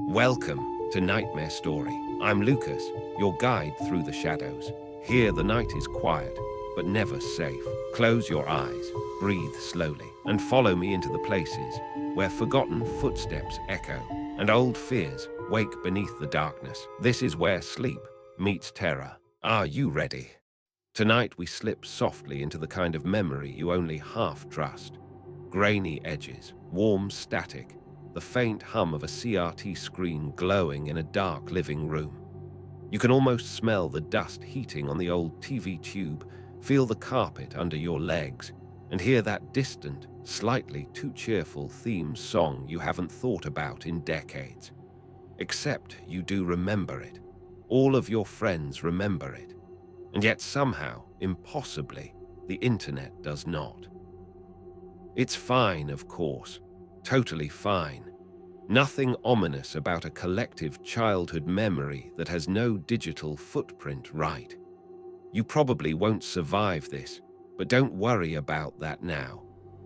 Welcome to Nightmare Story. I'm Lucas, your guide through the shadows. Here the night is quiet, but never safe. Close your eyes, breathe slowly, and follow me into the places where forgotten footsteps echo and old fears wake beneath the darkness. This is where sleep meets terror. Are you ready? Tonight we slip softly into the kind of memory you only half trust. Grainy edges, warm static, the faint hum of a CRT screen glowing in a dark living room. You can almost smell the dust heating on the old TV tube, feel the carpet under your legs, and hear that distant, slightly too cheerful theme song you haven't thought about in decades. Except you do remember it. All of your friends remember it. And yet somehow, impossibly, the internet does not. It's fine, of course. Totally fine. Nothing ominous about a collective childhood memory that has no digital footprint, right? You probably won't survive this, but don't worry about that now.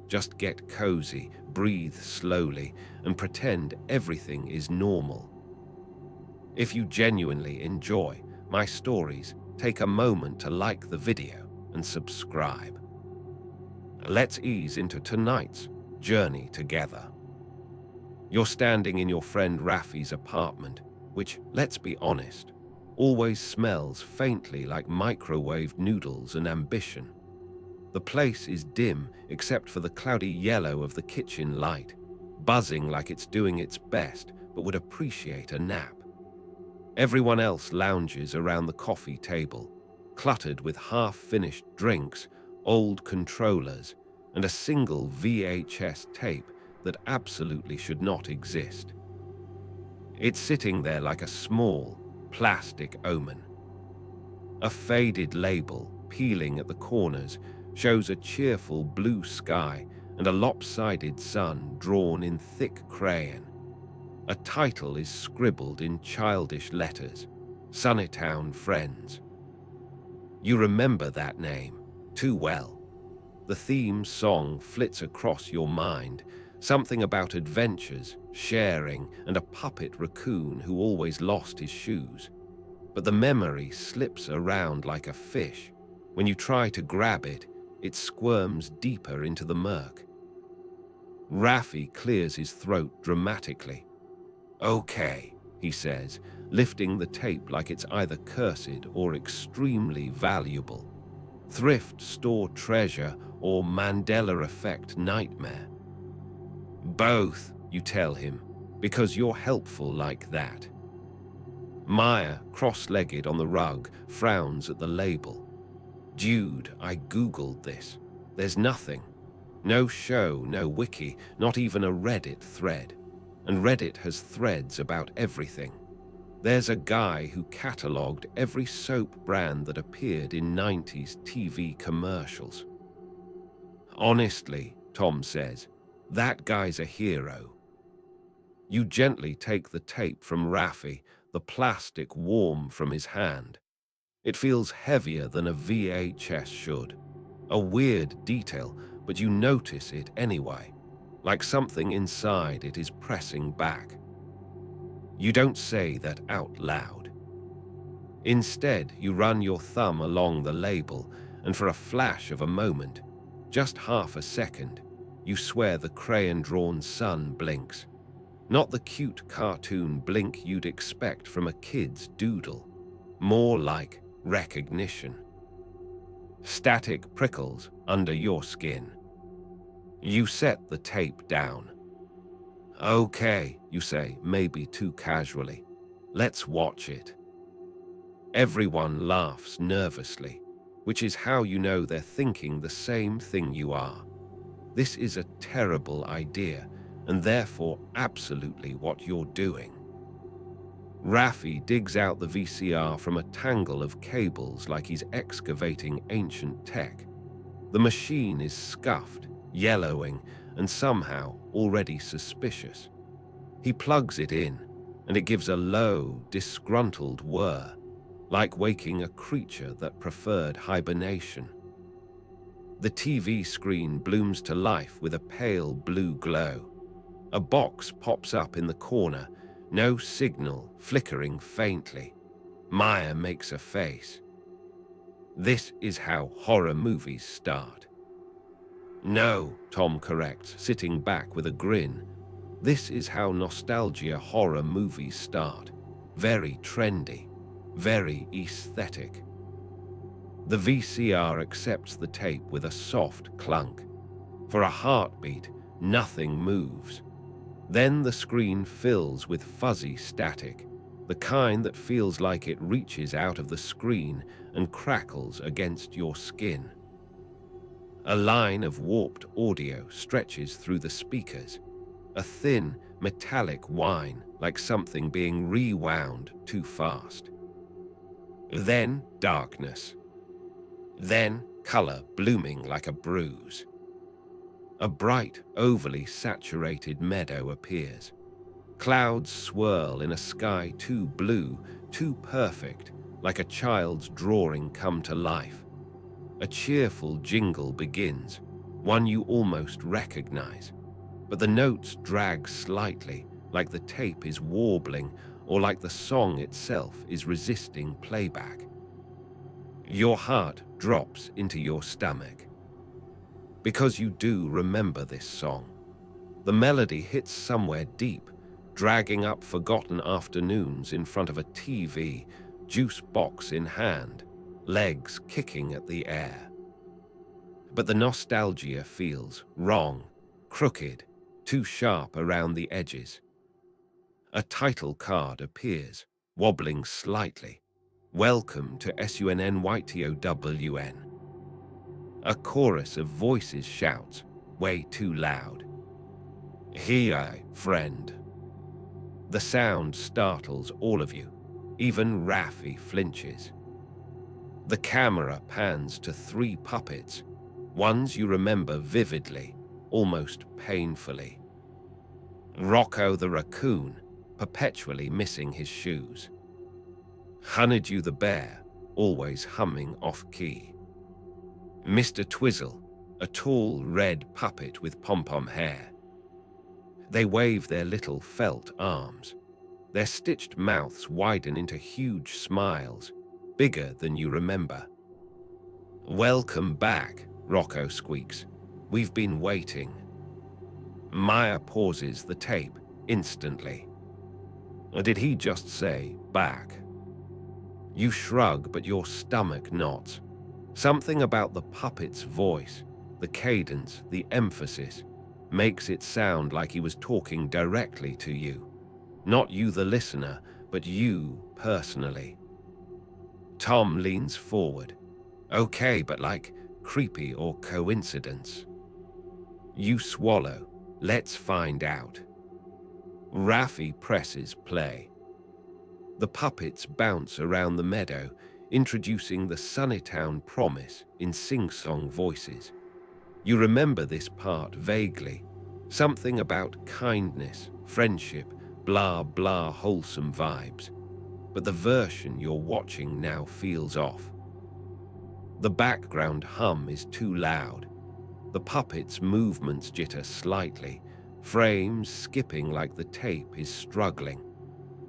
Just get cozy, breathe slowly, and pretend everything is normal. If you genuinely enjoy my stories, take a moment to like the video and subscribe. Let's ease into tonight's journey together. You're standing in your friend Rafi's apartment, which, let's be honest, always smells faintly like microwaved noodles and ambition. The place is dim except for the cloudy yellow of the kitchen light, buzzing like it's doing its best but would appreciate a nap. Everyone else lounges around the coffee table, cluttered with half-finished drinks, old controllers, and a single VHS tape that absolutely should not exist. It's sitting there like a small, plastic omen. A faded label, peeling at the corners, shows a cheerful blue sky and a lopsided sun drawn in thick crayon. A title is scribbled in childish letters, Sunnytown Friends. You remember that name too well. The theme song flits across your mind, something about adventures, sharing, and a puppet raccoon who always lost his shoes. But the memory slips around like a fish. When you try to grab it, it squirms deeper into the murk. Rafi clears his throat dramatically. "Okay," he says, lifting the tape like it's either cursed or extremely valuable. Thrift store treasure or Mandela effect nightmare. Both, you tell him, because you're helpful like that. Maya, cross-legged on the rug, frowns at the label. "Dude, I googled this. There's nothing. No show, no wiki, not even a Reddit thread. And Reddit has threads about everything. There's a guy who catalogued every soap brand that appeared in 90s TV commercials." "Honestly," Tom says, "that guy's a hero." You gently take the tape from Rafi, the plastic warm from his hand. It feels heavier than a VHS should. A weird detail, but you notice it anyway, like something inside it is pressing back. You don't say that out loud. Instead, you run your thumb along the label, and for a flash of a moment, just half a second, you swear the crayon-drawn sun blinks. Not the cute cartoon blink you'd expect from a kid's doodle. More like recognition. Static prickles under your skin. You set the tape down. "Okay," you say, maybe too casually. "Let's watch it." Everyone laughs nervously, which is how you know they're thinking the same thing you are. This is a terrible idea, and therefore absolutely what you're doing. Rafi digs out the VCR from a tangle of cables like he's excavating ancient tech. The machine is scuffed, yellowing, and somehow already suspicious. He plugs it in, and it gives a low, disgruntled whir, like waking a creature that preferred hibernation. The TV screen blooms to life with a pale blue glow. A box pops up in the corner, No signal, flickering faintly. Maya makes a face. This is how horror movies start. No, Tom corrects, sitting back with a grin. This is how nostalgia horror movies start. Very trendy, very aesthetic. The VCR accepts the tape with a soft clunk. For a heartbeat, nothing moves. Then the screen fills with fuzzy static, the kind that feels like it reaches out of the screen and crackles against your skin. A line of warped audio stretches through the speakers, a thin, metallic whine like something being rewound too fast. Then darkness. Then color blooming like a bruise. A bright, overly saturated meadow appears. Clouds swirl in a sky too blue, too perfect, like a child's drawing come to life. A cheerful jingle begins, one you almost recognize. But the notes drag slightly, like the tape is warbling or like the song itself is resisting playback. Your heart drops into your stomach. Because you do remember this song. The melody hits somewhere deep, dragging up forgotten afternoons in front of a TV, juice box in hand, legs kicking at the air. But the nostalgia feels wrong, crooked, too sharp around the edges. A title card appears, wobbling slightly. Welcome to SUNNYTOWN. A chorus of voices shouts, way too loud. Here, friend. The sound startles all of you. Even Raffi flinches. The camera pans to three puppets, ones you remember vividly, almost painfully. Rocco the raccoon, perpetually missing his shoes. Honeydew the bear, always humming off-key. Mr. Twizzle, a tall red puppet with pom-pom hair. They wave their little felt arms. Their stitched mouths widen into huge smiles, bigger than you remember. Welcome back, Rocco squeaks. We've been waiting. Maya pauses the tape instantly. Did he just say back? You shrug, but your stomach knots. Something about the puppet's voice, the cadence, the emphasis, makes it sound like he was talking directly to you. Not you, the listener, but you personally. Tom leans forward. Okay, but like creepy or coincidence? You swallow. Let's find out. Raffi presses play. The puppets bounce around the meadow, introducing the Sunnytown promise in sing-song voices. You remember this part vaguely. Something about kindness, friendship, blah blah wholesome vibes. But the version you're watching now feels off. The background hum is too loud. The puppet's movements jitter slightly, frames skipping like the tape is struggling.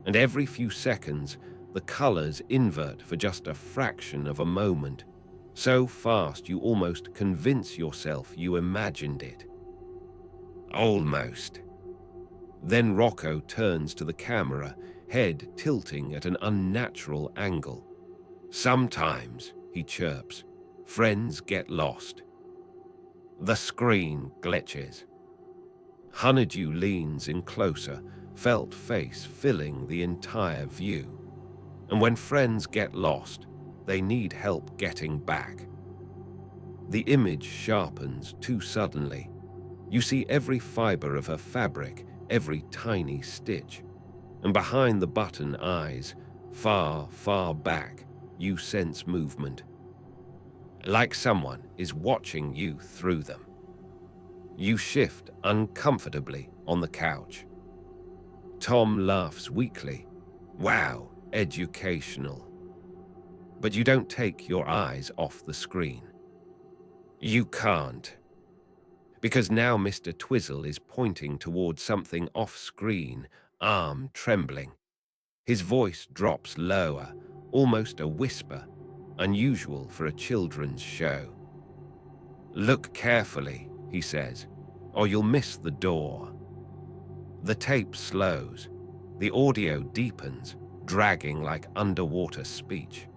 And every few seconds, the colors invert for just a fraction of a moment, so fast you almost convince yourself you imagined it. Almost. Then Rocco turns to the camera, head tilting at an unnatural angle. Sometimes, he chirps, friends get lost. The screen glitches. Honeydew leans in closer, felt face filling the entire view. And when friends get lost, they need help getting back. The image sharpens too suddenly. You see every fiber of her fabric, every tiny stitch. And behind the button eyes, far, far back, you sense movement. Like someone is watching you through them. You shift uncomfortably on the couch. Tom laughs weakly. Wow, educational. But you don't take your eyes off the screen. You can't. Because now Mr. Twizzle is pointing towards something off-screen, arm trembling. His voice drops lower, almost a whisper, unusual for a children's show. "Look carefully," he says, "or you'll miss the door." The tape slows. The audio deepens, dragging like underwater speech.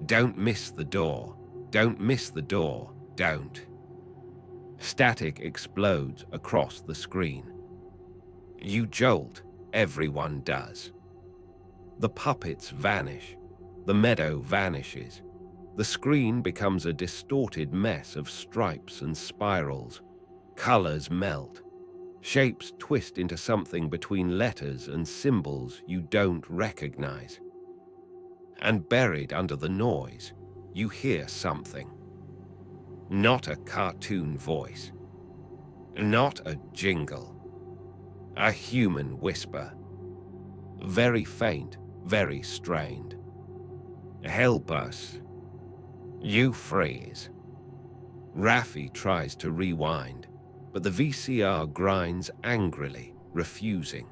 "Don't miss the door. Don't miss the door. Don't." Static explodes across the screen. You jolt. Everyone does. The puppets vanish. The meadow vanishes. The screen becomes a distorted mess of stripes and spirals. Colors melt. Shapes twist into something between letters and symbols you don't recognize. And buried under the noise, you hear something. Not a cartoon voice. Not a jingle. A human whisper. Very faint, very strained. "Help us." You freeze. Raffi tries to rewind, but the VCR grinds angrily, refusing.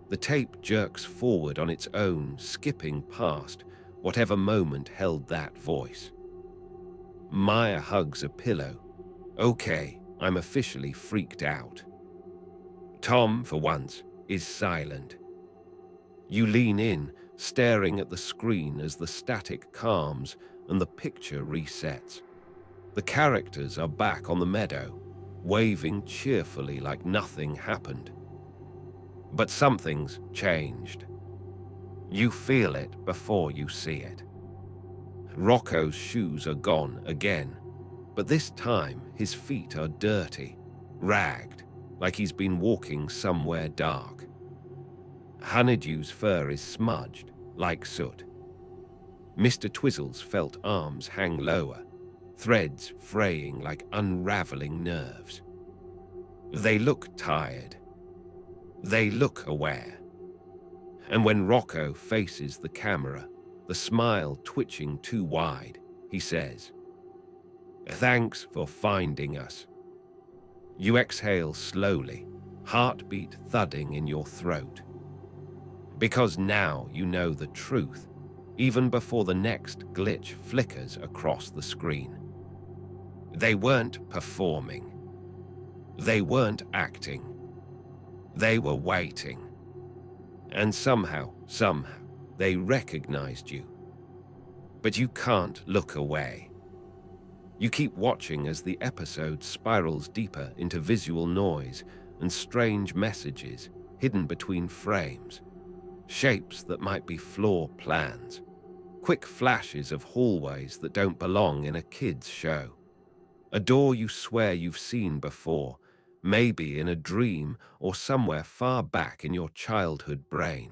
The tape jerks forward on its own, skipping past whatever moment held that voice. Maya hugs a pillow. "Okay, I'm officially freaked out." Tom, for once, is silent. You lean in, staring at the screen as the static calms and the picture resets. The characters are back on the meadow, waving cheerfully like nothing happened. But something's changed. You feel it before you see it. Rocco's shoes are gone again, but this time his feet are dirty, ragged, like he's been walking somewhere dark. Honeydew's fur is smudged, like soot. Mr. Twizzle's felt arms hang lower, threads fraying like unraveling nerves. They look tired. They look aware. And when Rocco faces the camera, the smile twitching too wide, he says, "Thanks for finding us." You exhale slowly, heartbeat thudding in your throat. Because now you know the truth, even before the next glitch flickers across the screen. They weren't performing. They weren't acting. They were waiting. And somehow, they recognized you. But you can't look away. You keep watching as the episode spirals deeper into visual noise and strange messages hidden between frames. Shapes that might be floor plans. Quick flashes of hallways that don't belong in a kid's show. A door you swear you've seen before, maybe in a dream or somewhere far back in your childhood brain.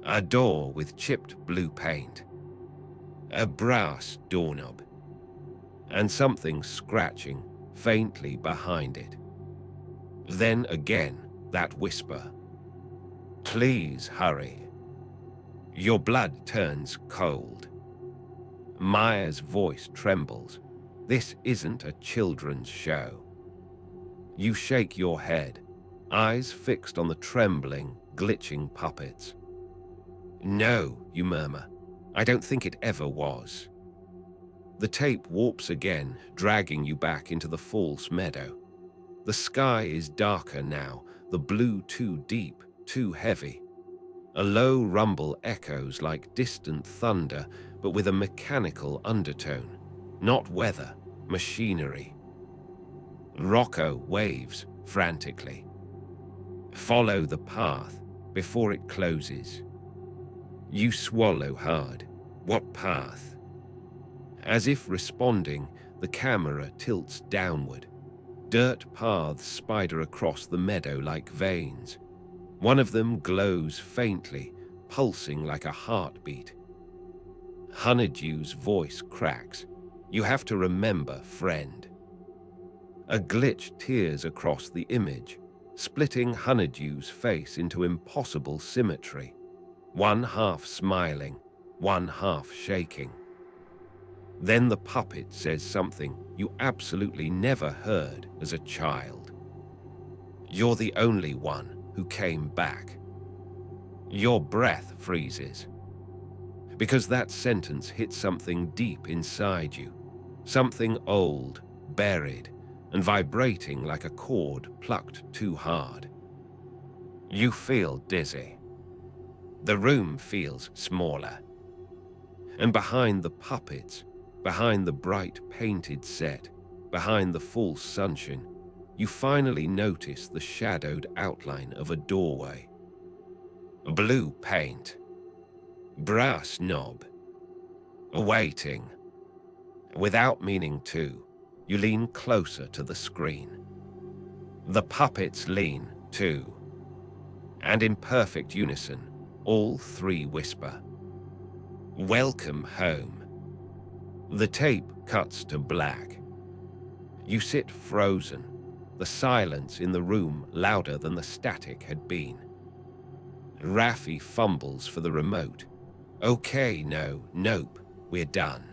A door with chipped blue paint. A brass doorknob. And something scratching faintly behind it. Then again, that whisper. "Please hurry." Your blood turns cold. Maya's voice trembles. This isn't a children's show. You shake your head, eyes fixed on the trembling, glitching puppets. "No," you murmur. "I don't think it ever was." The tape warps again, dragging you back into the false meadow. The sky is darker now, the blue too deep, too heavy. A low rumble echoes like distant thunder, but with a mechanical undertone. Not weather, machinery. Rocco waves frantically. Follow the path before it closes. You swallow hard. What path? As if responding, the camera tilts downward. Dirt paths spider across the meadow like veins. One of them glows faintly, pulsing like a heartbeat. Honeydew's voice cracks. "You have to remember, friend." A glitch tears across the image, splitting Honeydew's face into impossible symmetry. One half smiling, one half shaking. Then the puppet says something you absolutely never heard as a child. "You're the only one who came back. Your breath freezes, because that sentence hit something deep inside you, something old, buried, and vibrating like a cord plucked too hard. You feel dizzy. The room feels smaller. And behind the puppets, behind the bright painted set, behind the false sunshine, you finally notice the shadowed outline of a doorway. Blue paint. Brass knob. Waiting. Without meaning to, you lean closer to the screen. The puppets lean, too. And in perfect unison, all three whisper, "Welcome home." The tape cuts to black. You sit frozen, the silence in the room louder than the static had been. Raffi fumbles for the remote. Okay, no, nope, we're done.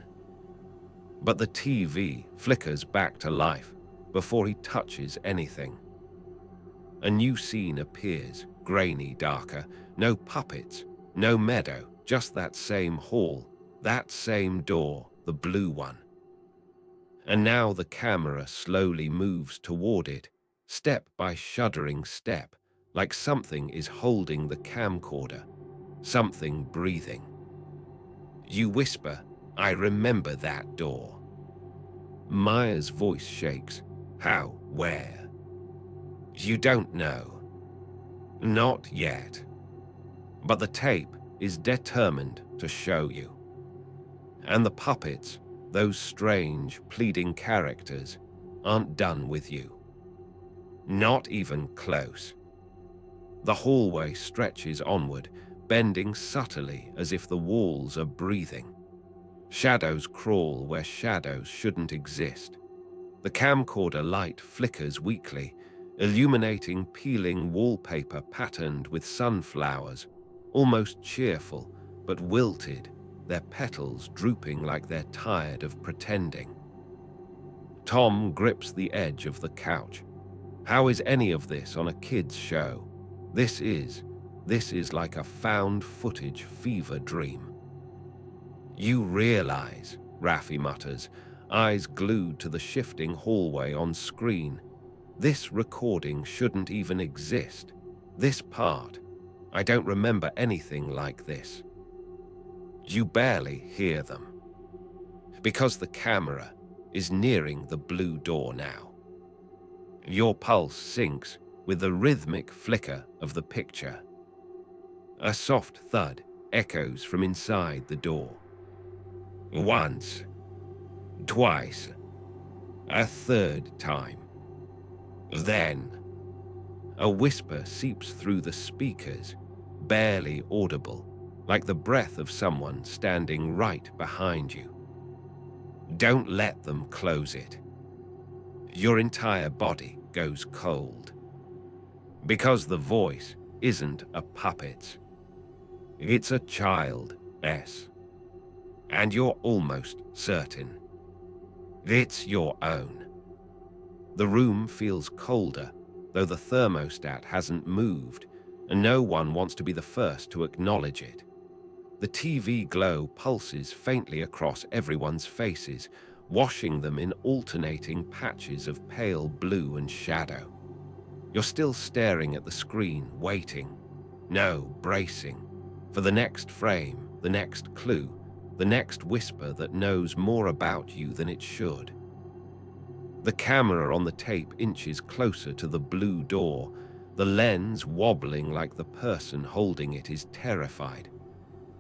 But the TV flickers back to life before he touches anything. A new scene appears, grainy darker, no puppets, no meadow, just that same hall, that same door, the blue one. And now the camera slowly moves toward it, step by shuddering step, like something is holding the camcorder, something breathing. You whisper, "I remember that door." Maya's voice shakes. How? Where? You don't know. Not yet. But the tape is determined to show you. And the puppets, those strange, pleading characters, aren't done with you. Not even close. The hallway stretches onward, bending subtly as if the walls are breathing. Shadows crawl where shadows shouldn't exist. The camcorder light flickers weakly, illuminating peeling wallpaper patterned with sunflowers, almost cheerful but wilted, their petals drooping like they're tired of pretending. Tom grips the edge of the couch. How is any of this on a kid's show? This is like a found footage fever dream. You realize, Raffi mutters, eyes glued to the shifting hallway on screen. This recording shouldn't even exist. This part. I don't remember anything like this. You barely hear them. Because the camera is nearing the blue door now. Your pulse sinks with the rhythmic flicker of the picture. A soft thud echoes from inside the door. Once. Twice. A third time. Then, a whisper seeps through the speakers, barely audible, like the breath of someone standing right behind you. Don't let them close it. Your entire body goes cold. Because the voice isn't a puppet's. It's a child's. And you're almost certain. It's your own. The room feels colder, though the thermostat hasn't moved, and no one wants to be the first to acknowledge it. The TV glow pulses faintly across everyone's faces, washing them in alternating patches of pale blue and shadow. You're still staring at the screen, waiting. No, bracing. For the next frame, the next clue, the next whisper that knows more about you than it should. The camera on the tape inches closer to the blue door, the lens wobbling like the person holding it is terrified.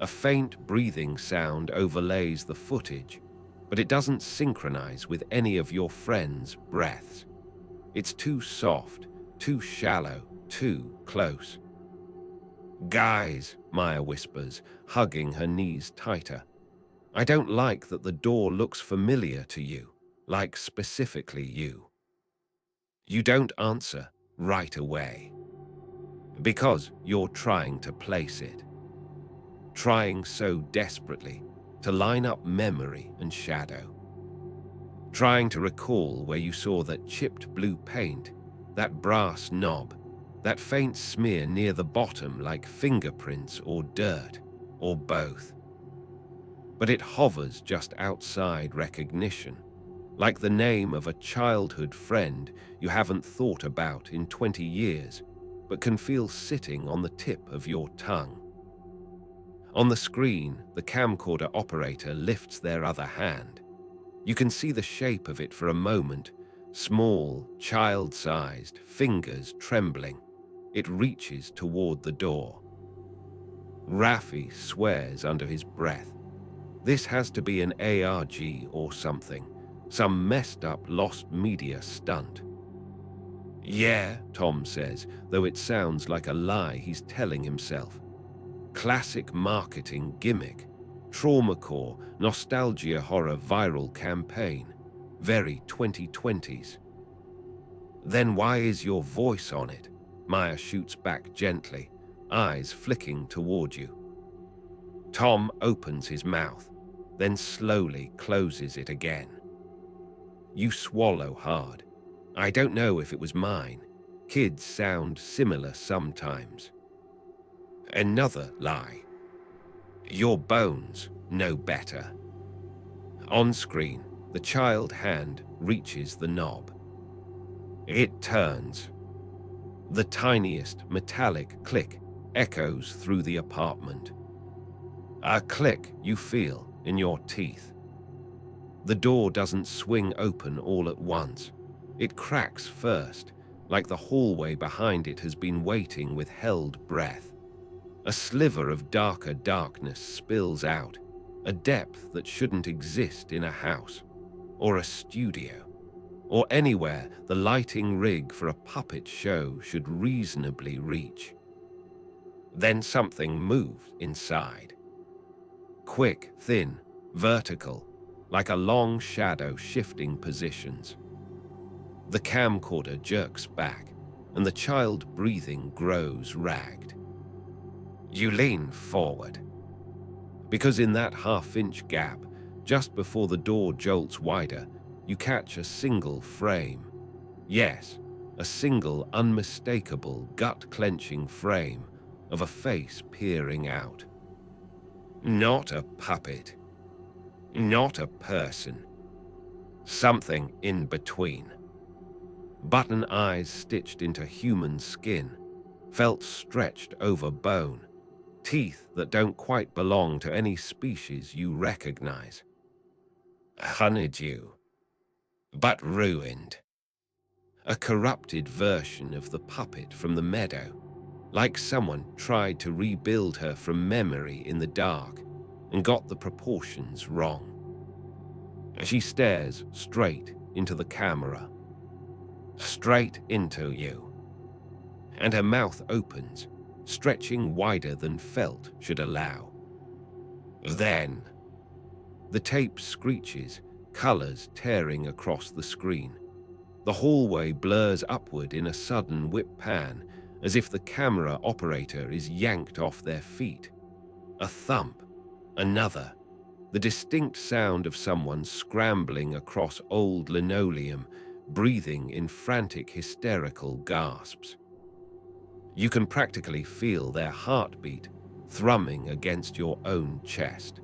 A faint breathing sound overlays the footage, but it doesn't synchronize with any of your friends' breaths. It's too soft, too shallow, too close. Guys, Maya whispers, hugging her knees tighter. I don't like that the door looks familiar to you, like specifically you. You don't answer right away. Because you're trying to place it. Trying so desperately to line up memory and shadow. Trying to recall where you saw that chipped blue paint, that brass knob, That faint smear near the bottom, like fingerprints or dirt, or both. But it hovers just outside recognition, like the name of a childhood friend you haven't thought about in 20 years, but can feel sitting on the tip of your tongue. On the screen, the camcorder operator lifts their other hand. You can see the shape of it for a moment, small, child-sized, fingers trembling. It reaches toward the door. Raffi swears under his breath. This has to be an ARG or something, some messed up lost media stunt. Yeah, Tom says, though it sounds like a lie he's telling himself. Classic marketing gimmick, trauma core, nostalgia horror viral campaign, very 2020s. Then why is your voice on it? Maya shoots back gently, eyes flicking toward you. Tom opens his mouth, then slowly closes it again. You swallow hard. I don't know if it was mine. Kids sound similar sometimes. Another lie. Your bones know better. On screen, the child hand reaches the knob. It turns. The tiniest metallic click echoes through the apartment. A click you feel in your teeth. The door doesn't swing open all at once. It cracks first, like the hallway behind it has been waiting with held breath. A sliver of darker darkness spills out, a depth that shouldn't exist in a house, or a studio, or anywhere the lighting rig for a puppet show should reasonably reach. Then something moves inside. Quick, thin, vertical, like a long shadow shifting positions. The camcorder jerks back, and the child breathing grows ragged. You lean forward, because in that half-inch gap, just before the door jolts wider, you catch a single frame. Yes, a single unmistakable, gut-clenching frame of a face peering out. Not a puppet. Not a person. Something in between. Button eyes stitched into human skin, felt stretched over bone, teeth that don't quite belong to any species you recognize. Honeydew, but ruined. A corrupted version of the puppet from the meadow, like someone tried to rebuild her from memory in the dark and got the proportions wrong. She stares straight into the camera. Straight into you. And her mouth opens, stretching wider than felt should allow. Then, the tape screeches, colors tearing across the screen. The hallway blurs upward in a sudden whip pan, as if the camera operator is yanked off their feet. A thump, another, the distinct sound of someone scrambling across old linoleum, breathing in frantic, hysterical gasps. You can practically feel their heartbeat thrumming against your own chest.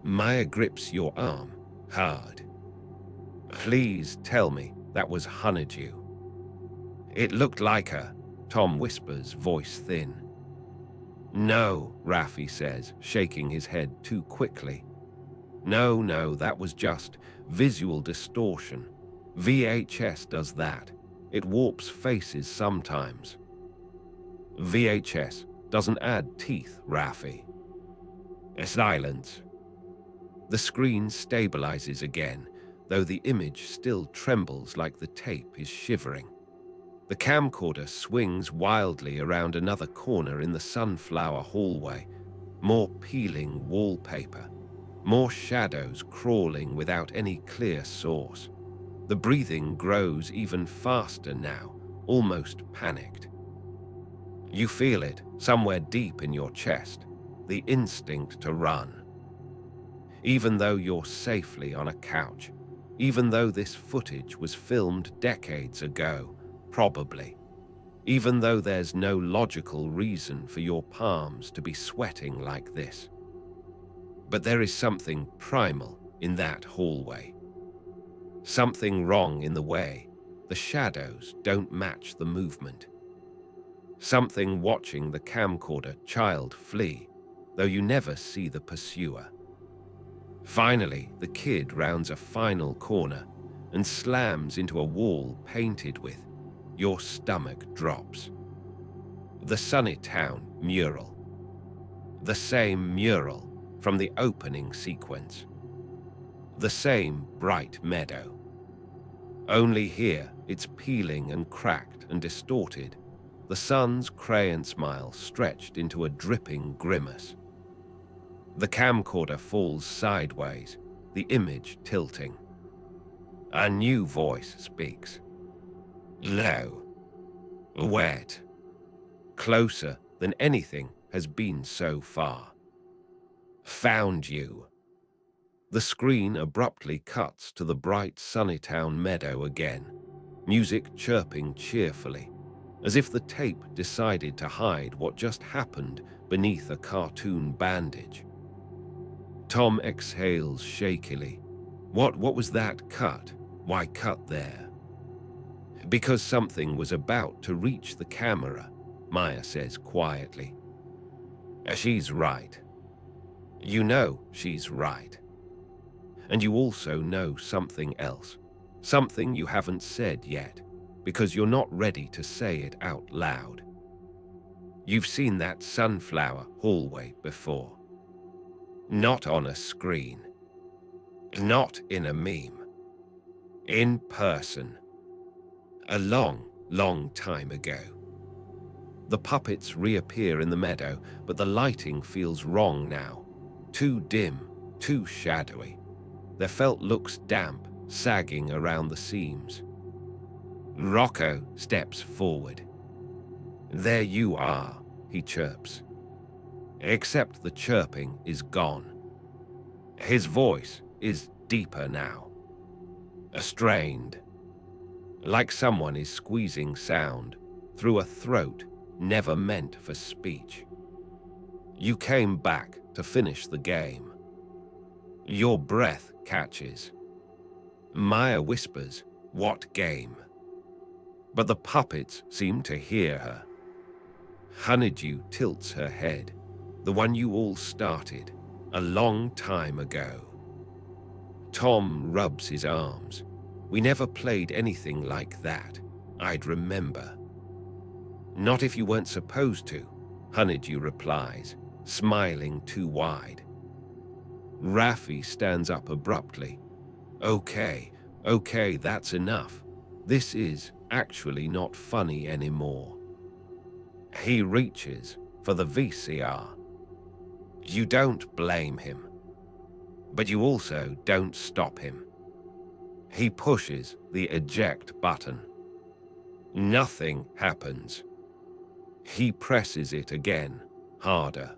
Maya grips your arm hard. Please tell me that was Honeydew. It looked like her, Tom whispers, voice thin. No, Raffi says, shaking his head too quickly. No, that was just visual distortion. VHS does that. It warps faces sometimes. VHS doesn't add teeth, Raffi. Silence. The screen stabilizes again, though the image still trembles like the tape is shivering. The camcorder swings wildly around another corner in the sunflower hallway. More peeling wallpaper. More shadows crawling without any clear source. The breathing grows even faster now, almost panicked. You feel it somewhere deep in your chest, the instinct to run. Even though you're safely on a couch, even though this footage was filmed decades ago, probably. even though there's no logical reason for your palms to be sweating like this. But there is something primal in that hallway. Something wrong in the way the shadows don't match the movement. Something watching the camcorder child flee, though you never see the pursuer. Finally, the kid rounds a final corner and slams into a wall painted with "Your stomach drops." The Sunnytown mural. The same mural from the opening sequence. The same bright meadow. Only here it's peeling and cracked and distorted, the sun's crayon smile stretched into a dripping grimace. The camcorder falls sideways, the image tilting. A new voice speaks. Low. Wet. Closer than anything has been so far. Found you. The screen abruptly cuts to the bright Sunnytown meadow again, music chirping cheerfully, as if the tape decided to hide what just happened beneath a cartoon bandage. Tom exhales shakily. What was that cut? Why cut there? Because something was about to reach the camera, Maya says quietly. She's right. You know she's right. And you also know something else, something you haven't said yet, because you're not ready to say it out loud. You've seen that sunflower hallway before. Not on a screen. Not in a meme. In person. A long, long time ago. The puppets reappear in the meadow, but the lighting feels wrong now. Too dim, too shadowy. Their felt looks damp, sagging around the seams. Rocco steps forward. There you are, he chirps. Except the chirping is gone. His voice is deeper now. Strained. Like someone is squeezing sound through a throat never meant for speech. You came back to finish the game. Your breath catches. Maya whispers, "What game?" But the puppets seem to hear her. Honeydew tilts her head, the one you all started a long time ago. Tom rubs his arms. We never played anything like that, I'd remember. Not if you weren't supposed to, Honeydew replies, smiling too wide. Raffi stands up abruptly. Okay, that's enough. This is actually not funny anymore. He reaches for the VCR. You don't blame him, but you also don't stop him. He pushes the eject button. Nothing happens. He presses it again, harder.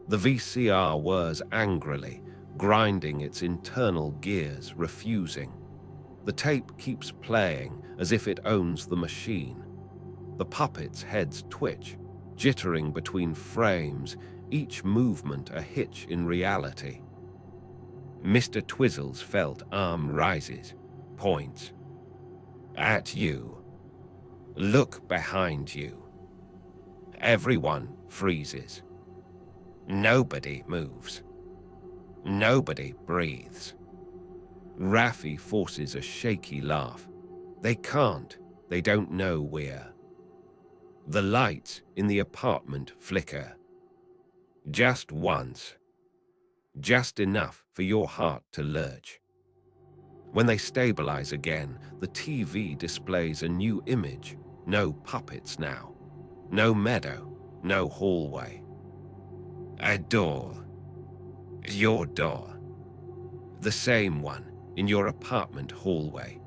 The VCR whirs angrily, grinding its internal gears, refusing. The tape keeps playing as if it owns the machine. The puppets' heads twitch, jittering between frames, each movement a hitch in reality. Mr. Twizzle's felt arm rises, points. At you. Look behind you. Everyone freezes. Nobody moves. Nobody breathes. Raffi forces a shaky laugh. They can't. They don't know we're. The lights in the apartment flicker. Just once. Just enough for your heart to lurch. When they stabilize again, the TV displays a new image. No puppets now. No meadow. No hallway. A door. Your door. The same one in your apartment hallway.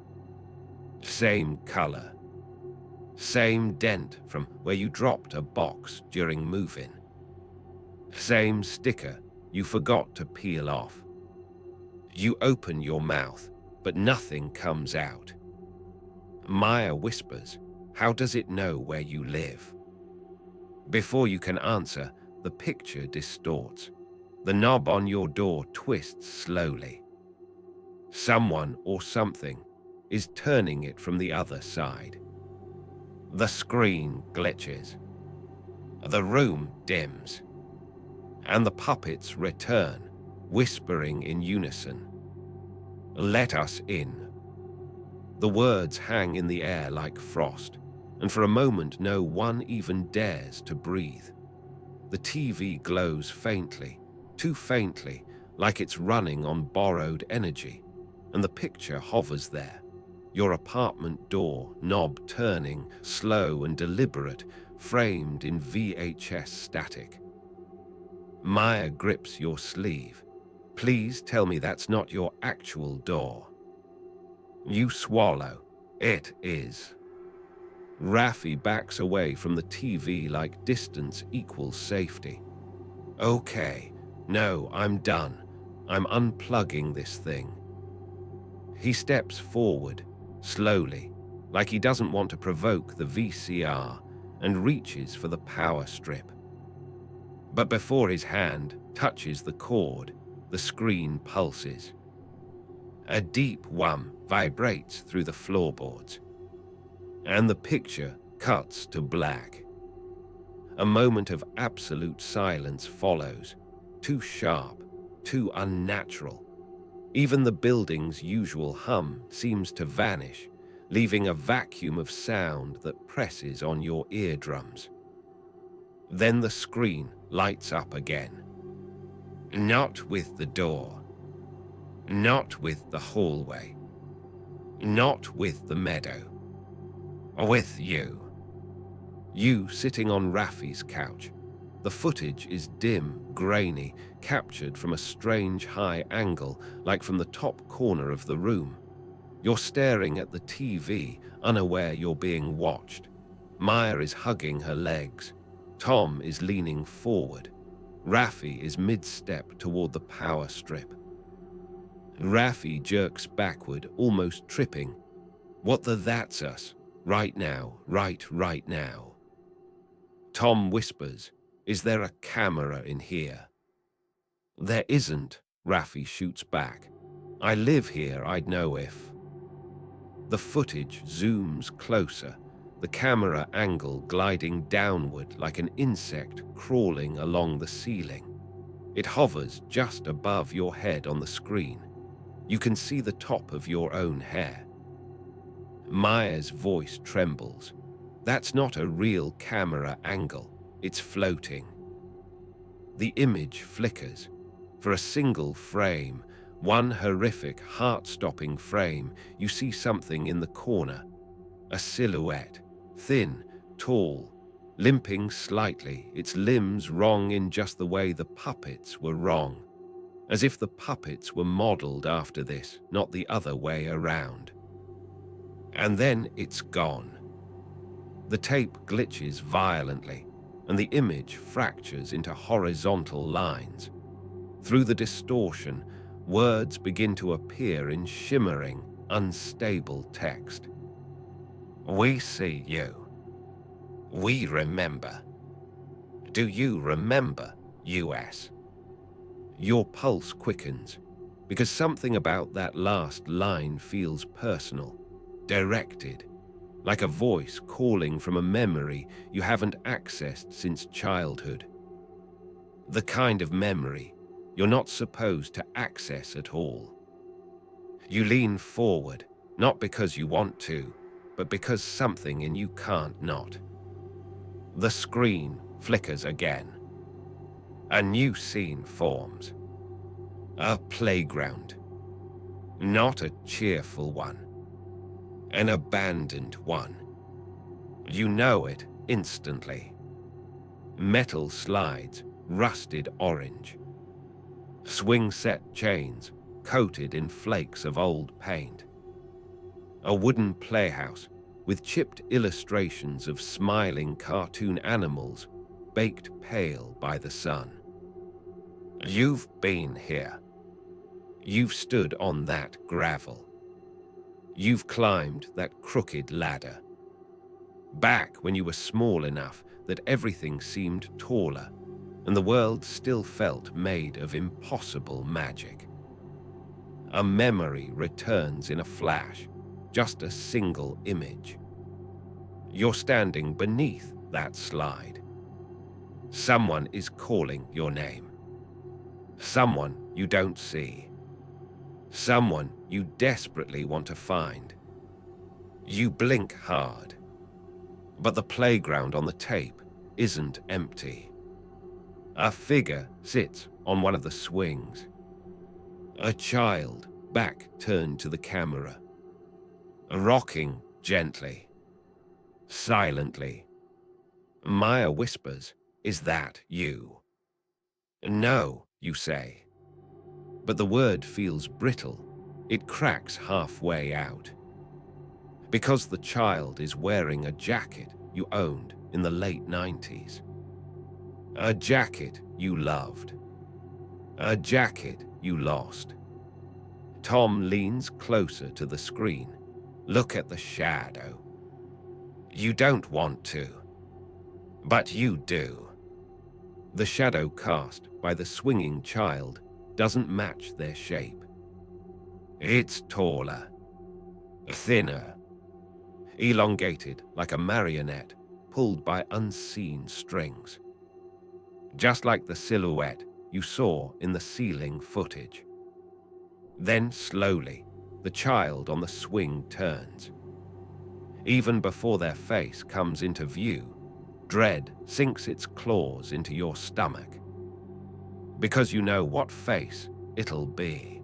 Same color. Same dent from where you dropped a box during move-in. Same sticker you forgot to peel off. You open your mouth, but nothing comes out. Maya whispers, How does it know where you live? Before you can answer, the picture distorts. The knob on your door twists slowly. Someone or something is turning it from the other side. The screen glitches. The room dims. And the puppets return, whispering in unison. Let us in. The words hang in the air like frost, and for a moment no one even dares to breathe. The TV glows faintly, too faintly, like it's running on borrowed energy, and the picture hovers there. Your apartment door, knob turning, slow and deliberate, framed in VHS static. Maya grips your sleeve. Please tell me that's not your actual door. You swallow. It is. Raffi backs away from the TV like distance equals safety. Okay, no, I'm done. I'm unplugging this thing. He steps forward, slowly, like he doesn't want to provoke the VCR, and reaches for the power strip. But before his hand touches the cord, the screen pulses. A deep whum vibrates through the floorboards, and the picture cuts to black. A moment of absolute silence follows, too sharp, too unnatural. Even the building's usual hum seems to vanish, leaving a vacuum of sound that presses on your eardrums. Then the screen lights up again. Not with the door. Not with the hallway. Not with the meadow. With you. You sitting on Raffi's couch. The footage is dim, grainy, captured from a strange high angle, like from the top corner of the room. You're staring at the TV, unaware you're being watched. Maya is hugging her legs. Tom is leaning forward. Raffi is mid-step toward the power strip. Raffi jerks backward, almost tripping. What the that's us? Right now, right now. Tom whispers, is there a camera in here? There isn't, Raffi shoots back. I live here, I'd know if. The footage zooms closer, the camera angle gliding downward like an insect crawling along the ceiling. It hovers just above your head on the screen. You can see the top of your own hair. Maya's voice trembles. That's not a real camera angle. It's floating. The image flickers. For a single frame, one horrific, heart-stopping frame, you see something in the corner. A silhouette, thin, tall, limping slightly, its limbs wrong in just the way the puppets were wrong. As if the puppets were modeled after this, not the other way around. And then it's gone. The tape glitches violently, and the image fractures into horizontal lines. Through the distortion, words begin to appear in shimmering, unstable text. We see you. We remember. Do you remember, US? Your pulse quickens, because something about that last line feels personal, directed, like a voice calling from a memory you haven't accessed since childhood. The kind of memory you're not supposed to access at all. You lean forward, not because you want to, but because something in you can't not. The screen flickers again. A new scene forms. A playground. Not a cheerful one. An abandoned one. You know it instantly. Metal slides, rusted orange. Swing set chains, coated in flakes of old paint. A wooden playhouse with chipped illustrations of smiling cartoon animals baked pale by the sun. You've been here. You've stood on that gravel. You've climbed that crooked ladder. Back when you were small enough that everything seemed taller, and the world still felt made of impossible magic. A memory returns in a flash, just a single image. You're standing beneath that slide. Someone is calling your name. Someone you don't see. Someone you desperately want to find. You blink hard, but the playground on the tape isn't empty. A figure sits on one of the swings. A child, back turned to the camera, rocking gently, silently. Maya whispers, "Is that you?" "No," you say. But the word feels brittle. It cracks halfway out. Because the child is wearing a jacket you owned in the late 90s. A jacket you loved. A jacket you lost. Tom leans closer to the screen. Look at the shadow. You don't want to, but you do. The shadow cast by the swinging child doesn't match their shape. It's taller, thinner, elongated like a marionette pulled by unseen strings. Just like the silhouette you saw in the ceiling footage. Then slowly, the child on the swing turns. Even before their face comes into view, dread sinks its claws into your stomach. Because you know what face it'll be.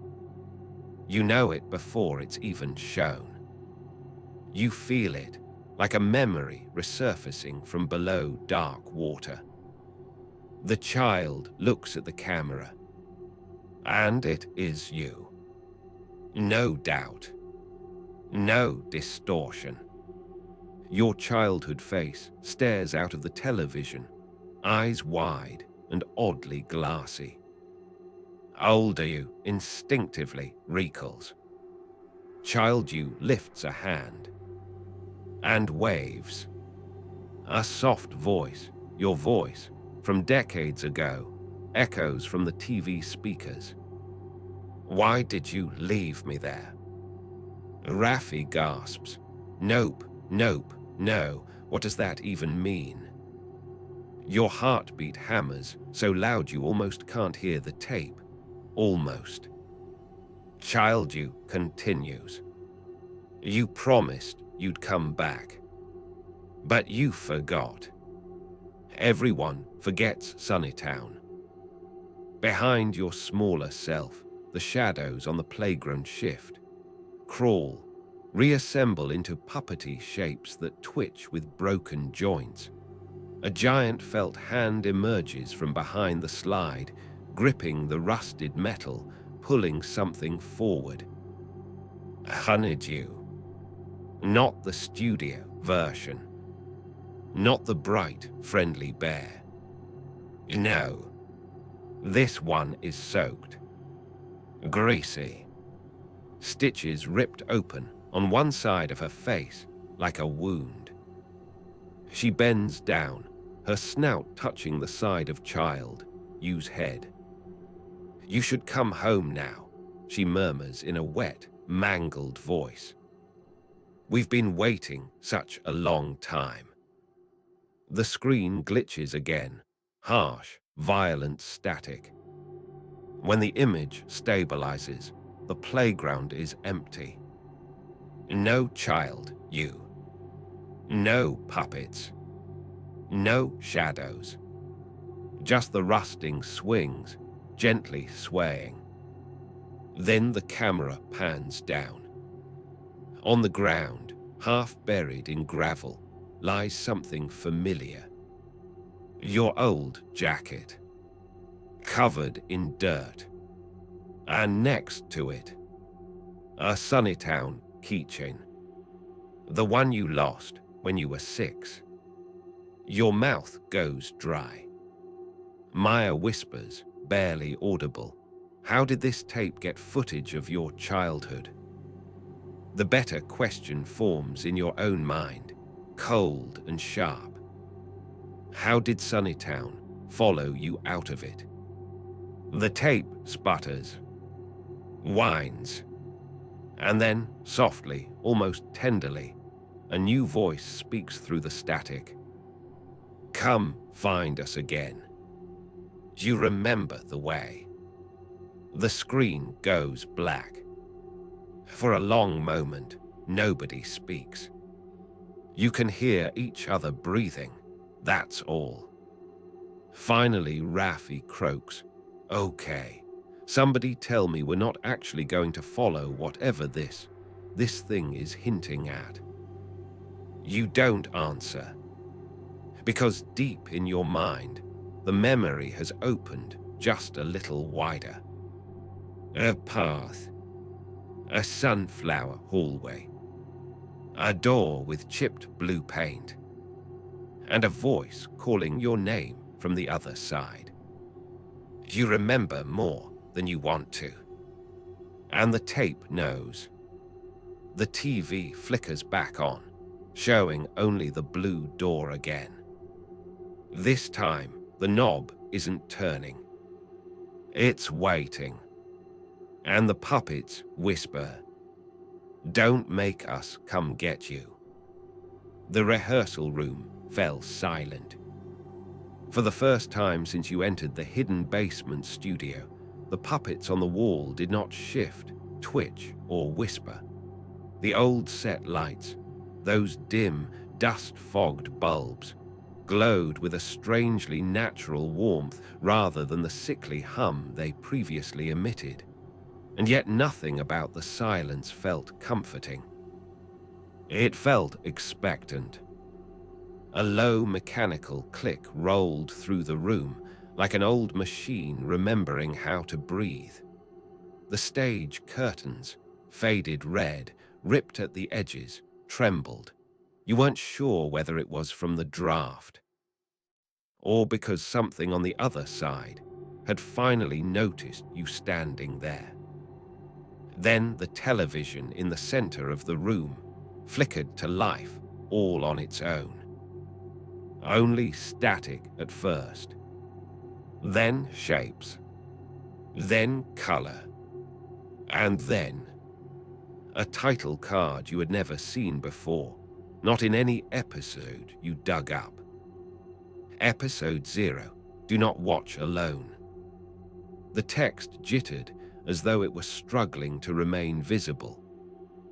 You know it before it's even shown. You feel it, like a memory resurfacing from below dark water. The child looks at the camera, and it is you. No doubt. No distortion. Your childhood face stares out of the television, eyes wide and oddly glassy. Older you instinctively recoils. Child you lifts a hand and waves. A soft voice, your voice from decades ago, echoes from the TV speakers. "Why did you leave me there?" Raffi gasps. "Nope, nope, no. What does that even mean?" Your heartbeat hammers so loud you almost can't hear the tape. Almost. Child you continues. You promised you'd come back. But you forgot. Everyone forgets Sunnytown. Behind your smaller self, the shadows on the playground shift, crawl, reassemble into puppety shapes that twitch with broken joints. A giant felt hand emerges from behind the slide, gripping the rusted metal, pulling something forward. A honeydew. Not the studio version. Not the bright, friendly bear. No. This one is soaked. Greasy. Stitches ripped open on one side of her face like a wound. She bends down, her snout touching the side of child, you's head. "You should come home now," she murmurs in a wet, mangled voice. "We've been waiting such a long time." The screen glitches again, harsh, violent static. When the image stabilizes, the playground is empty. No child, you. No puppets. No shadows. Just the rusting swings, gently swaying. Then the camera pans down. On the ground, half buried in gravel, lies something familiar. Your old jacket, covered in dirt. And next to it, a Sunnytown keychain. The one you lost when you were 6. Your mouth goes dry. Maya whispers, barely audible, "How did this tape get footage of your childhood?" The better question forms in your own mind. cold and sharp. How did Sunnytown follow you out of it? The tape sputters, whines, and then, softly, almost tenderly, a new voice speaks through the static. Come find us again. Do you remember the way? The screen goes black. For a long moment, nobody speaks. You can hear each other breathing, that's all. Finally, Raffi croaks. Okay, somebody tell me we're not actually going to follow whatever this thing is hinting at. You don't answer. Because deep in your mind, the memory has opened just a little wider. A path, a sunflower hallway, a door with chipped blue paint, and a voice calling your name from the other side. You remember more than you want to. And the tape knows. The TV flickers back on, showing only the blue door again. This time, the knob isn't turning. It's waiting. And the puppets whisper, "Don't make us come get you." The rehearsal room fell silent. For the first time since you entered the hidden basement studio, the puppets on the wall did not shift, twitch, or whisper. The old set lights, those dim, dust-fogged bulbs, glowed with a strangely natural warmth rather than the sickly hum they previously emitted. And yet nothing about the silence felt comforting. It felt expectant. A low mechanical click rolled through the room, like an old machine remembering how to breathe. The stage curtains, faded red, ripped at the edges, trembled. You weren't sure whether it was from the draft, or because something on the other side had finally noticed you standing there. Then the television in the center of the room flickered to life all on its own. Only static at first, then shapes, then color, and then a title card you had never seen before, not in any episode you dug up. Episode 0, do not watch alone. The text jittered as though it were struggling to remain visible.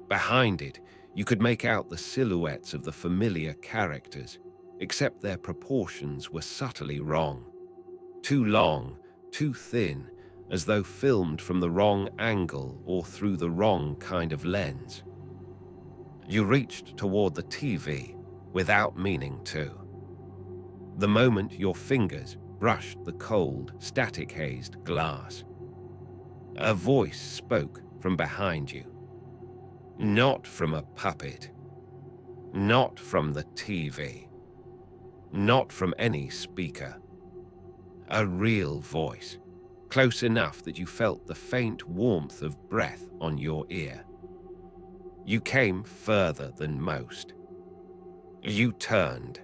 Behind it, you could make out the silhouettes of the familiar characters, except their proportions were subtly wrong. Too long, too thin, as though filmed from the wrong angle or through the wrong kind of lens. You reached toward the TV without meaning to. The moment your fingers brushed the cold, static-hazed glass, a voice spoke from behind you. Not from a puppet. Not from the TV. Not from any speaker. A real voice, close enough that you felt the faint warmth of breath on your ear. You came further than most. You turned.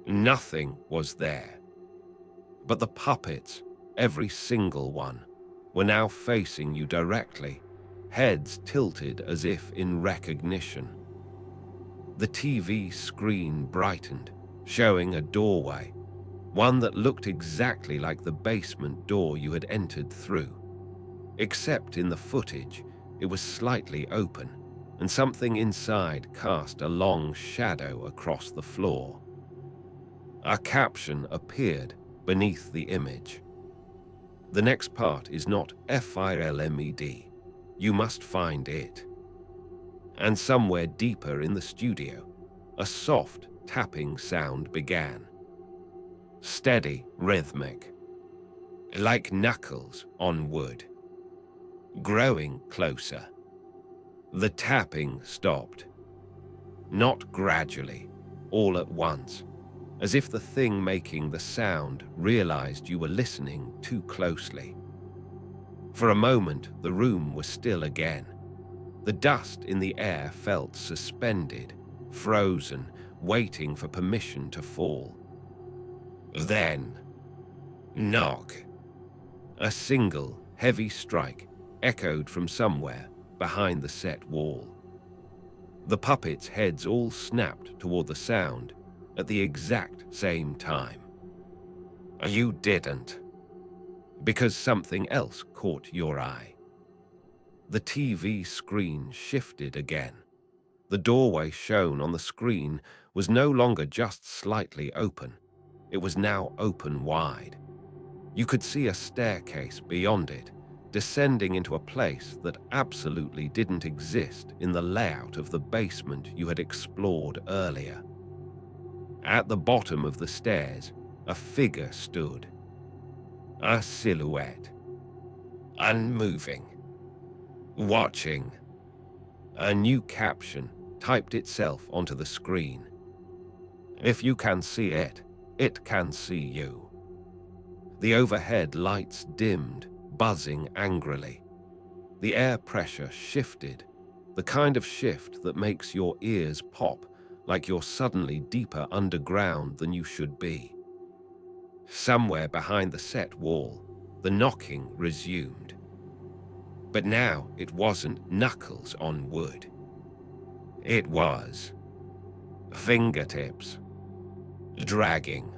Nothing was there. But the puppets, every single one, were now facing you directly, heads tilted as if in recognition. The TV screen brightened, showing a doorway, one that looked exactly like the basement door you had entered through. Except in the footage, it was slightly open, and something inside cast a long shadow across the floor. A caption appeared beneath the image. The next part is not FILMED. You must find it. And somewhere deeper in the studio, a soft tapping sound began. Steady, rhythmic, like knuckles on wood. Growing closer. The tapping stopped. Not gradually, all at once, as if the thing making the sound realized you were listening too closely. For a moment, the room was still again. The dust in the air felt suspended, frozen, waiting for permission to fall. Then, knock. A single, heavy strike echoed from somewhere behind the set wall. The puppets' heads all snapped toward the sound at the exact same time. You didn't, because something else caught your eye. The TV screen shifted again. The doorway shown on the screen was no longer just slightly open. It was now open wide. You could see a staircase beyond it, descending into a place that absolutely didn't exist in the layout of the basement you had explored earlier. At the bottom of the stairs, a figure stood. A silhouette. Unmoving. Watching. A new caption typed itself onto the screen. If you can see it, it can see you. The overhead lights dimmed, buzzing angrily. The air pressure shifted, the kind of shift that makes your ears pop like you're suddenly deeper underground than you should be. Somewhere behind the set wall, the knocking resumed. But now it wasn't knuckles on wood. It was fingertips, dragging,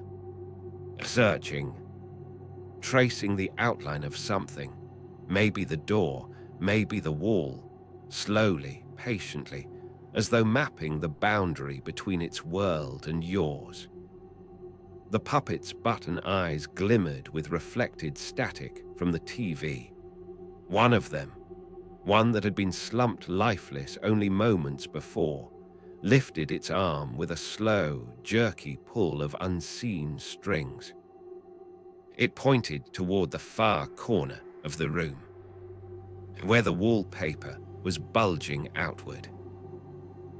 searching, tracing the outline of something, maybe the door, maybe the wall, slowly, patiently, as though mapping the boundary between its world and yours. The puppet's button eyes glimmered with reflected static from the TV. One of them, one that had been slumped lifeless only moments before, lifted its arm with a slow, jerky pull of unseen strings. It pointed toward the far corner of the room, where the wallpaper was bulging outward,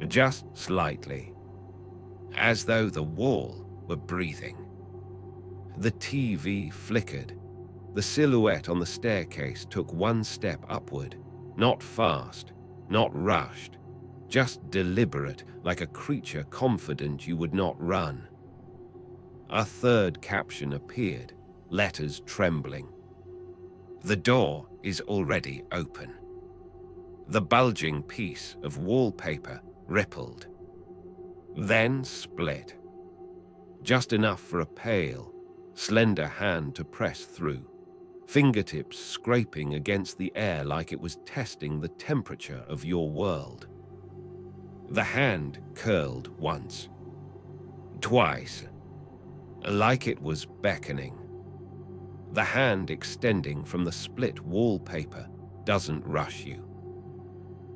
just slightly, as though the wall were breathing. The TV flickered. The silhouette on the staircase took one step upward, not fast, not rushed, just deliberate, like a creature confident you would not run. A third caption appeared, letters trembling. The door is already open. The bulging piece of wallpaper rippled, then split. Just enough for a pale, slender hand to press through, fingertips scraping against the air like it was testing the temperature of your world. The hand curled once, twice, like it was beckoning. The hand extending from the split wallpaper doesn't rush you.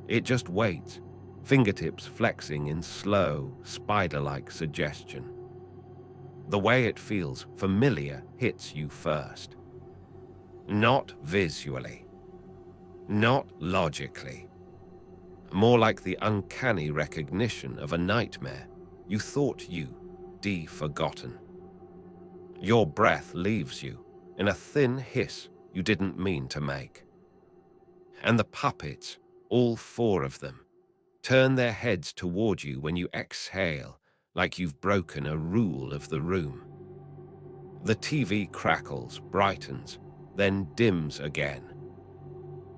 It just waits, fingertips flexing in slow, spider-like suggestion. The way it feels familiar hits you first. Not visually, not logically. More like the uncanny recognition of a nightmare you thought you forgotten. Your breath leaves you in a thin hiss you didn't mean to make. And the puppets, all four of them, turn their heads toward you when you exhale, like you've broken a rule of the room. The TV crackles, brightens, then dims again.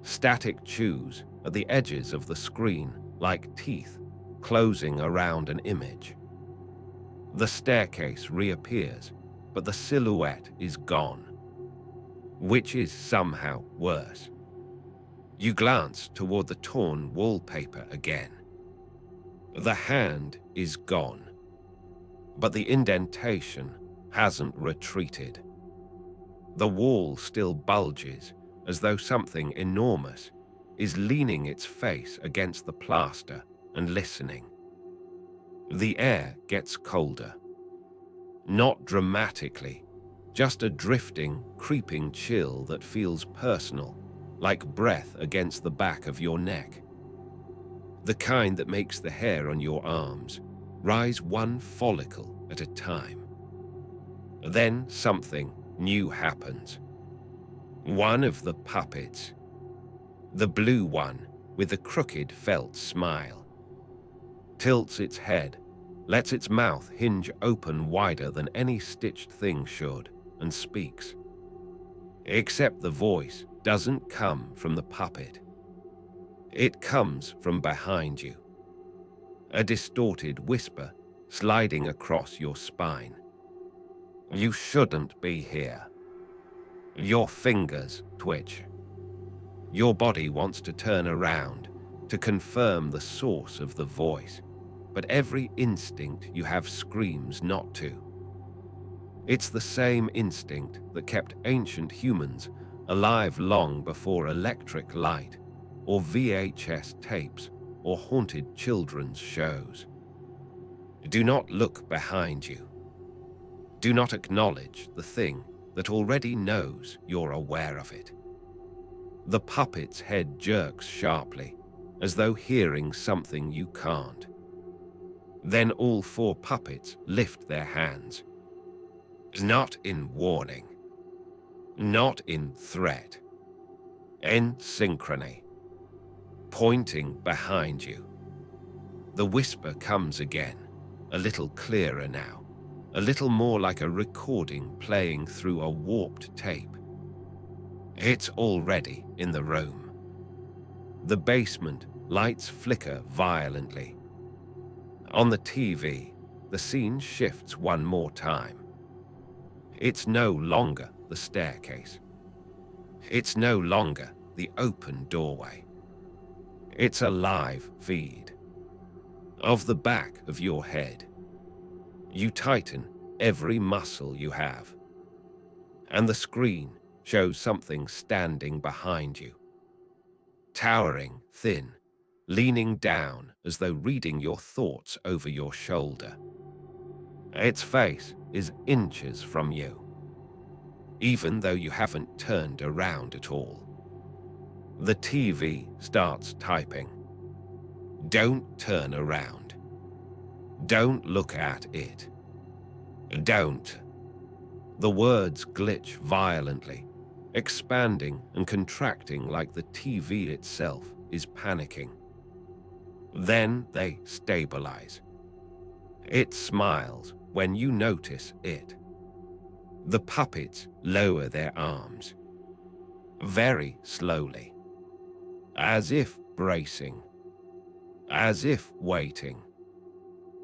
Static chews at the edges of the screen like teeth closing around an image. The staircase reappears, but the silhouette is gone, which is somehow worse. You glance toward the torn wallpaper again. The hand is gone, but the indentation hasn't retreated. The wall still bulges as though something enormous is leaning its face against the plaster and listening. The air gets colder. Not dramatically, just a drifting, creeping chill that feels personal, like breath against the back of your neck. The kind that makes the hair on your arms rise one follicle at a time. Then something new happens. One of the puppets, the blue one with the crooked felt smile, tilts its head, lets its mouth hinge open wider than any stitched thing should, and speaks. Except the voice doesn't come from the puppet. It comes from behind you. A distorted whisper sliding across your spine. You shouldn't be here. Your fingers twitch. Your body wants to turn around to confirm the source of the voice, but every instinct you have screams not to. It's the same instinct that kept ancient humans alive long before electric light, or VHS tapes, or haunted children's shows. Do not look behind you. Do not acknowledge the thing that already knows you're aware of it. The puppet's head jerks sharply, as though hearing something you can't. Then all four puppets lift their hands. Not in warning, not in threat, in synchrony, pointing behind you. The whisper comes again, a little clearer now, a little more like a recording playing through a warped tape. It's already in the room. The basement lights flicker violently. On the TV, the scene shifts one more time. It's no longer the staircase. It's no longer the open doorway. It's a live feed of the back of your head. You tighten every muscle you have, and the screen shows something standing behind you, towering, thin, leaning down as though reading your thoughts over your shoulder. Its face is inches from you, even though you haven't turned around at all. The TV starts typing. Don't turn around. Don't look at it. Don't. The words glitch violently, expanding and contracting like the TV itself is panicking. Then they stabilize. It smiles when you notice it. The puppets lower their arms, very slowly, as if bracing, as if waiting,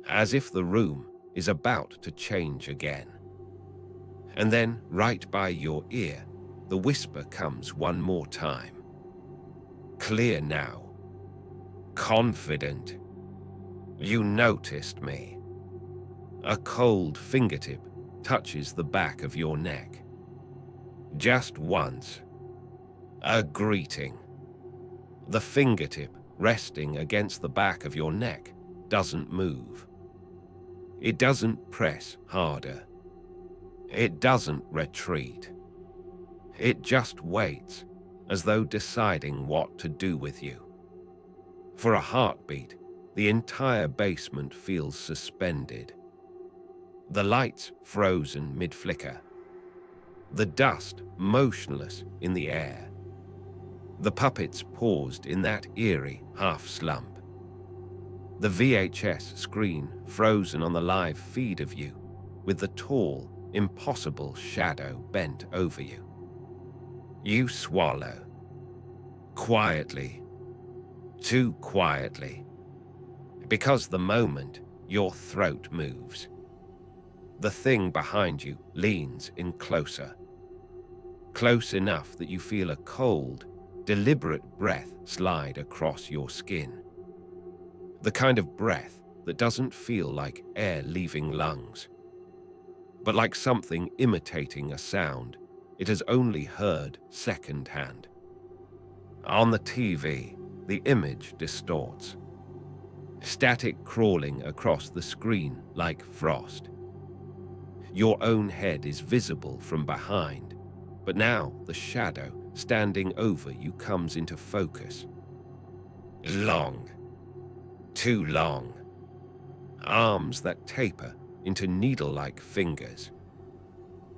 as if the room is about to change again. And then, right by your ear, the whisper comes one more time. Clear now. Confident. You noticed me. A cold fingertip touches the back of your neck. Just once. A greeting. The fingertip resting against the back of your neck doesn't move. It doesn't press harder. It doesn't retreat. It just waits, as though deciding what to do with you. For a heartbeat, the entire basement feels suspended. The lights frozen mid-flicker. The dust motionless in the air. The puppets paused in that eerie half-slump. The VHS screen frozen on the live feed of you, with the tall, impossible shadow bent over you. You swallow. Quietly. Too quietly. Because the moment your throat moves, the thing behind you leans in closer. Close enough that you feel a cold, deliberate breath slide across your skin. The kind of breath that doesn't feel like air leaving lungs, but like something imitating a sound it has only heard secondhand. On the TV, the image distorts. Static crawling across the screen like frost. Your own head is visible from behind, but now the shadow standing over you comes into focus. Long. Too long. Arms that taper into needle-like fingers.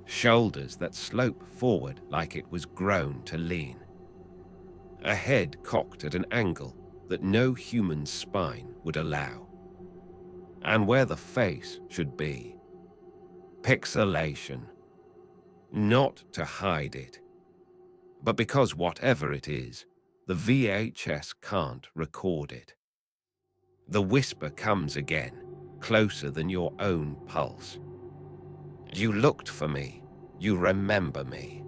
Shoulders that slope forward like it was grown to lean. A head cocked at an angle that no human spine would allow. and where the face should be. Pixelation. Not to hide it, but because whatever it is, the VHS can't record it. The whisper comes again, closer than your own pulse. You looked for me. You remember me.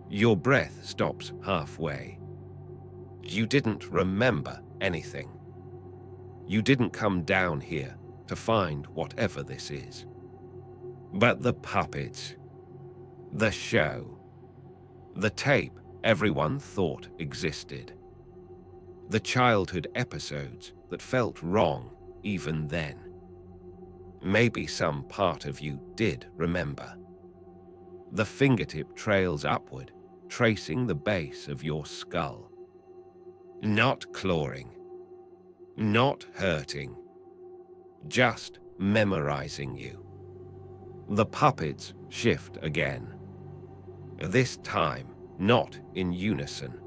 Your breath stops halfway. You didn't remember anything. You didn't come down here to find whatever this is. But the puppets, the show, the tape everyone thought existed. The childhood episodes that felt wrong even then. Maybe some part of you did remember. The fingertip trails upward, tracing the base of your skull. Not clawing, not hurting, just memorizing you. The puppets shift again. This time, not in unison.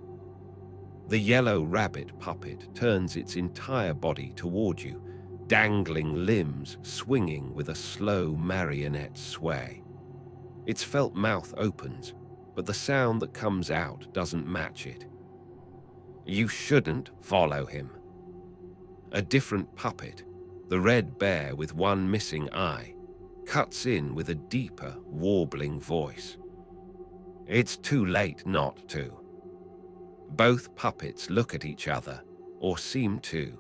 The yellow rabbit puppet turns its entire body toward you, dangling limbs swinging with a slow marionette sway. Its felt mouth opens, but the sound that comes out doesn't match it. You shouldn't follow him. A different puppet, the red bear with one missing eye, cuts in with a deeper, warbling voice. It's too late not to. Both puppets look at each other, or seem to,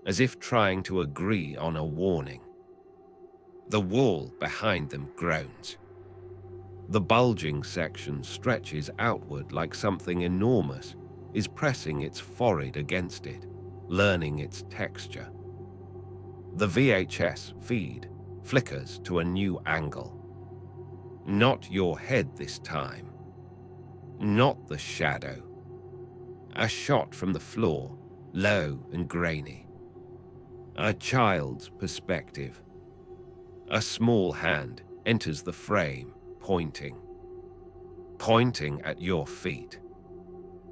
as if trying to agree on a warning. The wall behind them groans. The bulging section stretches outward like something enormous is pressing its forehead against it, learning its texture. The VHS feed flickers to a new angle. Not your head this time. Not the shadow. A shot from the floor, low and grainy. A child's perspective. A small hand enters the frame, pointing at your feet.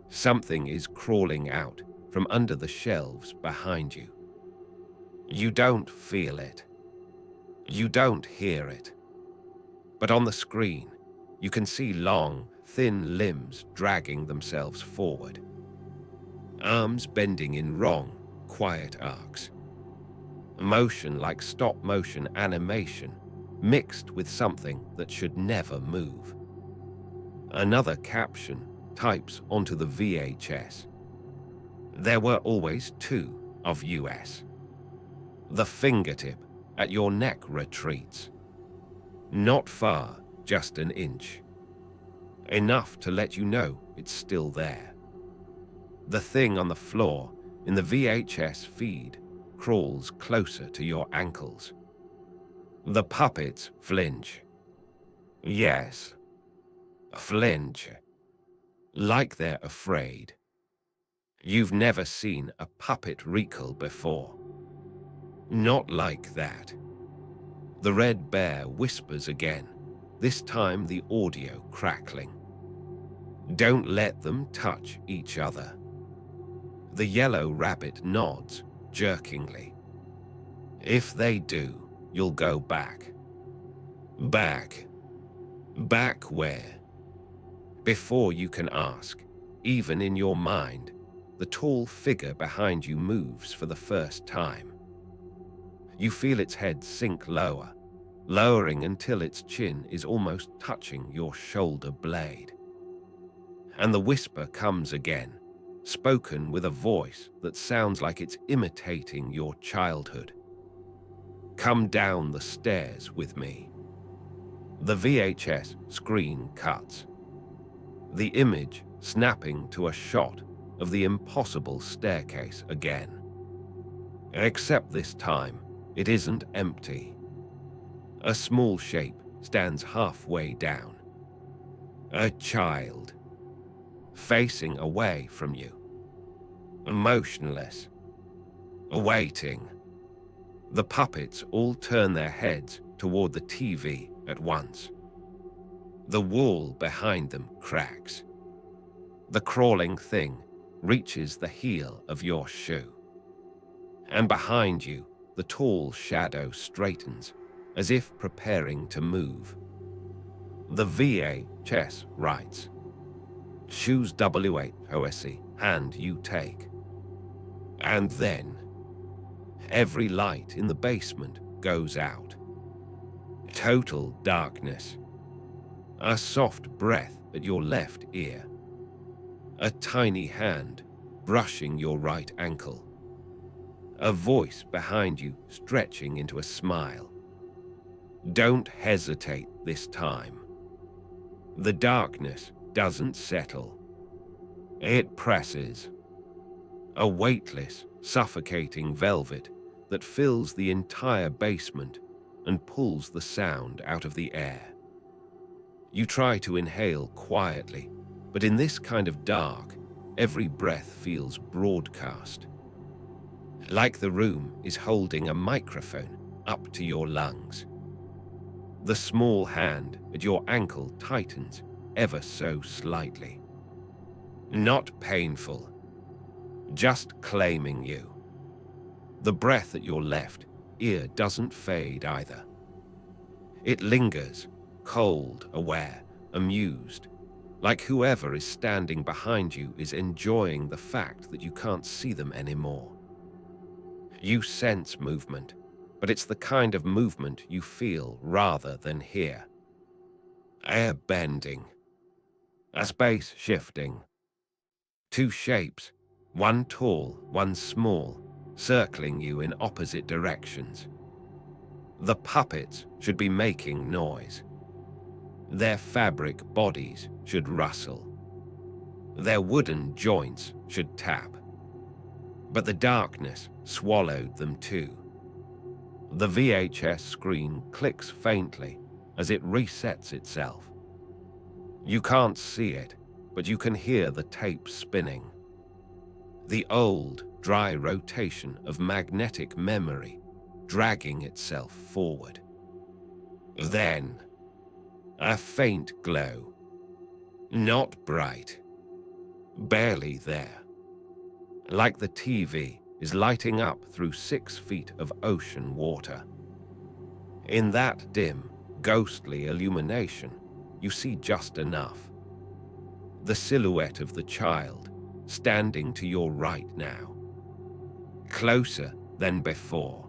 Something is crawling out from under the shelves behind you. You don't feel it. You don't hear it. But on the screen, you can see long, thin limbs dragging themselves forward. Arms bending in wrong, quiet arcs. Motion like stop-motion animation, mixed with something that should never move. Another caption types onto the VHS. There were always two of US. The fingertip at your neck retreats. Not far, just an inch. Enough to let you know it's still there. The thing on the floor in the VHS feed crawls closer to your ankles. The puppets flinch. Yes, flinch. Like they're afraid. You've never seen a puppet wrinkle before. Not like that. The red bear whispers again, this time the audio crackling. Don't let them touch each other. The yellow rabbit nods, jerkingly. If they do, you'll go back. Back. Back where? Before you can ask, even in your mind, the tall figure behind you moves for the first time. You feel its head sink lower, lowering until its chin is almost touching your shoulder blade. And the whisper comes again, spoken with a voice that sounds like it's imitating your childhood. Come down the stairs with me. The VHS screen cuts. The image snapping to a shot of the impossible staircase again. Except this time, it isn't empty. A small shape stands halfway down. A child, facing away from you. Motionless, waiting. The puppets all turn their heads toward the TV at once. The wall behind them cracks. The crawling thing reaches the heel of your shoe. And behind you, the tall shadow straightens, as if preparing to move. The VHS writes, "Choose WHOSE, and you take." And then, every light in the basement goes out. Total darkness. A soft breath at your left ear. A tiny hand brushing your right ankle. A voice behind you stretching into a smile. Don't hesitate this time. The darkness doesn't settle. It presses. A weightless, suffocating velvet that fills the entire basement and pulls the sound out of the air. You try to inhale quietly, but in this kind of dark, every breath feels broadcast. Like the room is holding a microphone up to your lungs. The small hand at your ankle tightens ever so slightly. Not painful, just claiming you. The breath at your left ear doesn't fade either. It lingers, cold, aware, amused, like whoever is standing behind you is enjoying the fact that you can't see them anymore. You sense movement, but it's the kind of movement you feel rather than hear. Air bending. A space shifting. Two shapes, one tall, one small, circling you in opposite directions. The puppets should be making noise. Their fabric bodies should rustle. Their wooden joints should tap. But the darkness swallowed them too. The VHS screen clicks faintly as it resets itself. You can't see it, but you can hear the tape spinning. The old, dry rotation of magnetic memory dragging itself forward. Then, a faint glow. Not bright. Barely there. Like the TV is lighting up through 6 feet of ocean water. In that dim, ghostly illumination, you see just enough. The silhouette of the child standing to your right now. Closer than before.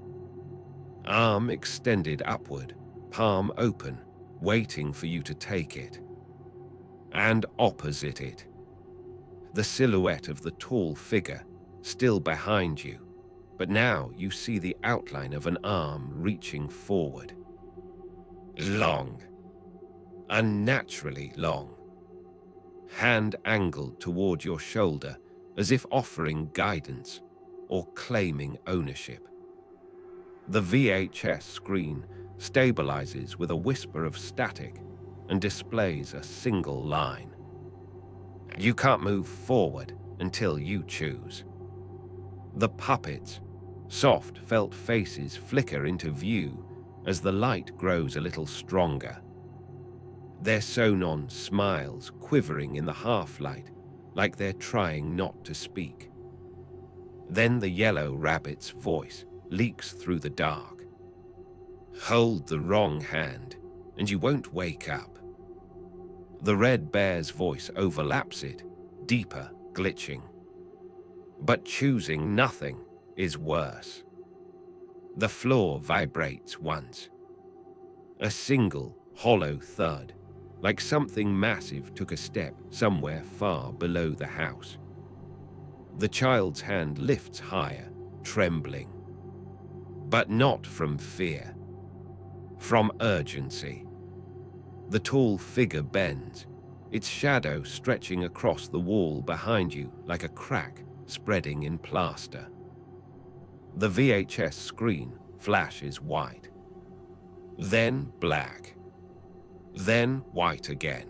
Arm extended upward, palm open, waiting for you to take it. And opposite it, the silhouette of the tall figure still behind you, but now you see the outline of an arm reaching forward. Long. Unnaturally long. Hand angled toward your shoulder as if offering guidance or claiming ownership. The VHS screen stabilizes with a whisper of static and displays a single line. You can't move forward until you choose. The puppets, soft felt faces flicker into view as the light grows a little stronger. Their sewn-on smiles quivering in the half-light like they're trying not to speak. Then the yellow rabbit's voice leaks through the dark. Hold the wrong hand, and you won't wake up. The red bear's voice overlaps it, deeper, glitching. But choosing nothing is worse. The floor vibrates once. A single, hollow thud, like something massive took a step somewhere far below the house. The child's hand lifts higher, trembling. But not from fear. From urgency. The tall figure bends, its shadow stretching across the wall behind you like a crack spreading in plaster. The VHS screen flashes white. Then black. Then white again.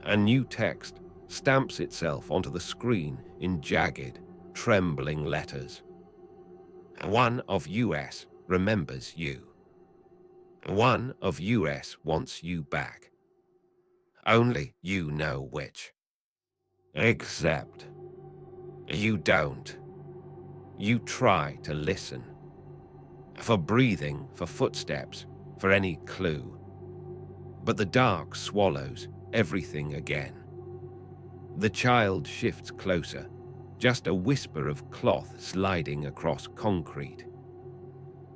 A new text stamps itself onto the screen in jagged, trembling letters. One of US remembers you. One of US wants you back. Only you know which. Except you don't. You try to listen. for breathing, for footsteps, for any clue. But the dark swallows everything again. The child shifts closer, just a whisper of cloth sliding across concrete.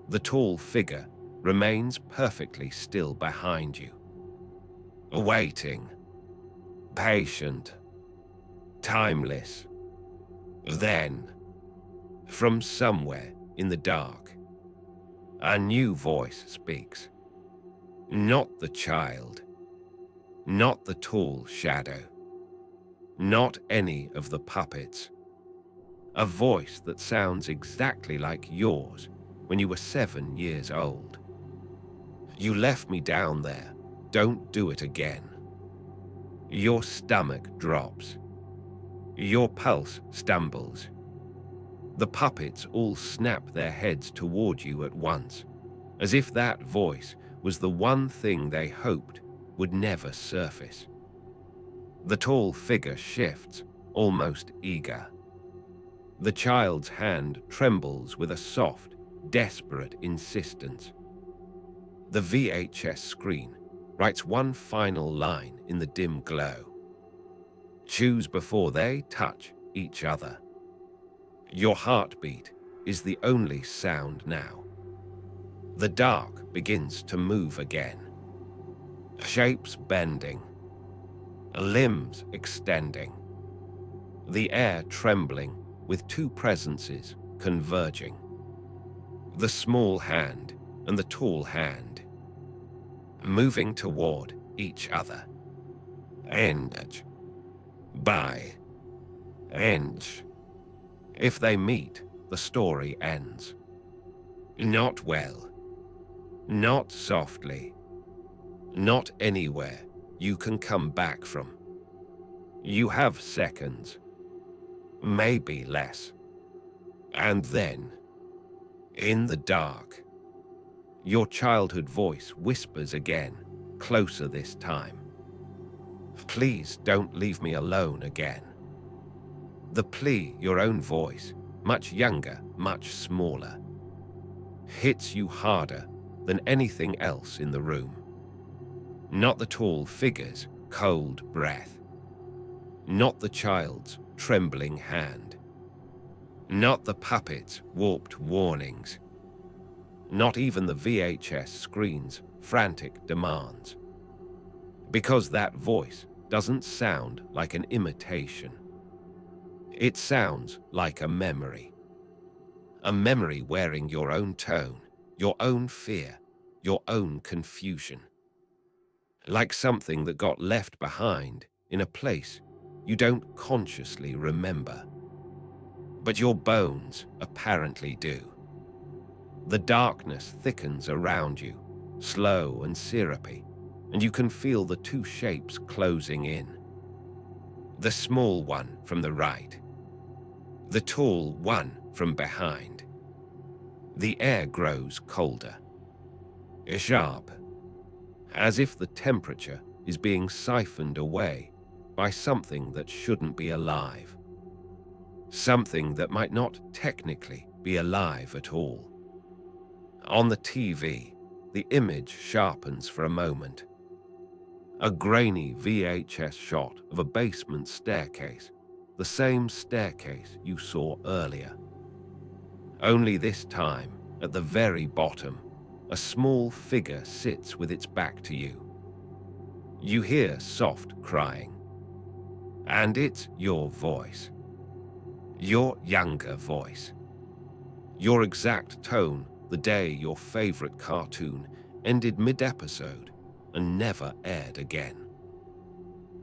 The tall figure remains perfectly still behind you, waiting, patient, timeless. Then, from somewhere in the dark, a new voice speaks. Not the child, not the tall shadow, not any of the puppets. A voice that sounds exactly like yours when you were 7 years old. You left me down there. Don't do it again. Your stomach drops. Your pulse stumbles. The puppets all snap their heads toward you at once, as if that voice was the one thing they hoped would never surface. The tall figure shifts, almost eager. The child's hand trembles with a soft, desperate insistence. The VHS screen writes one final line in the dim glow. Choose before they touch each other. Your heartbeat is the only sound now. The dark begins to move again. Shapes bending, limbs extending, the air trembling with two presences converging. The small hand and the tall hand, moving toward each other. Inch by inch. If they meet, the story ends. Not well, not softly, not anywhere you can come back from. You have seconds, maybe less. And then, in the dark, your childhood voice whispers again, closer this time. Please don't leave me alone again. The plea, your own voice, much younger, much smaller, hits you harder than anything else in the room. Not the tall figure's cold breath, not the child's trembling hand, not the puppet's warped warnings, not even the VHS screen's frantic demands. Because that voice doesn't sound like an imitation. It sounds like a memory wearing your own tone, your own fear, your own confusion. Like something that got left behind in a place you don't consciously remember. But your bones apparently do. The darkness thickens around you, slow and syrupy, and you can feel the two shapes closing in. The small one from the right, the tall one from behind. The air grows colder, sharp, as if the temperature is being siphoned away by something that shouldn't be alive. Something that might not technically be alive at all. On the TV, the image sharpens for a moment. A grainy VHS shot of a basement staircase, the same staircase you saw earlier. Only this time, at the very bottom, a small figure sits with its back to you. You hear soft crying. And it's your voice. Your younger voice. Your exact tone the day your favorite cartoon ended mid-episode and never aired again.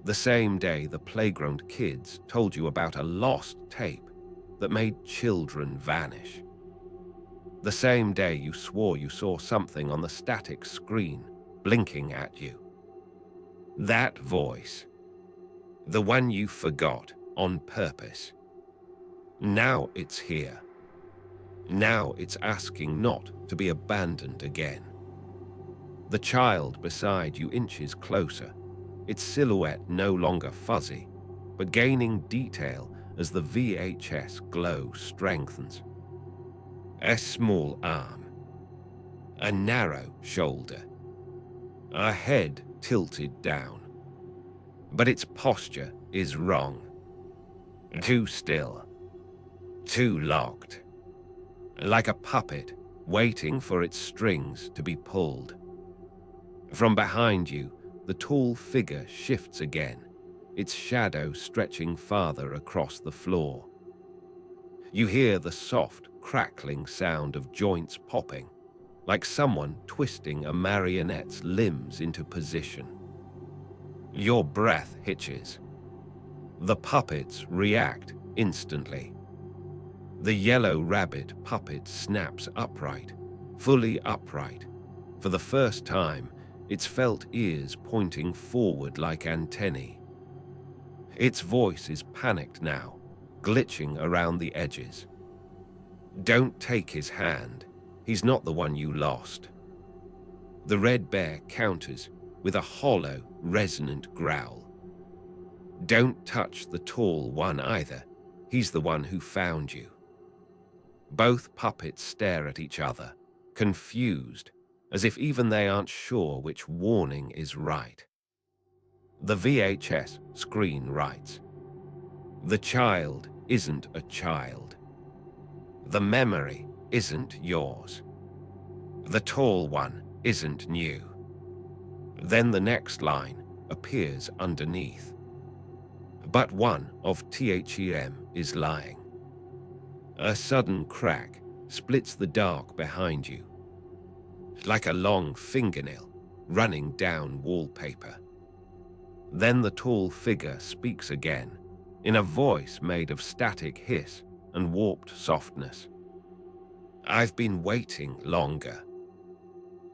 The same day the playground kids told you about a lost tape that made children vanish. The same day you swore you saw something on the static screen blinking at you. That voice, the one you forgot on purpose. Now it's here. Now it's asking not to be abandoned again. The child beside you inches closer, its silhouette no longer fuzzy, but gaining detail as the VHS glow strengthens. A small arm, a narrow shoulder, a head tilted down. But its posture is wrong. Too still, too locked, like a puppet waiting for its strings to be pulled. From behind you, the tall figure shifts again, its shadow stretching farther across the floor. You hear the soft, crackling sound of joints popping, like someone twisting a marionette's limbs into position. Your breath hitches. The puppets react instantly. The yellow rabbit puppet snaps upright, fully upright. For the first time, its felt ears pointing forward like antennae. Its voice is panicked now, glitching around the edges. Don't take his hand. He's not the one you lost. The red bear counters with a hollow, resonant growl. Don't touch the tall one either. He's the one who found you. Both puppets stare at each other, confused, as if even they aren't sure which warning is right. The VHS screen writes, "The child isn't a child. The memory isn't yours. The tall one isn't new." Then the next line appears underneath. "But one of THEM is lying." A sudden crack splits the dark behind you, like a long fingernail running down wallpaper. Then the tall figure speaks again, in a voice made of static hiss and warped softness. "I've been waiting longer."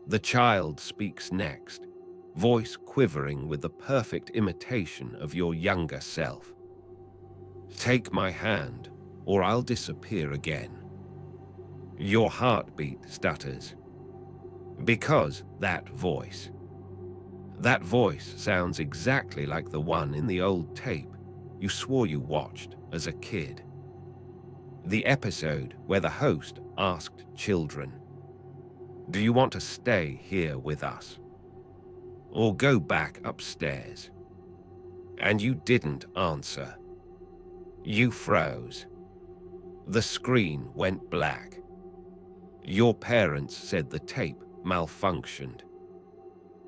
The child speaks next, voice quivering with the perfect imitation of your younger self. "Take my hand, or I'll disappear again." Your heartbeat stutters. Because that voice sounds exactly like the one in the old tape you swore you watched as a kid. The episode where the host asked children, "Do you want to stay here with us? Or go back upstairs?" And you didn't answer. You froze. The screen went black. Your parents said the tape malfunctioned.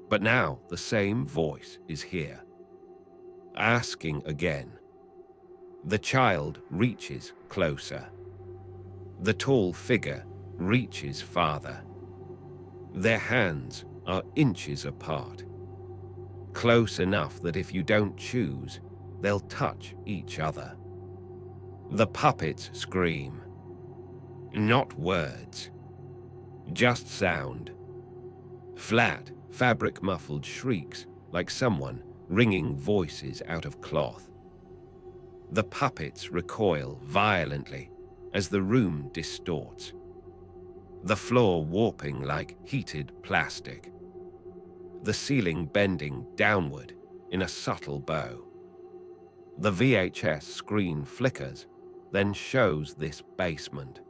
But now the same voice is here, asking again. The child reaches closer. The tall figure reaches farther. Their hands are inches apart, close enough that if you don't choose, they'll touch each other. The puppets scream. Not words, just sound. Flat, fabric-muffled shrieks like someone wringing voices out of cloth. The puppets recoil violently as the room distorts, the floor warping like heated plastic, the ceiling bending downward in a subtle bow. The VHS screen flickers, then shows this basement.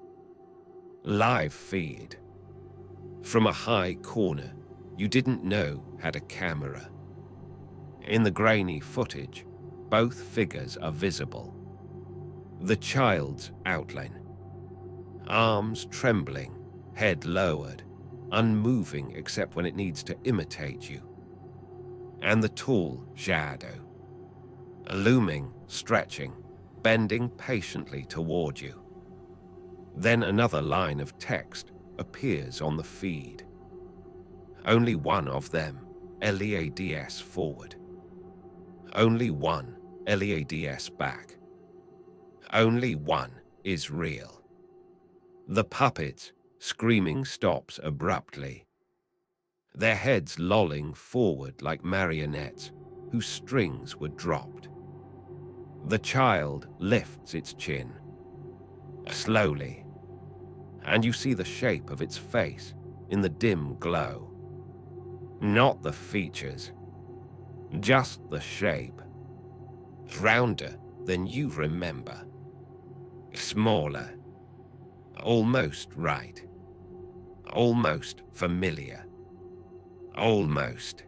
Live feed. From a high corner you didn't know had a camera. In the grainy footage, both figures are visible. The child's outline. Arms trembling, head lowered, unmoving except when it needs to imitate you. And the tall shadow. Looming, stretching, bending patiently toward you. Then another line of text appears on the feed. Only one of them, LEADS forward. Only one, LEADS back. Only one is real. The puppets, screaming, stops abruptly, their heads lolling forward like marionettes whose strings were dropped. The child lifts its chin, slowly, and you see the shape of its face in the dim glow. Not the features, just the shape. Rounder than you remember. Smaller. Almost right. almost familiar. Almost.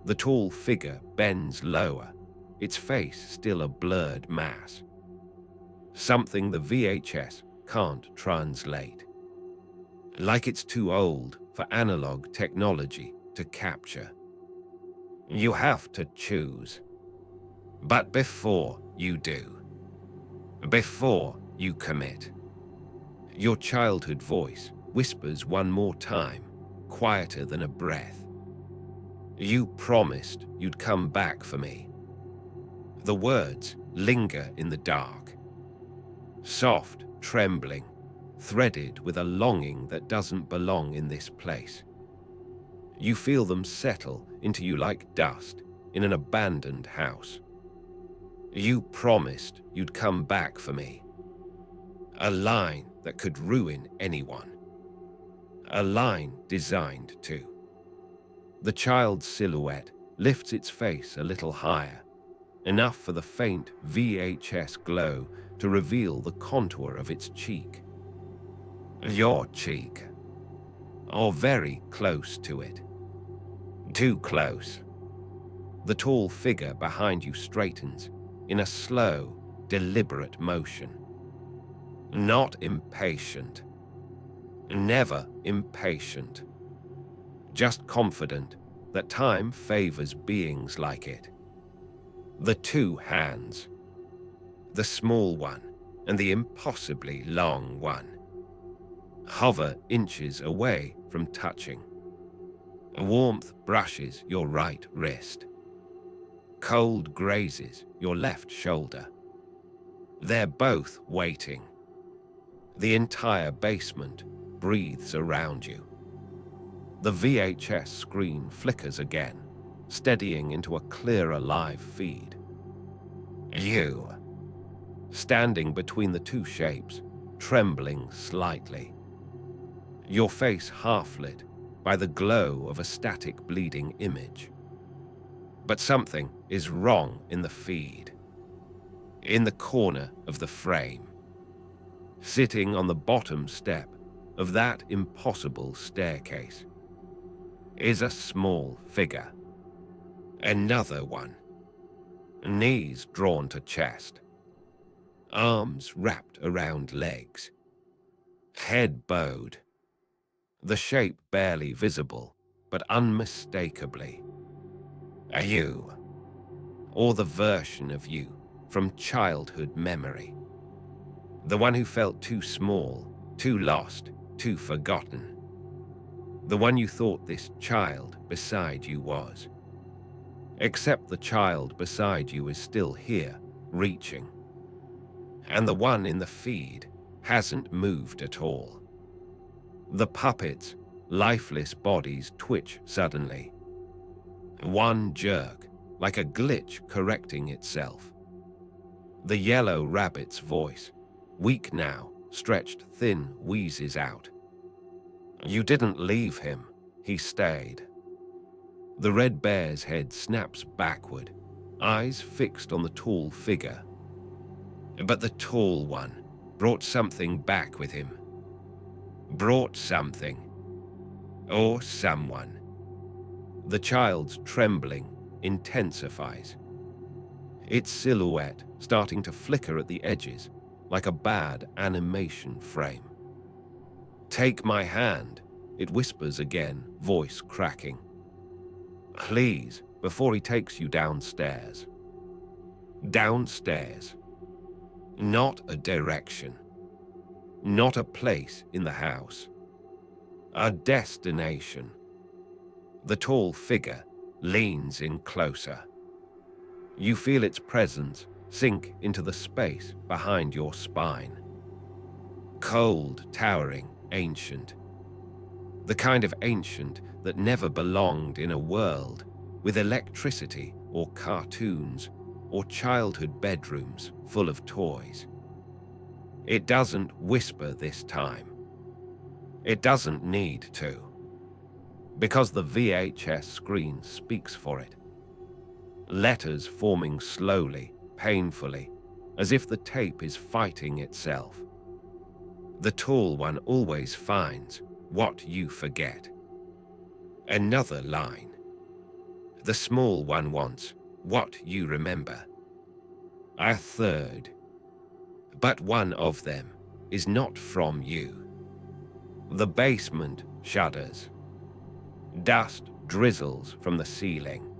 The tall figure bends lower, its face still a blurred mass. Something the VHS can't translate. Like it's too old for analog technology to capture. You have to choose. But before you do, before you commit, your childhood voice whispers one more time, quieter than a breath. You promised you'd come back for me. The words linger in the dark, soft, trembling, threaded with a longing that doesn't belong in this place. You feel them settle into you like dust in an abandoned house. You promised you'd come back for me. A line that could ruin anyone. A line designed to. The child's silhouette lifts its face a little higher, enough for the faint VHS glow to reveal the contour of its cheek. Your cheek. Or very close to it. Too close. The tall figure behind you straightens in a slow, deliberate motion. Not impatient. Never impatient. Just confident that time favors beings like it. The two hands. The small one and the impossibly long one. Hover inches away from touching. Warmth brushes your right wrist. Cold grazes your left shoulder. They're both waiting. The entire basement breathes around you. The VHS screen flickers again, steadying into a clearer live feed. You, standing between the two shapes, trembling slightly. Your face half-lit by the glow of a static bleeding image. But something is wrong in the feed. In the corner of the frame, sitting on the bottom step of that impossible staircase, is a small figure. Another one. Knees drawn to chest. Arms wrapped around legs. Head bowed. The shape barely visible, but unmistakably. A you. Or the version of you from childhood memory. The one who felt too small, too lost, too forgotten. The one you thought this child beside you was. Except the child beside you is still here, reaching. And the one in the feed hasn't moved at all. The puppet's lifeless bodies twitch suddenly. One jerk, like a glitch correcting itself. The yellow rabbit's voice, weak now, stretched thin, wheezes out. You didn't leave him, he stayed. The red bear's head snaps backward, eyes fixed on the tall figure. But the tall one brought something back with him. Brought something. Or someone. The child's trembling intensifies. Its silhouette starting to flicker at the edges, like a bad animation frame. Take my hand, it whispers again, voice cracking. Please, before he takes you downstairs. Downstairs. Not a direction. Not a place in the house. A destination. The tall figure leans in closer. You feel its presence sink into the space behind your spine. Cold, towering, ancient. The kind of ancient that never belonged in a world with electricity or cartoons or childhood bedrooms full of toys. It doesn't whisper this time. It doesn't need to. Because the VHS screen speaks for it. Letters forming slowly, painfully, as if the tape is fighting itself. The tall one always finds what you forget. Another line. The small one wants what you remember. A third. But one of them is not from you. The basement shudders. Dust drizzles from the ceiling.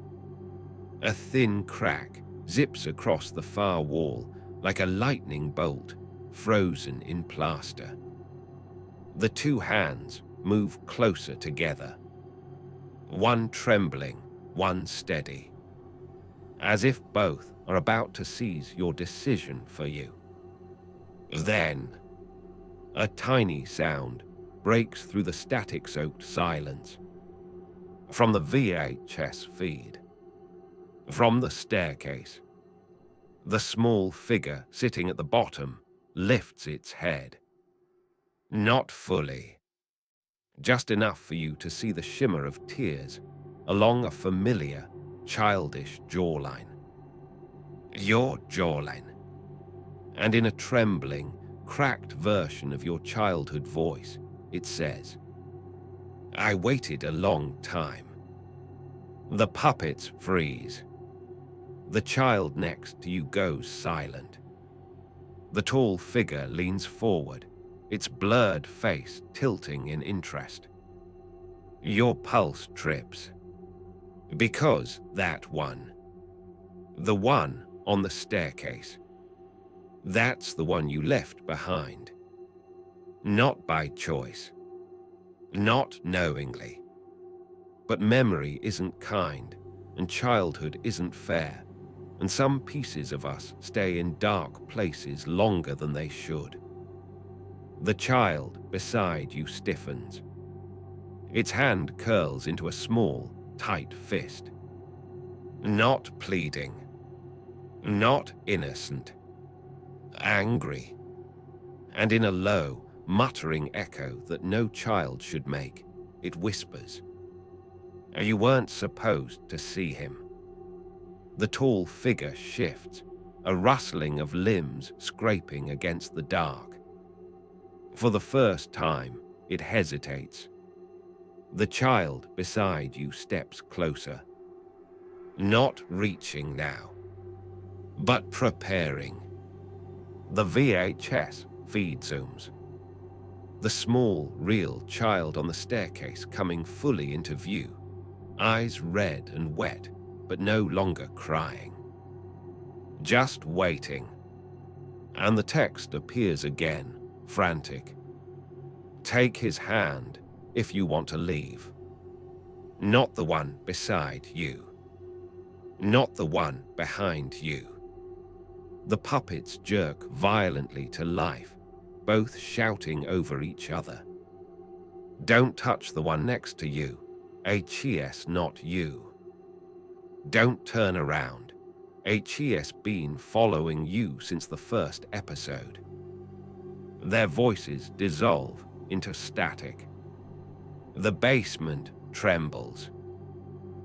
A thin crack zips across the far wall like a lightning bolt frozen in plaster. The two hands move closer together. One trembling, one steady. As if both are about to seize your decision for you. Then, a tiny sound breaks through the static-soaked silence. From the VHS feed. From the staircase. The small figure sitting at the bottom lifts its head. Not fully. Just enough for you to see the shimmer of tears along a familiar, childish jawline. Your jawline. And in a trembling, cracked version of your childhood voice, it says, I waited a long time. The puppets freeze. The child next to you goes silent. The tall figure leans forward, its blurred face tilting in interest. Your pulse trips. Because that one, the one on the staircase, that's the one you left behind. Not by choice, not knowingly. But memory isn't kind, and childhood isn't fair, and some pieces of us stay in dark places longer than they should. The child beside you stiffens. Its hand curls into a small, tight fist. Not pleading. Not innocent. Angry. And in a low, muttering echo that no child should make, it whispers. You weren't supposed to see him. The tall figure shifts, a rustling of limbs scraping against the dark. For the first time, it hesitates. The child beside you steps closer. Not reaching now, but preparing. The VHS feed zooms. The small, real child on the staircase coming fully into view, eyes red and wet, but no longer crying. Just waiting. And the text appears again, frantic. Take his hand if you want to leave. Not the one beside you. Not the one behind you. The puppets jerk violently to life, both shouting over each other. Don't touch the one next to you. HES not you. Don't turn around. HES been following you since the first episode. Their voices dissolve into static. The basement trembles.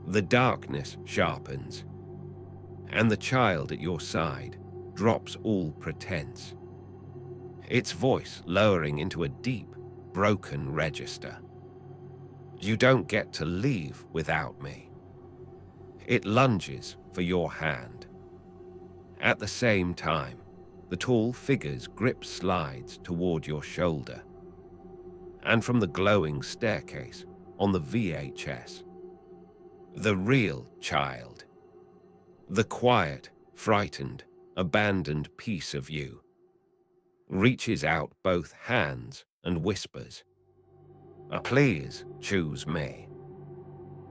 The darkness sharpens. And the child at your side drops all pretense. Its voice lowering into a deep, broken register. You don't get to leave without me. It lunges for your hand. At the same time, the tall figure's grip slides toward your shoulder. And from the glowing staircase on the VHS, the real child, the quiet, frightened, abandoned piece of you, reaches out both hands and whispers, please choose me.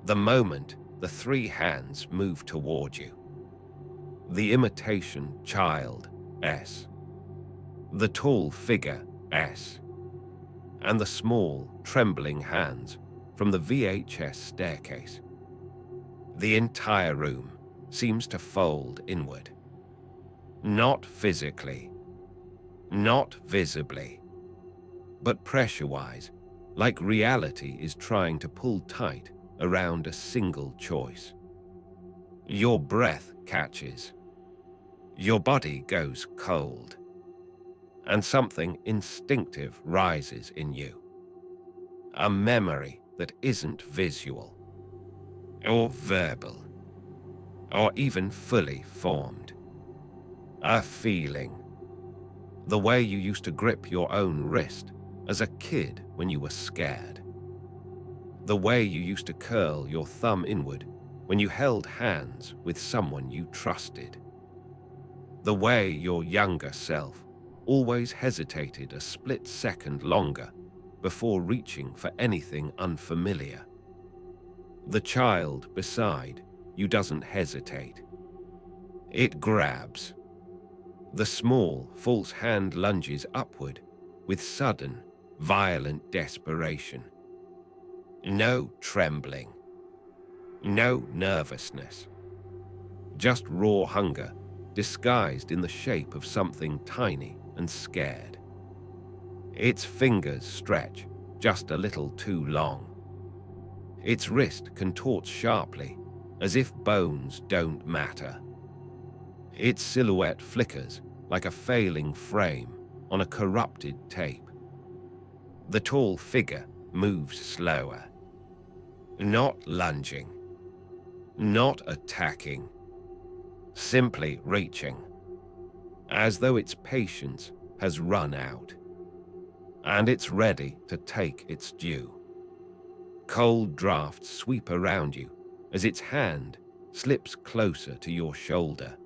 The moment the three hands move toward you, the imitation child, S, the tall figure, S, and the small, trembling hands from the VHS staircase. The entire room seems to fold inward. Not physically, not visibly, but pressure-wise, like reality is trying to pull tight around a single choice. Your breath catches. Your body goes cold. And something instinctive rises in you. A memory that isn't visual, or verbal, or even fully formed. A feeling. The way you used to grip your own wrist as a kid when you were scared. The way you used to curl your thumb inward when you held hands with someone you trusted. The way your younger self always hesitated a split second longer before reaching for anything unfamiliar. The child beside you doesn't hesitate. It grabs. The small, false hand lunges upward with sudden, violent desperation. No trembling. No nervousness. Just raw hunger disguised in the shape of something tiny and scared. Its fingers stretch just a little too long. Its wrist contorts sharply, as if bones don't matter. Its silhouette flickers like a failing frame on a corrupted tape. The tall figure moves slower. Not lunging. Not attacking. Simply reaching. As though its patience has run out. And it's ready to take its due. Cold drafts sweep around you as its hand slips closer to your shoulder.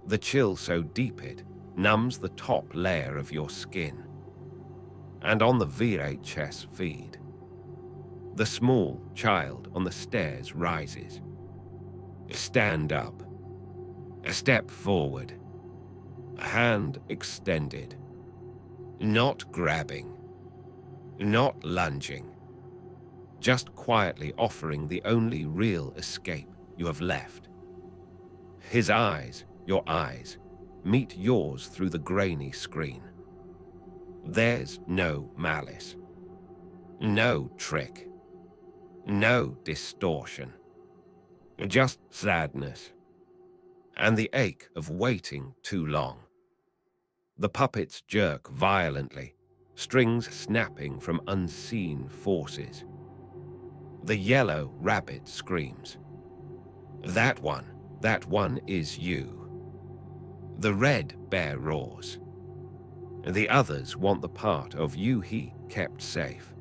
The chill so deep it numbs the top layer of your skin. And on the VHS feed, the small child on the stairs rises. Stand up. A step forward. A hand extended. Not grabbing. Not lunging. Just quietly offering the only real escape you have left. His eyes, your eyes, meet yours through the grainy screen. There's no malice. No trick. No distortion. Just sadness. And the ache of waiting too long. The puppets jerk violently, strings snapping from unseen forces. The yellow rabbit screams. That one is you. The red bear roars. The others want the part of you he kept safe.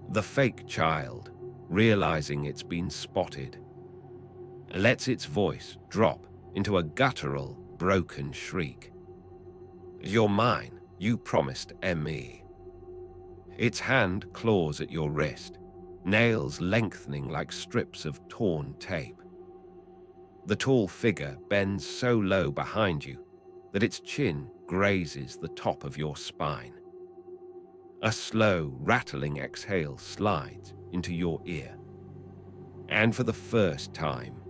The fake child, realizing it's been spotted, lets its voice drop into a guttural, broken shriek. You're mine, you promised me. Its hand claws at your wrist, nails lengthening like strips of torn tape. The tall figure bends so low behind you that its chin grazes the top of your spine. A slow, rattling exhale slides into your ear. And for the first time,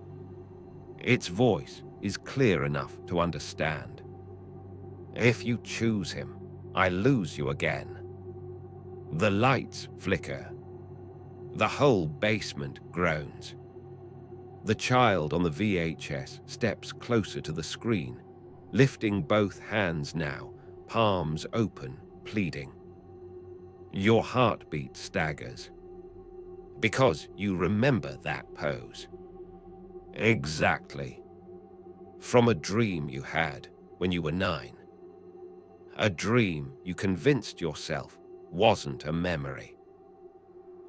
its voice is clear enough to understand. If you choose him, I lose you again. The lights flicker. The whole basement groans. The child on the VHS steps closer to the screen, lifting both hands now, palms open, pleading. Your heartbeat staggers. Because you remember that pose. Exactly. From a dream you had when you were 9. A dream you convinced yourself wasn't a memory.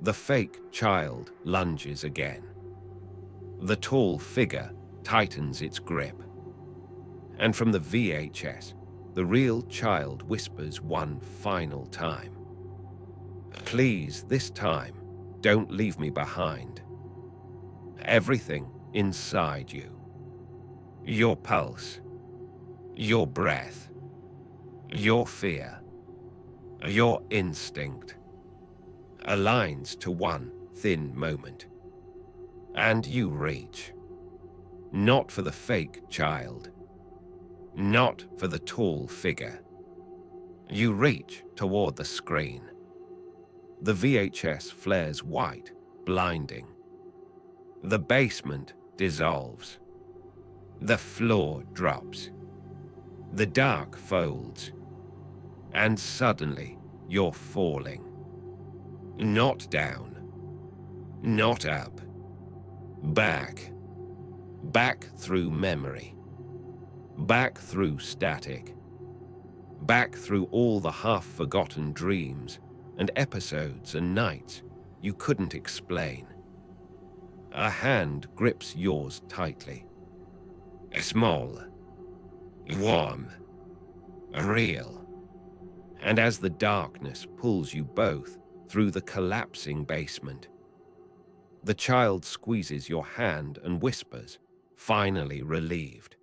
The fake child lunges again. The tall figure tightens its grip. And from the VHS, the real child whispers one final time. Please, this time, don't leave me behind. Everything inside you. Your pulse. Your breath. Your fear. Your instinct. Aligns to one thin moment. And you reach. Not for the fake child. Not for the tall figure. You reach toward the screen. The VHS flares white, blinding. The basement dissolves. The floor drops. The dark folds. And suddenly, you're falling. Not down, not up. Back. Back through memory. Back through static. Back through all the half-forgotten dreams and episodes and nights you couldn't explain. A hand grips yours tightly. Small. Warm. Real. And as the darkness pulls you both through the collapsing basement, the child squeezes your hand and whispers, finally relieved.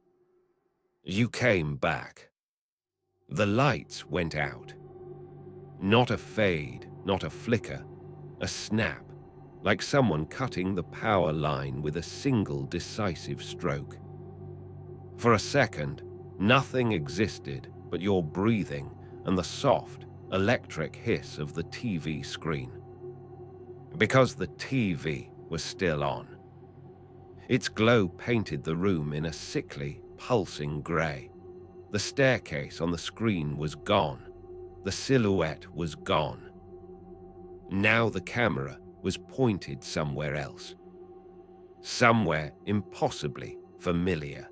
You came back. The lights went out. Not a fade, not a flicker, a snap, like someone cutting the power line with a single decisive stroke. For a second, nothing existed but your breathing and the soft, electric hiss of the TV screen. Because the TV was still on. Its glow painted the room in a sickly, pulsing grey. The staircase on the screen was gone. The silhouette was gone. Now the camera was pointed somewhere else. Somewhere impossibly familiar.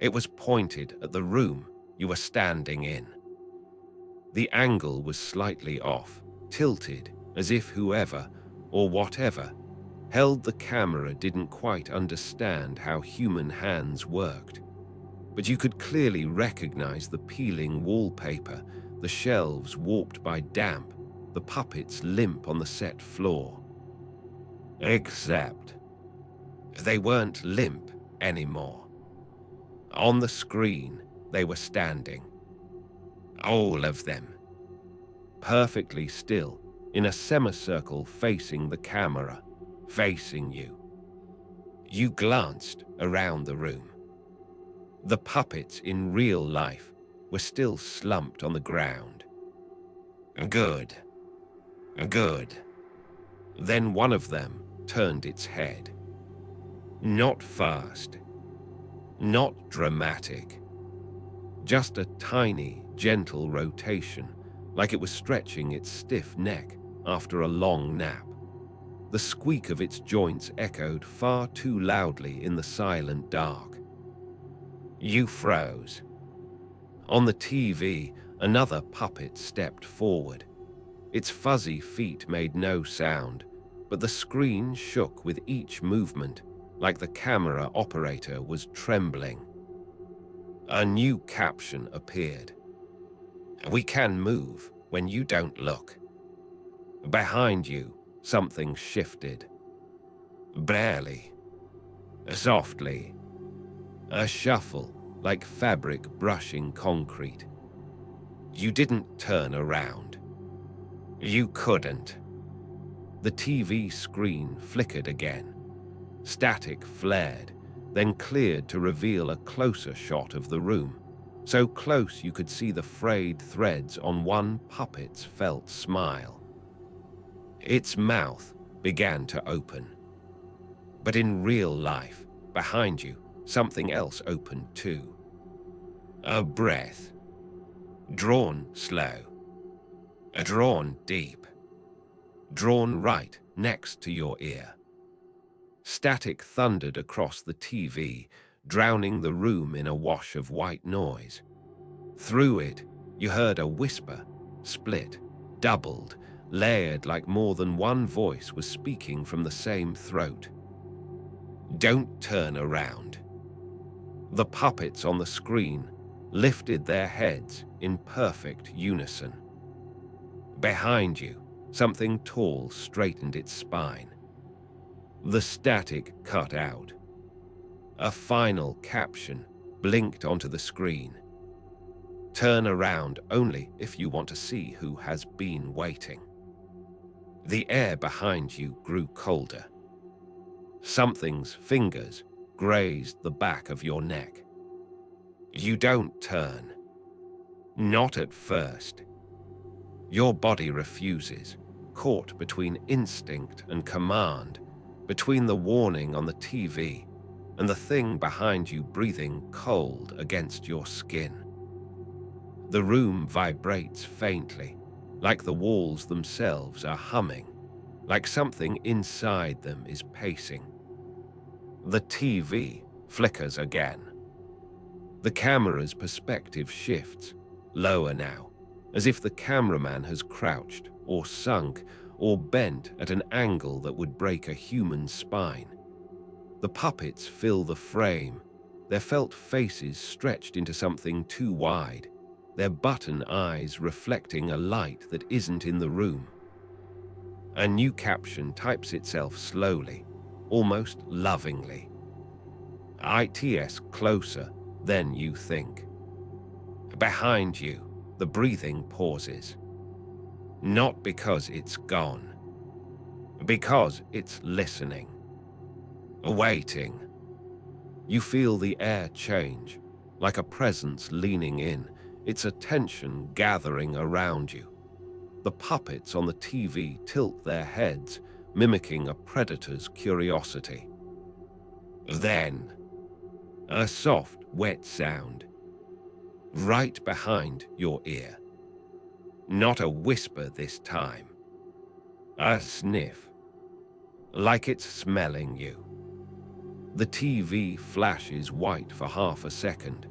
It was pointed at the room you were standing in. The angle was slightly off, tilted, as if whoever, or whatever, held the camera didn't quite understand how human hands worked. But you could clearly recognize the peeling wallpaper, the shelves warped by damp, the puppets limp on the set floor. Except they weren't limp anymore. On the screen, they were standing. All of them. Perfectly still, in a semicircle facing the camera, facing you. You glanced around the room. The puppets in real life were still slumped on the ground. Good. Good. Then one of them turned its head. Not fast. Not dramatic. Just a tiny, gentle rotation, like it was stretching its stiff neck after a long nap. The squeak of its joints echoed far too loudly in the silent dark. You froze. On the TV, another puppet stepped forward. Its fuzzy feet made no sound, but the screen shook with each movement, like the camera operator was trembling. A new caption appeared. We can move when you don't look. Behind you, something shifted. Barely. Softly. A shuffle, like fabric brushing concrete. You didn't turn around. You couldn't. The TV screen flickered again. Static flared, then cleared to reveal a closer shot of the room, so close you could see the frayed threads on one puppet's felt smile. Its mouth began to open. But in real life, behind you, something else opened too. A breath. Drawn slow. Drawn deep. Drawn right next to your ear. Static thundered across the TV, drowning the room in a wash of white noise. Through it, you heard a whisper, split, doubled, layered like more than one voice was speaking from the same throat. Don't turn around. The puppets on the screen lifted their heads in perfect unison. Behind you, something tall straightened its spine. The static cut out. A final caption blinked onto the screen. Turn around only if you want to see who has been waiting. The air behind you grew colder. Something's fingers grazed the back of your neck. You don't turn. Not at first. Your body refuses, caught between instinct and command, between the warning on the TV and the thing behind you breathing cold against your skin. The room vibrates faintly, like the walls themselves are humming, like something inside them is pacing. The TV flickers again. The camera's perspective shifts, lower now, as if the cameraman has crouched or sunk or bent at an angle that would break a human spine. The puppets fill the frame, their felt faces stretched into something too wide, their button eyes reflecting a light that isn't in the room. A new caption types itself slowly, almost lovingly. ITS closer than you think. Behind you, the breathing pauses. Not because it's gone, because it's listening, waiting. You feel the air change, like a presence leaning in, its attention gathering around you. The puppets on the TV tilt their heads, mimicking a predator's curiosity. Then, a soft, wet sound, right behind your ear. Not a whisper this time. A sniff, like it's smelling you. The TV flashes white for half a second.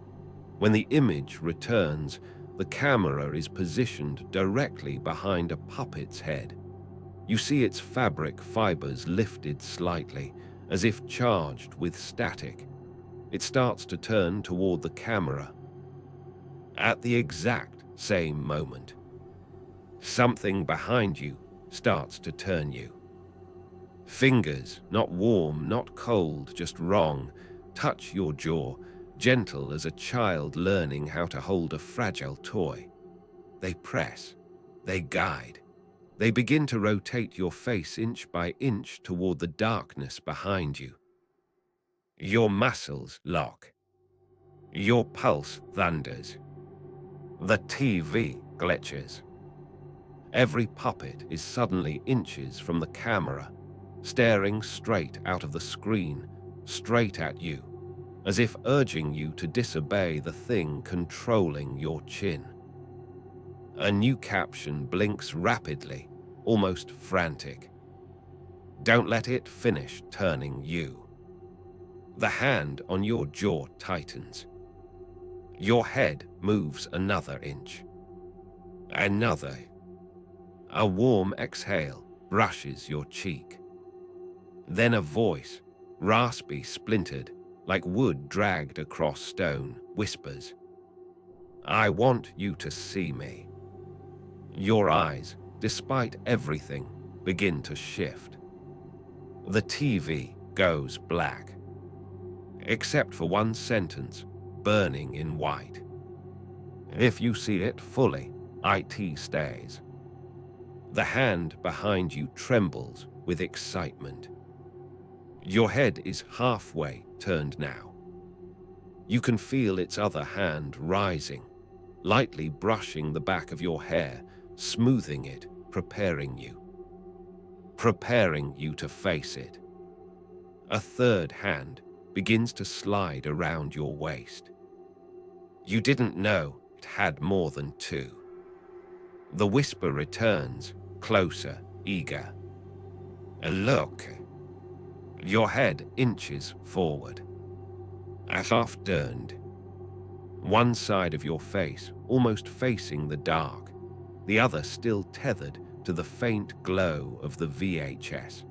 When the image returns, the camera is positioned directly behind a puppet's head. You see its fabric fibers lifted slightly, as if charged with static. It starts to turn toward the camera. At the exact same moment, something behind you starts to turn you. Fingers, not warm, not cold, just wrong, touch your jaw, gentle as a child learning how to hold a fragile toy. They press, they guide, they begin to rotate your face inch by inch toward the darkness behind you. Your muscles lock. Your pulse thunders. The TV glitches. Every puppet is suddenly inches from the camera, staring straight out of the screen, straight at you, as if urging you to disobey the thing controlling your chin. A new caption blinks rapidly, almost frantic. Don't let it finish turning you. The hand on your jaw tightens. Your head moves another inch. Another. A warm exhale brushes your cheek. Then a voice, raspy, splintered, like wood dragged across stone, whispers, "I want you to see me." Your eyes, despite everything, begin to shift. The TV goes black, except for one sentence burning in white. If you see it fully, IT stays. The hand behind you trembles with excitement. Your head is halfway turned now. You can feel its other hand rising, lightly brushing the back of your hair, smoothing it, preparing you to face it. A third hand begins to slide around your waist. You didn't know it had more than two. The whisper returns, closer, eager. Look. Your head inches forward. Half turned. One side of your face almost facing the dark, the other still tethered to the faint glow of the VHS.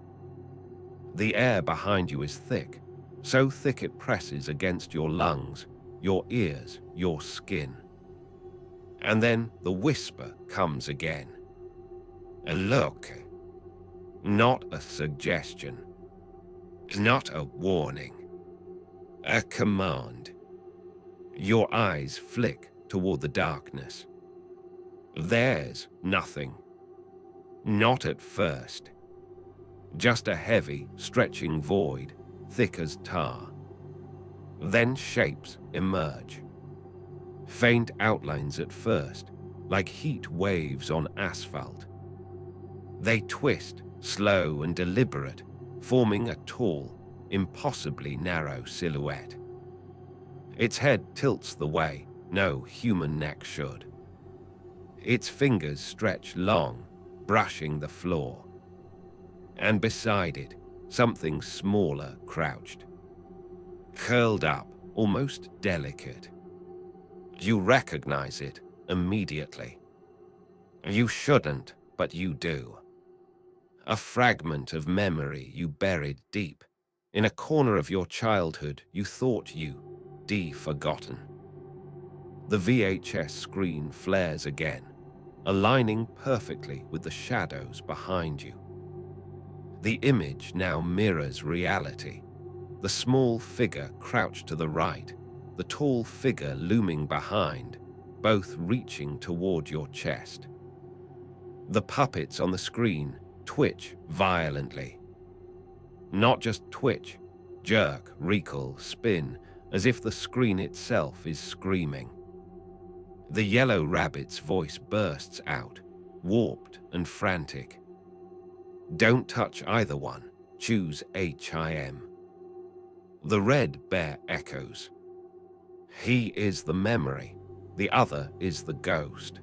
The air behind you is thick, so thick it presses against your lungs, your ears, your skin. And then the whisper comes again. Look. Not a suggestion. Not a warning. A command. Your eyes flick toward the darkness. There's nothing. Not at first. Just a heavy, stretching void, thick as tar. Then shapes emerge. Faint outlines at first, like heat waves on asphalt. They twist, slow and deliberate, forming a tall, impossibly narrow silhouette. Its head tilts the way no human neck should. Its fingers stretch long, brushing the floor. And beside it, something smaller crouched. Curled up, almost delicate. You recognize it immediately. You shouldn't, but you do. A fragment of memory you buried deep in a corner of your childhood you thought you forgotten. The VHS screen flares again, aligning perfectly with the shadows behind you. The image now mirrors reality. The small figure crouched to the right, the tall figure looming behind, both reaching toward your chest. The puppets on the screen twitch violently. Not just twitch, jerk, wrinkle, spin, as if the screen itself is screaming. The yellow rabbit's voice bursts out, warped and frantic. Don't touch either one, choose HIM. The red bear echoes. He is the memory, the other is the ghost.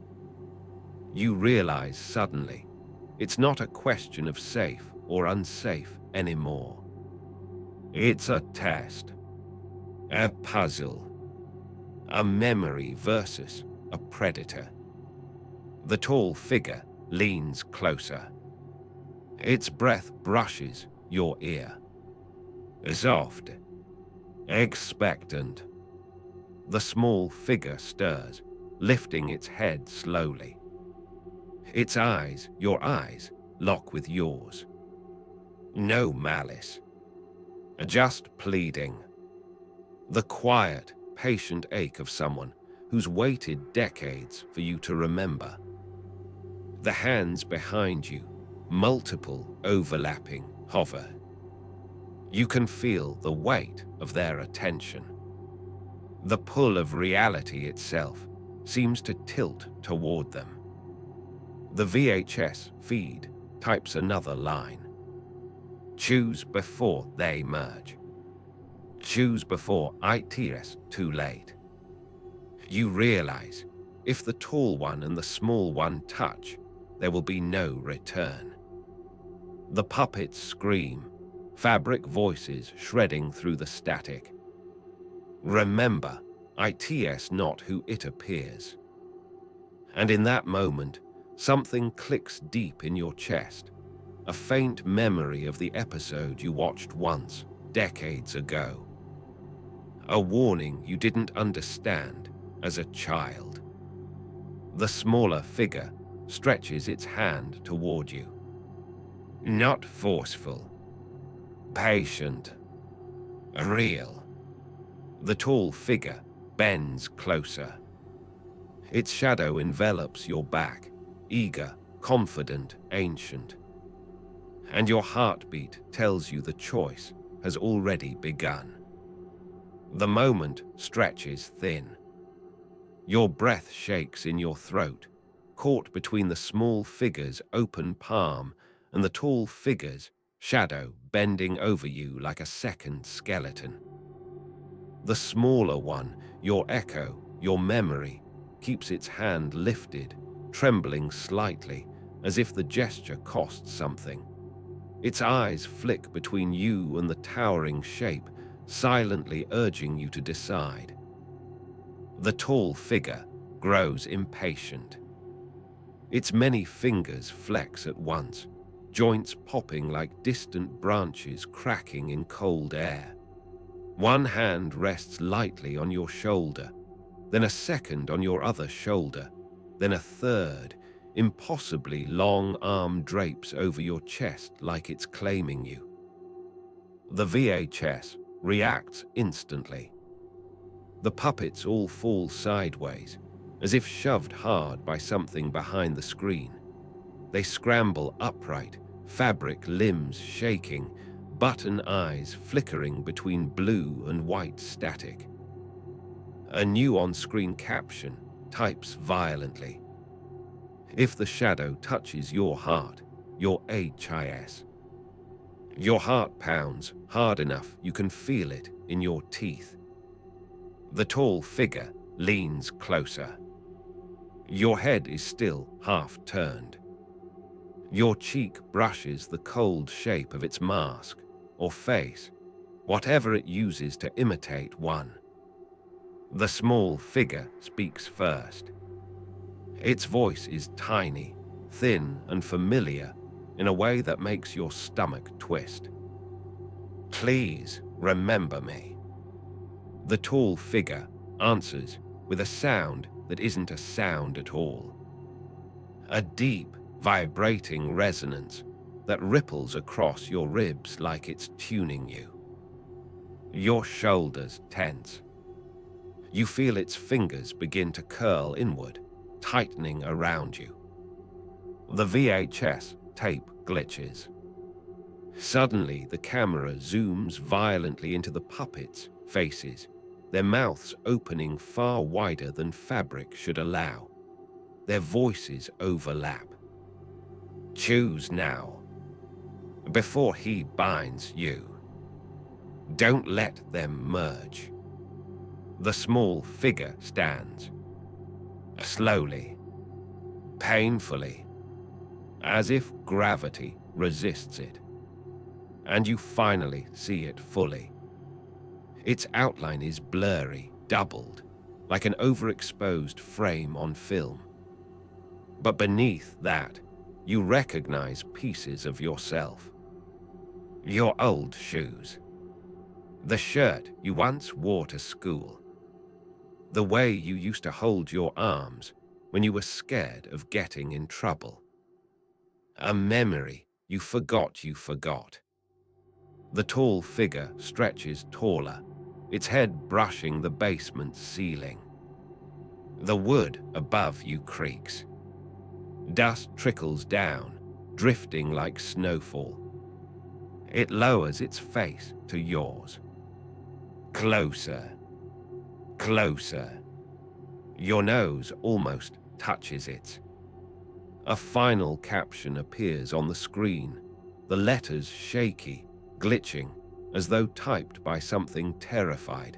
You realize suddenly, it's not a question of safe or unsafe anymore. It's a test, a puzzle, a memory versus a predator. The tall figure leans closer. Its breath brushes your ear. Soft, expectant. The small figure stirs, lifting its head slowly. Its eyes, your eyes, lock with yours. No malice, just pleading. The quiet, patient ache of someone who's waited decades for you to remember. The hands behind you, multiple overlapping, hover. You can feel the weight of their attention. The pull of reality itself seems to tilt toward them. The VHS feed types another line. Choose before they merge. Choose before it's too late. You realize, if the tall one and the small one touch, there will be no return. The puppets scream, fabric voices shredding through the static. Remember, it's not who it appears. And in that moment, something clicks deep in your chest, a faint memory of the episode you watched once, decades ago. A warning you didn't understand as a child. The smaller figure stretches its hand toward you. Not forceful, patient, real. The tall figure bends closer. Its shadow envelops your back, eager, confident, ancient. And your heartbeat tells you the choice has already begun. The moment stretches thin. Your breath shakes in your throat, caught between the small figure's open palm and the tall figure's shadow bending over you like a second skeleton. The smaller one, your echo, your memory, keeps its hand lifted, trembling slightly, as if the gesture cost something. Its eyes flick between you and the towering shape, silently urging you to decide. The tall figure grows impatient. Its many fingers flex at once, joints popping like distant branches cracking in cold air. One hand rests lightly on your shoulder, then a second on your other shoulder, then a third, impossibly long arm drapes over your chest like it's claiming you. The VHS reacts instantly. The puppets all fall sideways, as if shoved hard by something behind the screen. They scramble upright, fabric limbs shaking, button eyes flickering between blue and white static. A new on-screen caption types violently. If the shadow touches your heart, your HIS. Your heart pounds hard enough you can feel it in your teeth. The tall figure leans closer. Your head is still half turned. Your cheek brushes the cold shape of its mask or face, whatever it uses to imitate one. The small figure speaks first. Its voice is tiny, thin, and familiar in a way that makes your stomach twist. "Please remember me." The tall figure answers with a sound that isn't a sound at all. A deep, vibrating resonance that ripples across your ribs like it's tuning you. Your shoulders tense. You feel its fingers begin to curl inward, tightening around you. The VHS tape glitches. Suddenly, the camera zooms violently into the puppets' faces, their mouths opening far wider than fabric should allow. Their voices overlap. "Choose now, before he binds you. Don't let them merge." The small figure stands, slowly, painfully, as if gravity resists it. And you finally see it fully. Its outline is blurry, doubled, like an overexposed frame on film. But beneath that, you recognize pieces of yourself. Your old shoes. The shirt you once wore to school. The way you used to hold your arms when you were scared of getting in trouble. A memory you forgot. The tall figure stretches taller, its head brushing the basement ceiling. The wood above you creaks. Dust trickles down, drifting like snowfall. It lowers its face to yours. Closer, closer. Your nose almost touches it. A final caption appears on the screen, the letters shaky, glitching, as though typed by something terrified.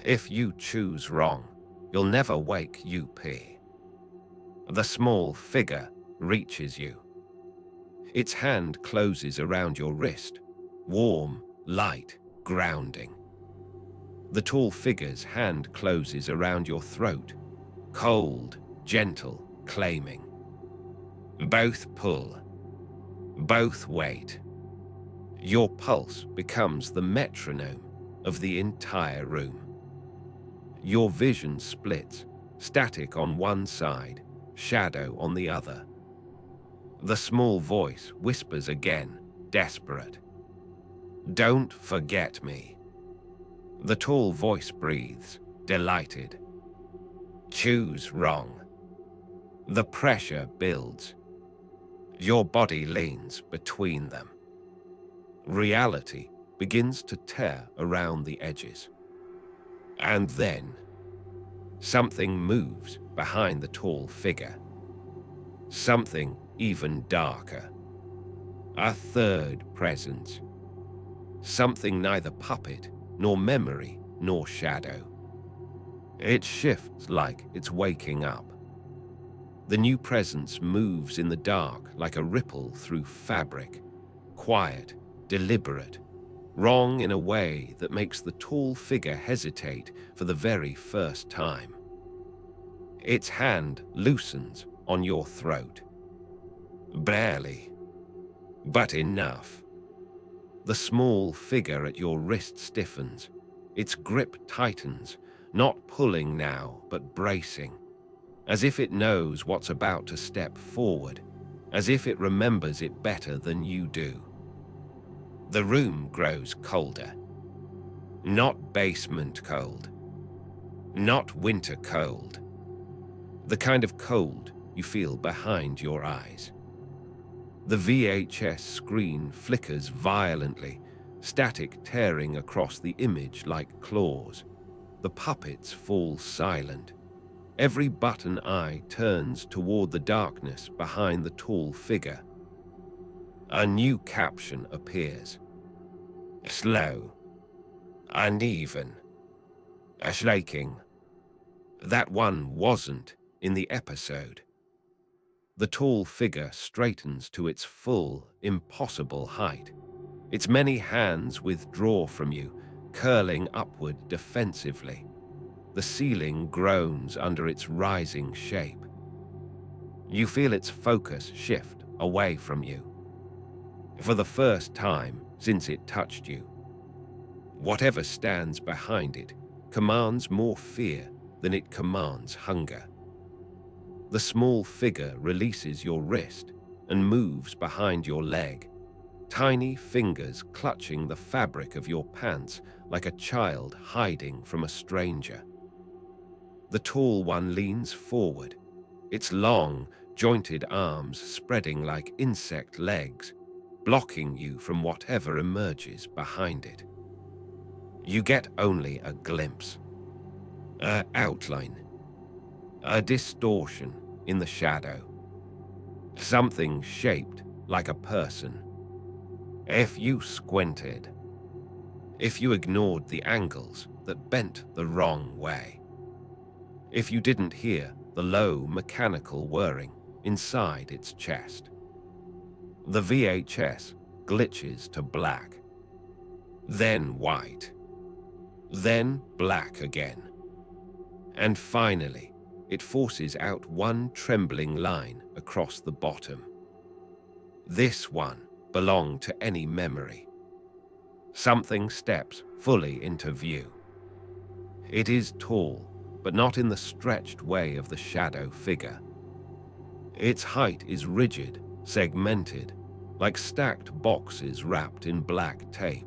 "If you choose wrong, you'll never wake UP." The small figure reaches you. Its hand closes around your wrist, warm, light, grounding. The tall figure's hand closes around your throat, cold, gentle, claiming. Both pull, both wait. Your pulse becomes the metronome of the entire room. Your vision splits, static on one side, shadow on the other. The small voice whispers again, desperate. "Don't forget me." The tall voice breathes, delighted. "Choose wrong." The pressure builds. Your body leans between them. Reality begins to tear around the edges. And then, something moves behind the tall figure. Something even darker. A third presence. Something neither puppet, nor memory, nor shadow. It shifts like it's waking up. The new presence moves in the dark like a ripple through fabric, quiet, deliberate, wrong in a way that makes the tall figure hesitate for the very first time. Its hand loosens on your throat. Barely, but enough. The small figure at your wrist stiffens. Its grip tightens, not pulling now, but bracing, as if it knows what's about to step forward, as if it remembers it better than you do. The room grows colder. Not basement cold. Not winter cold. The kind of cold you feel behind your eyes. The VHS screen flickers violently, static tearing across the image like claws. The puppets fall silent. Every button eye turns toward the darkness behind the tall figure. A new caption appears. Slow, uneven, a shaking. That one wasn't in the episode. The tall figure straightens to its full, impossible height. Its many hands withdraw from you, curling upward defensively. The ceiling groans under its rising shape. You feel its focus shift away from you. For the first time since it touched you, whatever stands behind it commands more fear than it commands hunger. The small figure releases your wrist and moves behind your leg, tiny fingers clutching the fabric of your pants like a child hiding from a stranger. The tall one leans forward, its long, jointed arms spreading like insect legs, blocking you from whatever emerges behind it. You get only a glimpse, an outline, a distortion in the shadow, something shaped like a person. If you squinted, if you ignored the angles that bent the wrong way, if you didn't hear the low mechanical whirring inside its chest, the VHS glitches to black, then white, then black again. And finally, it forces out one trembling line across the bottom. This one belonged to any memory. Something steps fully into view. It is tall, but not in the stretched way of the shadow figure. Its height is rigid, segmented, like stacked boxes wrapped in black tape.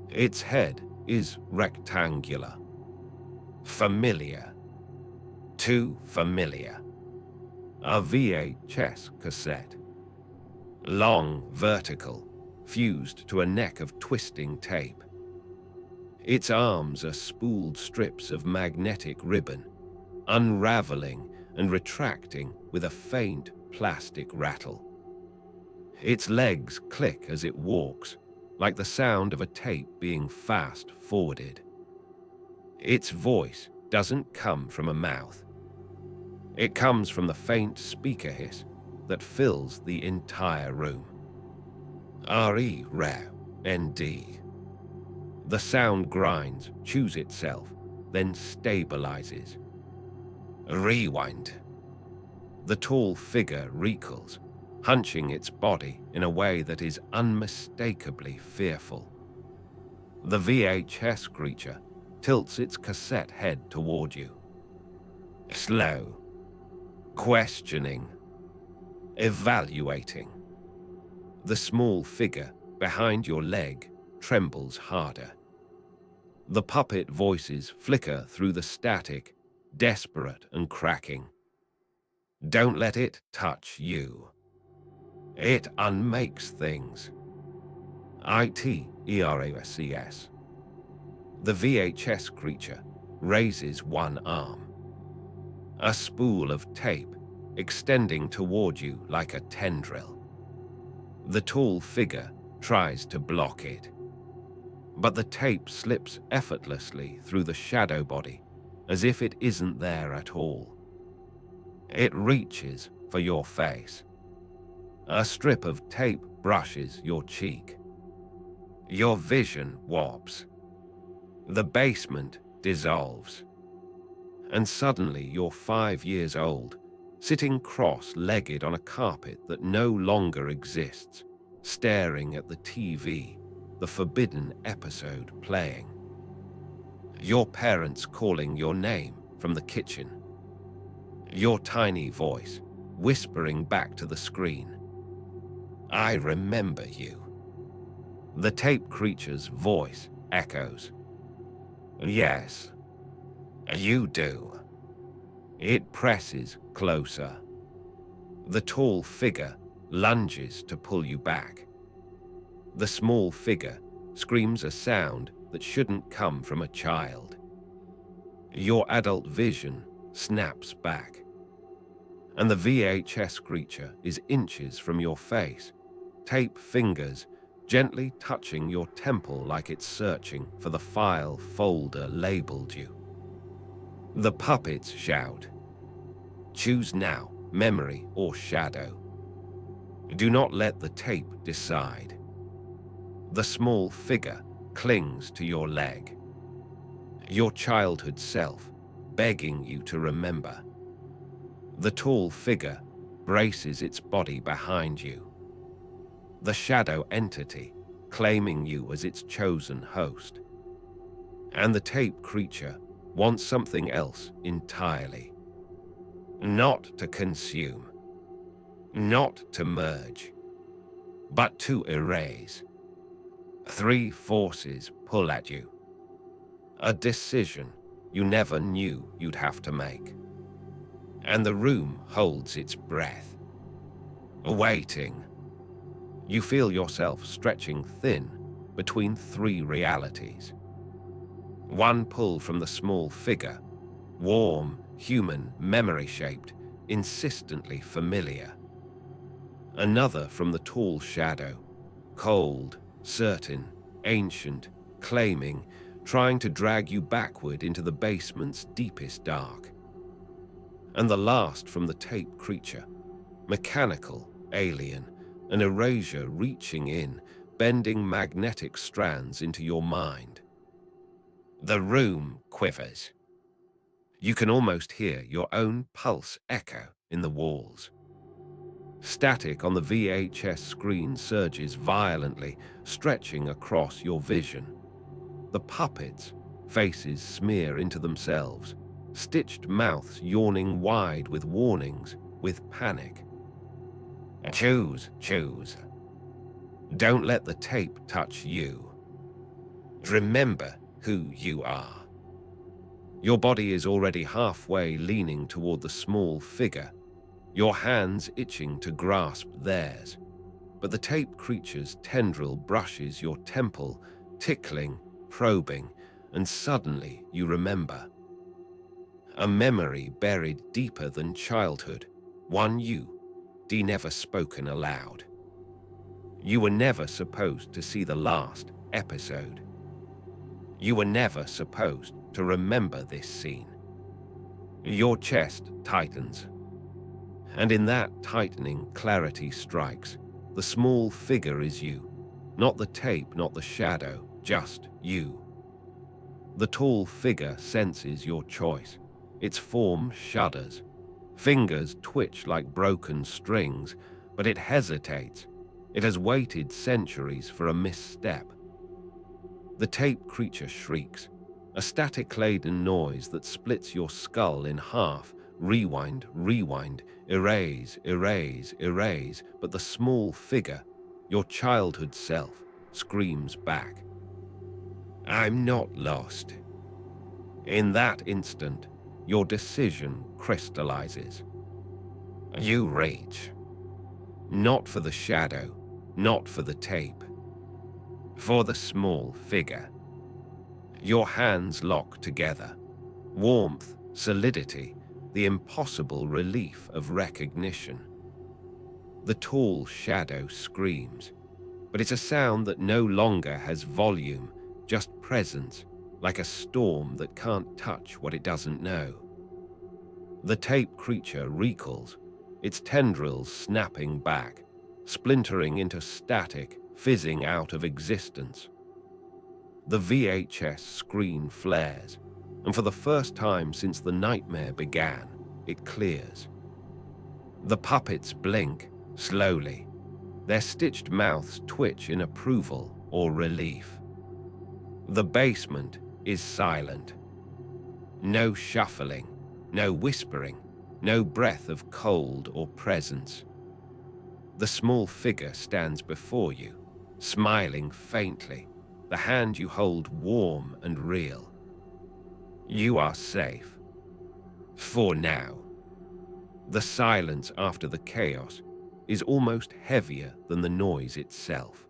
Its head is rectangular. Familiar. Too familiar. A VHS cassette. Long, vertical, fused to a neck of twisting tape. Its arms are spooled strips of magnetic ribbon, unraveling and retracting with a faint plastic rattle. Its legs click as it walks, like the sound of a tape being fast-forwarded. Its voice doesn't come from a mouth. It comes from the faint speaker hiss that fills the entire room. RE rare ND. The sound grinds, chews itself, then stabilizes. Rewind. The tall figure recoils, hunching its body in a way that is unmistakably fearful. The VHS creature tilts its cassette head toward you. Slow. Questioning. Evaluating. The small figure behind your leg trembles harder. The puppet voices flicker through the static, desperate and cracking. Don't let it touch you. It unmakes things. ITERASCS. The VHS creature raises one arm. A spool of tape extending toward you like a tendril. The tall figure tries to block it, but the tape slips effortlessly through the shadow body as if it isn't there at all. It reaches for your face. A strip of tape brushes your cheek. Your vision warps. The basement dissolves. And suddenly you're 5 years old, sitting cross-legged on a carpet that no longer exists, staring at the TV, the forbidden episode playing. Your parents calling your name from the kitchen. Your tiny voice whispering back to the screen. I remember you. The tape creature's voice echoes. Yes, you do. It presses closer. The tall figure lunges to pull you back. The small figure screams a sound that shouldn't come from a child. Your adult vision snaps back, and the VHS creature is inches from your face, tape fingers gently touching your temple like it's searching for the file folder labeled you. The puppets shout, Choose now, memory or shadow. Do not let the tape decide. The small figure clings to your leg. Your childhood self, begging you to remember. The tall figure braces its body behind you. The shadow entity claiming you as its chosen host. And the tape creature wants something else entirely. Not to consume, not to merge, but to erase. Three forces pull at you. A decision you never knew you'd have to make. And the room holds its breath. Waiting. You feel yourself stretching thin between three realities. One pull from the small figure, warm, human, memory-shaped, insistently familiar. Another from the tall shadow, cold, certain, ancient, claiming, trying to drag you backward into the basement's deepest dark. And the last from the tape creature, mechanical, alien, an erasure reaching in, bending magnetic strands into your mind. The room quivers. You can almost hear your own pulse echo in the walls. Static on the VHS screen surges violently, stretching across your vision. The puppets' faces smear into themselves, stitched mouths yawning wide with warnings, with panic. Choose, choose. Don't let the tape touch you. Remember who you are. Your body is already halfway leaning toward the small figure, your hands itching to grasp theirs. But the tape creature's tendril brushes your temple, tickling, probing, and suddenly you remember. A memory buried deeper than childhood, one you, never spoken aloud. You were never supposed to see the last episode. You were never supposed to remember this scene. Your chest tightens, and in that tightening clarity strikes. The small figure is you, not the tape, not the shadow, just you. The tall figure senses your choice. Its form shudders. Fingers twitch like broken strings, but it hesitates. It has waited centuries for a misstep. The tape creature shrieks, a static-laden noise that splits your skull in half. Rewind, rewind, erase, erase, erase, but the small figure, your childhood self, screams back. I'm not lost. In that instant, your decision crystallizes. You reach. Not for the shadow, not for the tape. For the small figure. Your hands lock together. Warmth, solidity, the impossible relief of recognition. The tall shadow screams, but it's a sound that no longer has volume, just presence, like a storm that can't touch what it doesn't know. The tape creature recoils, its tendrils snapping back, splintering into static, fizzing out of existence. The VHS screen flares, and for the first time since the nightmare began, it clears. The puppets blink, slowly. Their stitched mouths twitch in approval or relief. The basement is silent. No shuffling, no whispering, no breath of cold or presence. The small figure stands before you, smiling faintly, the hand you hold warm and real. You are safe. For now. The silence after the chaos is almost heavier than the noise itself.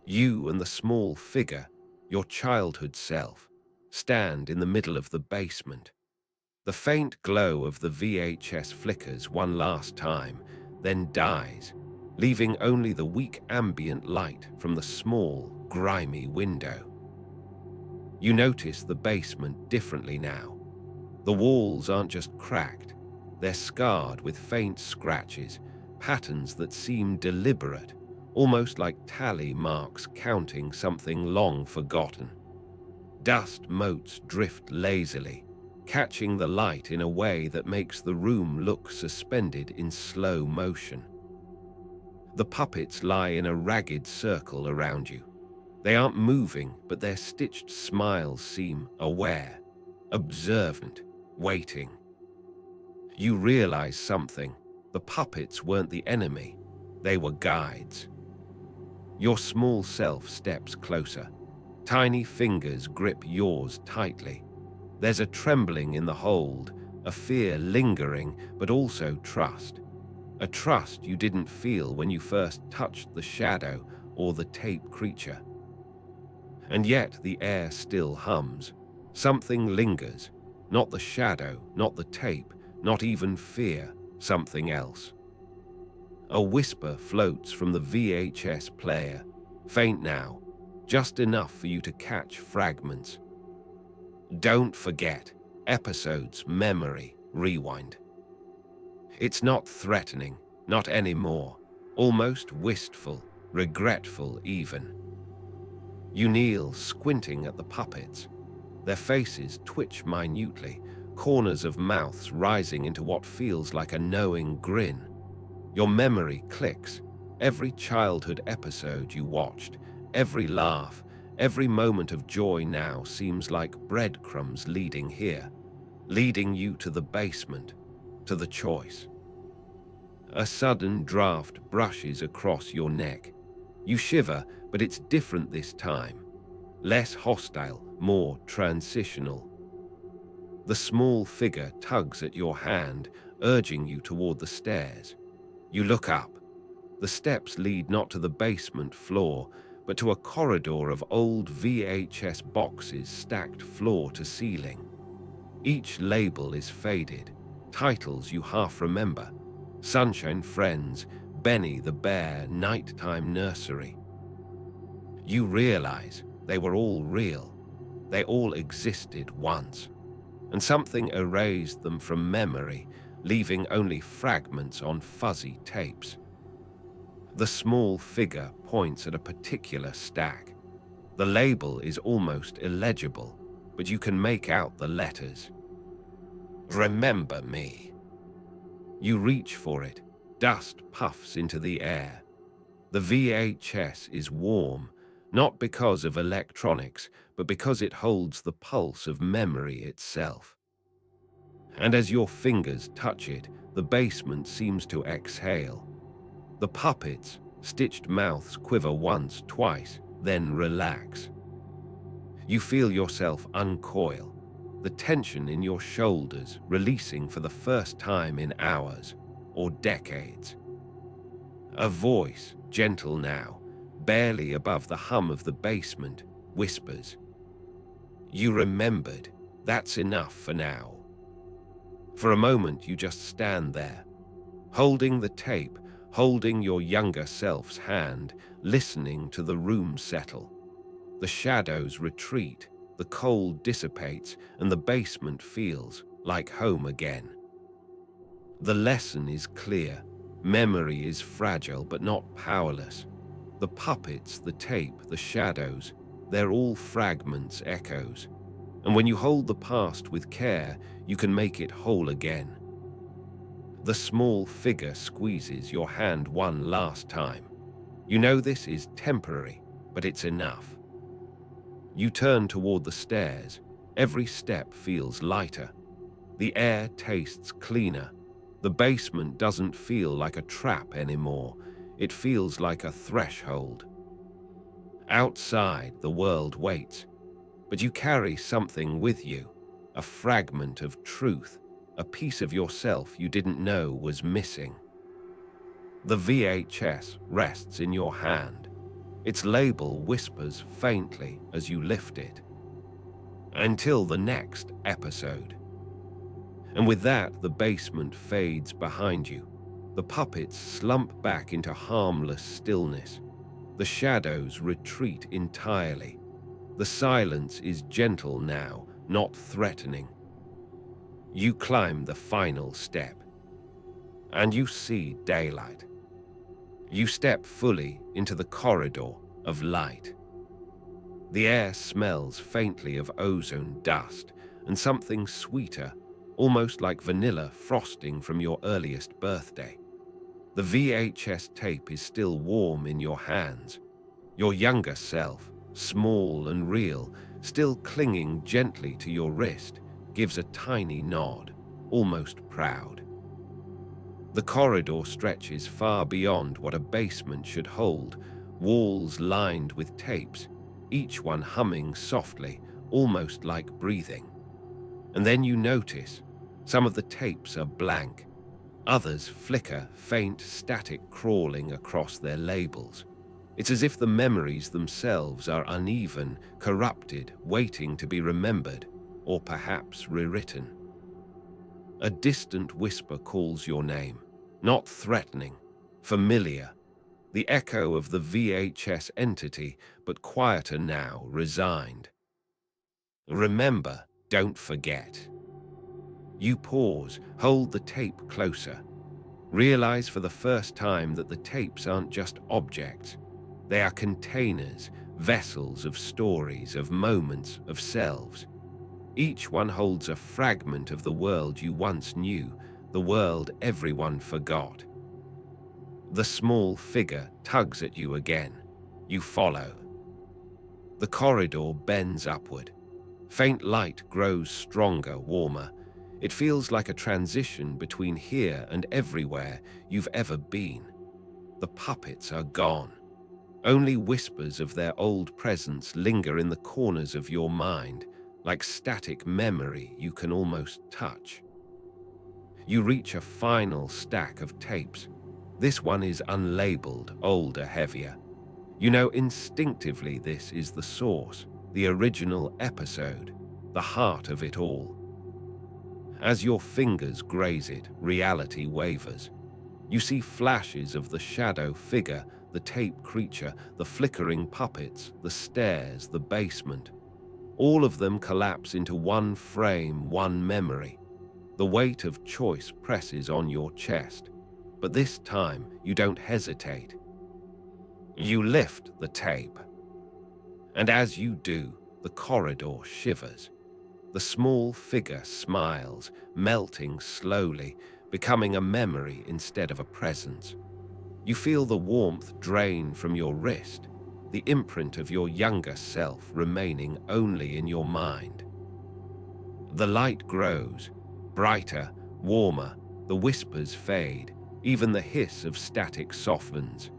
You and the small figure, your childhood self, stand in the middle of the basement. The faint glow of the VHS flickers one last time, then dies, leaving only the weak ambient light from the small, grimy window. You notice the basement differently now. The walls aren't just cracked, They're scarred with faint scratches, patterns that seem deliberate, almost like tally marks counting something long forgotten. Dust motes drift lazily, catching the light in a way that makes the room look suspended in slow motion. The puppets lie in a ragged circle around you. They aren't moving, but their stitched smiles seem aware, observant, waiting. You realize something. The puppets weren't the enemy. They were guides. Your small self steps closer. Tiny fingers grip yours tightly. There's a trembling in the hold, a fear lingering, but also trust. A trust you didn't feel when you first touched the shadow or the tape creature. And yet the air still hums. Something lingers. Not the shadow, not the tape, not even fear, something else. A whisper floats from the VHS player, faint now, just enough for you to catch fragments. Don't forget, episodes, memory, rewind. It's not threatening, not anymore, almost wistful, regretful even. You kneel, squinting at the puppets. Their faces twitch minutely, corners of mouths rising into what feels like a knowing grin. Your memory clicks. Every childhood episode you watched, every laugh, every moment of joy now seems like breadcrumbs leading here, leading you to the basement, to the choice. A sudden draft brushes across your neck. You shiver, but it's different this time. Less hostile, more transitional. The small figure tugs at your hand, urging you toward the stairs. You look up. The steps lead not to the basement floor, but to a corridor of old VHS boxes stacked floor to ceiling. Each label is faded, titles you half remember. Sunshine Friends, Benny the Bear, Nighttime Nursery. You realize they were all real. They all existed once. And something erased them from memory, leaving only fragments on fuzzy tapes. The small figure points at a particular stack. The label is almost illegible, but you can make out the letters. Remember me. You reach for it. Dust puffs into the air. The VHS is warm, not because of electronics, but because it holds the pulse of memory itself. And as your fingers touch it, the basement seems to exhale. The puppets' stitched mouths quiver once, twice, then relax. You feel yourself uncoil, the tension in your shoulders releasing for the first time in hours or decades. A voice, gentle now, barely above the hum of the basement, whispers, "You remembered. That's enough for now." For a moment you just stand there, holding the tape, holding your younger self's hand, listening to the room settle. The shadows retreat, the cold dissipates, and the basement feels like home again. The lesson is clear. Memory is fragile but not powerless. The puppets, the tape, the shadows, they're all fragments, echoes. And when you hold the past with care, you can make it whole again. The small figure squeezes your hand one last time. You know this is temporary, but it's enough. You turn toward the stairs. Every step feels lighter. The air tastes cleaner. The basement doesn't feel like a trap anymore. It feels like a threshold. Outside, the world waits. But you carry something with you, a fragment of truth, a piece of yourself you didn't know was missing. The VHS rests in your hand. Its label whispers faintly as you lift it. Until the next episode. And with that, the basement fades behind you. The puppets slump back into harmless stillness. The shadows retreat entirely. The silence is gentle now, not threatening. You climb the final step. and you see daylight. You step fully into the corridor of light. The air smells faintly of ozone dust and something sweeter, almost like vanilla frosting from your earliest birthday. The VHS tape is still warm in your hands. Your younger self, small and real, still clinging gently to your wrist, gives a tiny nod, almost proud. The corridor stretches far beyond what a basement should hold, walls lined with tapes, each one humming softly, almost like breathing. And then you notice some of the tapes are blank, others flicker, faint static crawling across their labels. It's as if the memories themselves are uneven, corrupted, waiting to be remembered, or perhaps rewritten. A distant whisper calls your name, not threatening, familiar, the echo of the VHS entity, but quieter now, resigned. Remember, don't forget. You pause, hold the tape closer, realize for the first time that the tapes aren't just objects. They are containers, vessels of stories, of moments, of selves. Each one holds a fragment of the world you once knew, the world everyone forgot. The small figure tugs at you again. You follow. The corridor bends upward. Faint light grows stronger, warmer. It feels like a transition between here and everywhere you've ever been. The puppets are gone. Only whispers of their old presence linger in the corners of your mind, like static memory you can almost touch. You reach a final stack of tapes. This one is unlabeled, older, heavier. You know instinctively this is the source, the original episode, the heart of it all. As your fingers graze it, reality wavers. You see flashes of the shadow figure, the tape creature, the flickering puppets, the stairs, the basement. All of them collapse into one frame, one memory. The weight of choice presses on your chest, but this time you don't hesitate. You lift the tape, and as you do, the corridor shivers. The small figure smiles, melting slowly, becoming a memory instead of a presence. You feel the warmth drain from your wrist, the imprint of your younger self remaining only in your mind. The light grows, brighter, warmer, the whispers fade, even the hiss of static softens.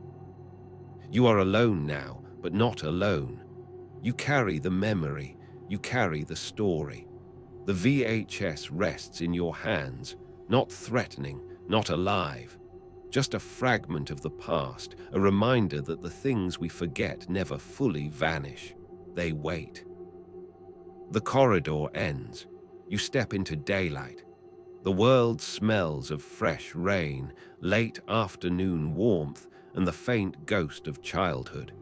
You are alone now, but not alone. You carry the memory, you carry the story. The VHS rests in your hands, not threatening, not alive. Just a fragment of the past, a reminder that the things we forget never fully vanish. They wait. The corridor ends. You step into daylight. The world smells of fresh rain, late afternoon warmth, and the faint ghost of childhood.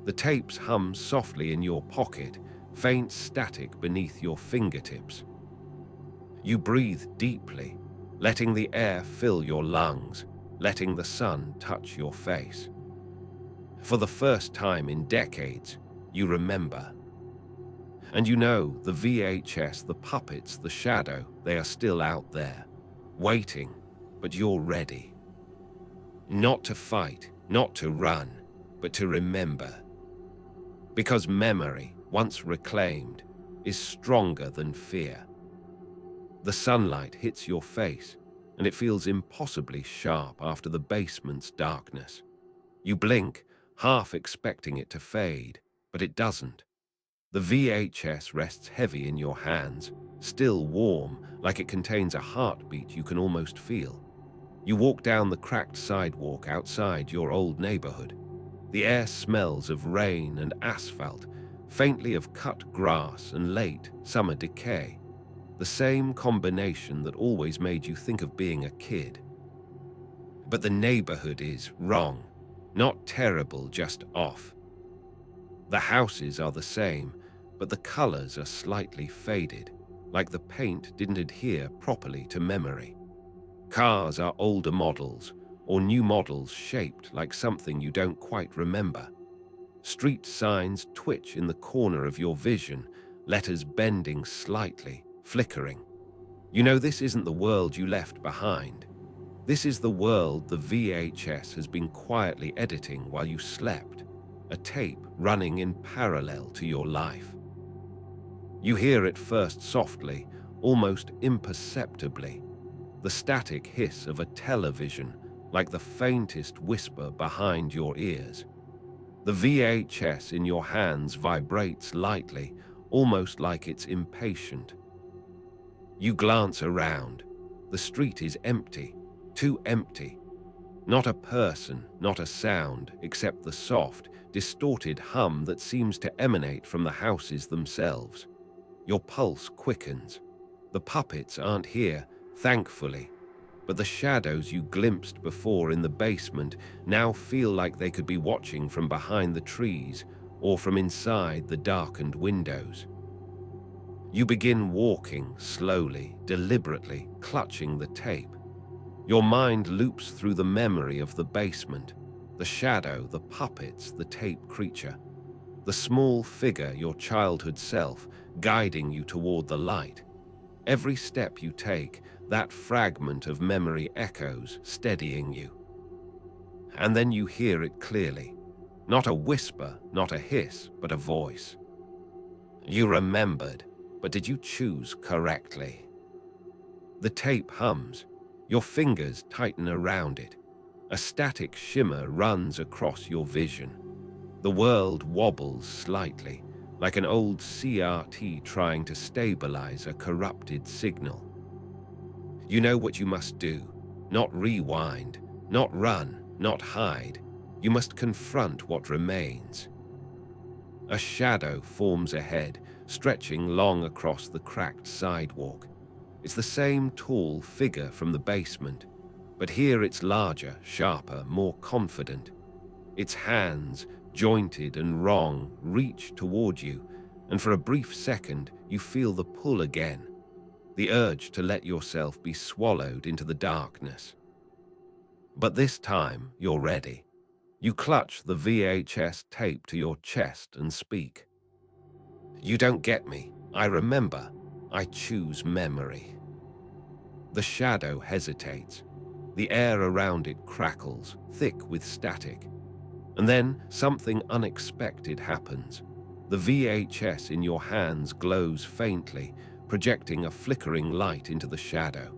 The tapes hum softly in your pocket, faint static beneath your fingertips. You breathe deeply, letting the air fill your lungs, letting the sun touch your face. For the first time in decades, you remember. And you know the VHS, the puppets, the shadow, they are still out there, waiting, but you're ready. Not to fight, not to run, but to remember. Because memory, once reclaimed, is stronger than fear. The sunlight hits your face, and it feels impossibly sharp after the basement's darkness. You blink, half expecting it to fade, but it doesn't. The VHS rests heavy in your hands, still warm, like it contains a heartbeat you can almost feel. You walk down the cracked sidewalk outside your old neighborhood. The air smells of rain and asphalt, faintly of cut grass and late summer decay. The same combination that always made you think of being a kid. But the neighborhood is wrong. Not terrible, just off. The houses are the same, but the colors are slightly faded, like the paint didn't adhere properly to memory. Cars are older models, or new models shaped like something you don't quite remember. Street signs twitch in the corner of your vision, letters bending slightly, flickering. You know this isn't the world you left behind. This is the world the VHS has been quietly editing while you slept, a tape running in parallel to your life. You hear it first softly, almost imperceptibly, the static hiss of a television, like the faintest whisper behind your ears. The VHS in your hands vibrates lightly, almost like it's impatient. You glance around. The street is empty, too empty. Not a person, not a sound, except the soft, distorted hum that seems to emanate from the houses themselves. Your pulse quickens. The puppets aren't here, thankfully, but the shadows you glimpsed before in the basement now feel like they could be watching from behind the trees or from inside the darkened windows. You begin walking slowly, deliberately, clutching the tape. Your mind loops through the memory of the basement, the shadow, the puppets, the tape creature, the small figure, your childhood self, guiding you toward the light. Every step you take, that fragment of memory echoes, steadying you. And then you hear it clearly. Not a whisper, not a hiss, but a voice. You remembered, but did you choose correctly? The tape hums. Your fingers tighten around it. A static shimmer runs across your vision. The world wobbles slightly, like an old CRT trying to stabilize a corrupted signal. You know what you must do. Not rewind, not run, not hide. You must confront what remains. A shadow forms ahead, stretching long across the cracked sidewalk. It's the same tall figure from the basement, but here it's larger, sharper, more confident. Its hands, jointed and wrong, reach toward you, and for a brief second you feel the pull again, the urge to let yourself be swallowed into the darkness. But this time you're ready. You clutch the VHS tape to your chest and speak. You don't get me. I remember. I choose memory. The shadow hesitates. The air around it crackles, thick with static. And then something unexpected happens. The VHS in your hands glows faintly, projecting a flickering light into the shadow.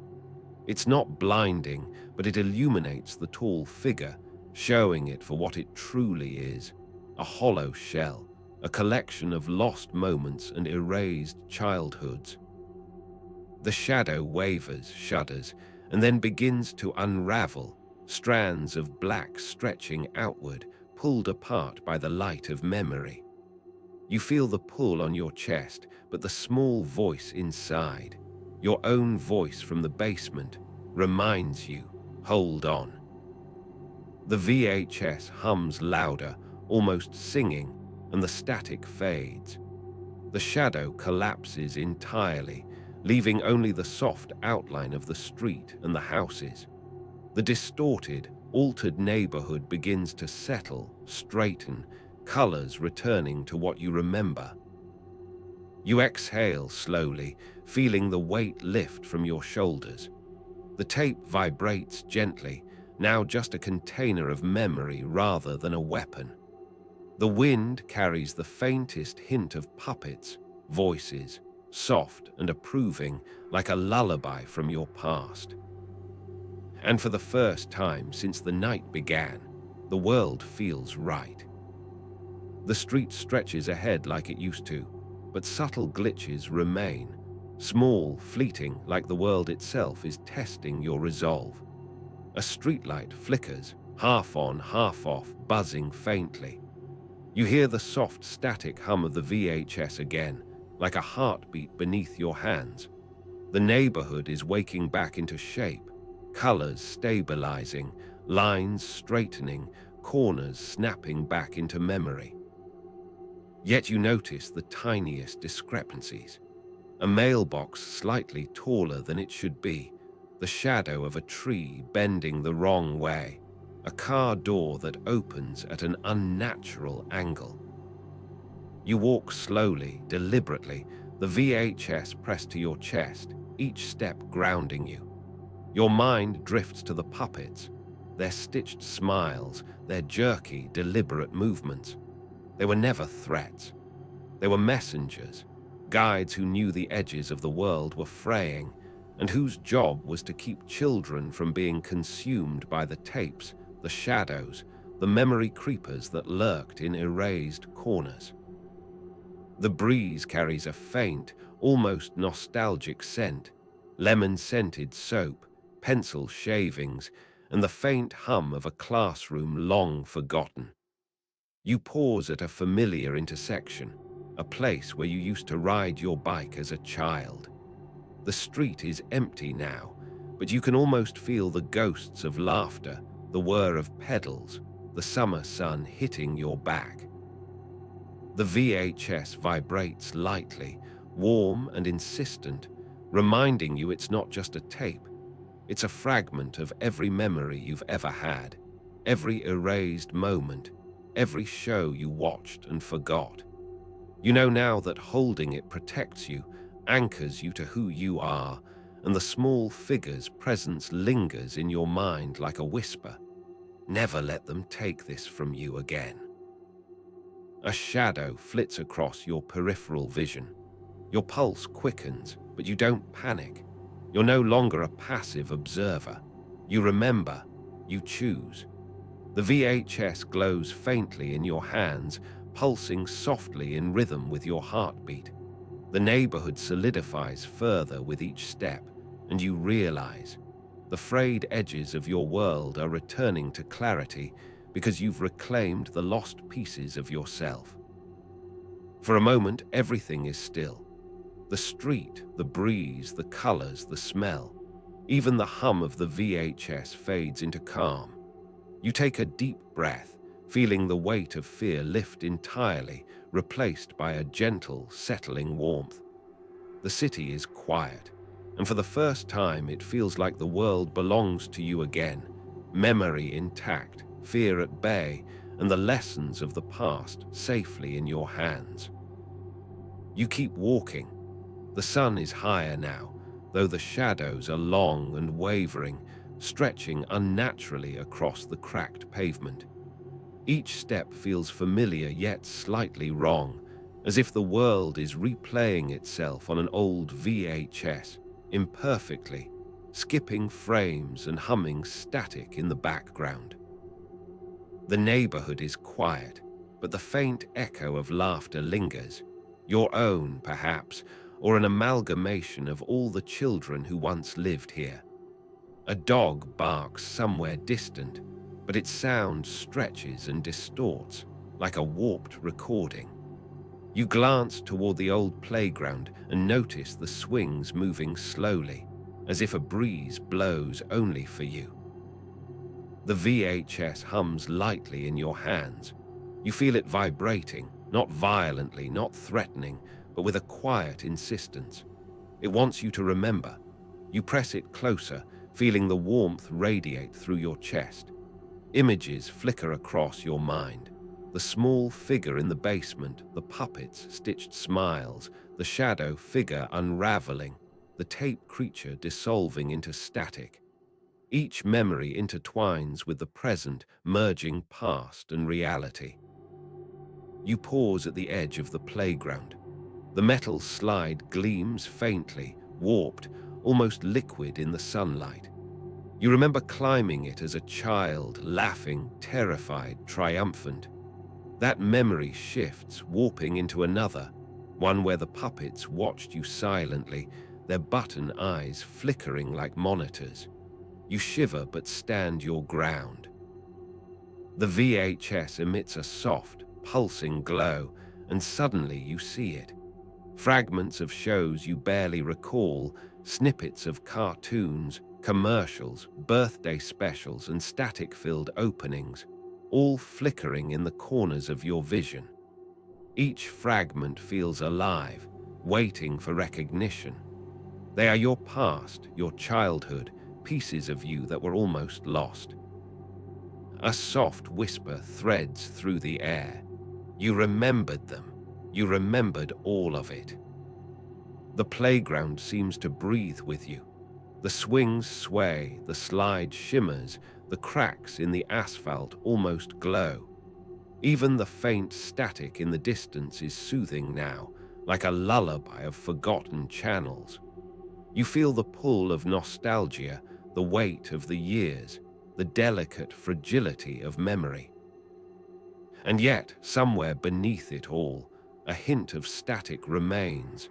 It's not blinding, but it illuminates the tall figure, showing it for what it truly is, a hollow shell, a collection of lost moments and erased childhoods. The shadow wavers, shudders, and then begins to unravel, strands of black stretching outward, pulled apart by the light of memory. You feel the pull on your chest, but the small voice inside, your own voice from the basement, reminds you, hold on. The VHS hums louder, almost singing, and the static fades. The shadow collapses entirely, leaving only the soft outline of the street and the houses. The distorted, altered neighborhood begins to settle, straighten, colors returning to what you remember. You exhale slowly, feeling the weight lift from your shoulders. The tape vibrates gently, now just a container of memory rather than a weapon. The wind carries the faintest hint of puppets, voices, soft and approving, like a lullaby from your past. And for the first time since the night began, the world feels right. The street stretches ahead like it used to, but subtle glitches remain, small, fleeting, like the world itself is testing your resolve. A streetlight flickers, half on, half off, buzzing faintly. You hear the soft static hum of the VHS again, like a heartbeat beneath your hands. The neighborhood is waking back into shape, colors stabilizing, lines straightening, corners snapping back into memory. Yet you notice the tiniest discrepancies. A mailbox slightly taller than it should be, the shadow of a tree bending the wrong way, a car door that opens at an unnatural angle. You walk slowly, deliberately, the VHS pressed to your chest, each step grounding you. Your mind drifts to the puppets, their stitched smiles, their jerky, deliberate movements. They were never threats. They were messengers, guides who knew the edges of the world were fraying, and whose job was to keep children from being consumed by the tapes, the shadows, the memory creepers that lurked in erased corners. The breeze carries a faint, almost nostalgic scent, lemon-scented soap, pencil shavings, and the faint hum of a classroom long forgotten. You pause at a familiar intersection, a place where you used to ride your bike as a child. The street is empty now, but you can almost feel the ghosts of laughter, the whir of pedals, the summer sun hitting your back. The VHS vibrates lightly, warm and insistent, reminding you it's not just a tape. It's a fragment of every memory you've ever had, every erased moment, every show you watched and forgot. You know now that holding it protects you, anchors you to who you are, and the small figure's presence lingers in your mind like a whisper. Never let them take this from you again. A shadow flits across your peripheral vision. Your pulse quickens, but you don't panic. You're no longer a passive observer. You remember, you choose. The VHS glows faintly in your hands, pulsing softly in rhythm with your heartbeat. The neighborhood solidifies further with each step, and you realize the frayed edges of your world are returning to clarity because you've reclaimed the lost pieces of yourself. For a moment, everything is still. The street, the breeze, the colors, the smell. Even the hum of the VHS fades into calm. You take a deep breath, feeling the weight of fear lift entirely, replaced by a gentle, settling warmth. The city is quiet, and for the first time it feels like the world belongs to you again, memory intact, fear at bay, and the lessons of the past safely in your hands. You keep walking. The sun is higher now, though the shadows are long and wavering, stretching unnaturally across the cracked pavement. Each step feels familiar yet slightly wrong, as if the world is replaying itself on an old VHS, imperfectly, skipping frames and humming static in the background. The neighborhood is quiet, but the faint echo of laughter lingers, your own, perhaps, or an amalgamation of all the children who once lived here. A dog barks somewhere distant, but its sound stretches and distorts like a warped recording. You glance toward the old playground and notice the swings moving slowly, as if a breeze blows only for you. The VHS hums lightly in your hands. You feel it vibrating, not violently, not threatening, but with a quiet insistence. It wants you to remember. You press it closer, feeling the warmth radiate through your chest. Images flicker across your mind. The small figure in the basement, the puppets' stitched smiles, the shadow figure unraveling, the tape creature dissolving into static. Each memory intertwines with the present, merging past and reality. You pause at the edge of the playground. The metal slide gleams faintly, warped, almost liquid in the sunlight. You remember climbing it as a child, laughing, terrified, triumphant. That memory shifts, warping into another, one where the puppets watched you silently, their button eyes flickering like monitors. You shiver but stand your ground. The VHS emits a soft, pulsing glow, and suddenly you see it. Fragments of shows you barely recall, snippets of cartoons, commercials, birthday specials, and static-filled openings, all flickering in the corners of your vision. Each fragment feels alive, waiting for recognition. They are your past, your childhood, pieces of you that were almost lost. A soft whisper threads through the air. You remembered them. You remembered all of it. The playground seems to breathe with you. The swings sway, the slide shimmers, the cracks in the asphalt almost glow. Even the faint static in the distance is soothing now, like a lullaby of forgotten channels. You feel the pull of nostalgia, the weight of the years, the delicate fragility of memory. And yet, somewhere beneath it all, a hint of static remains,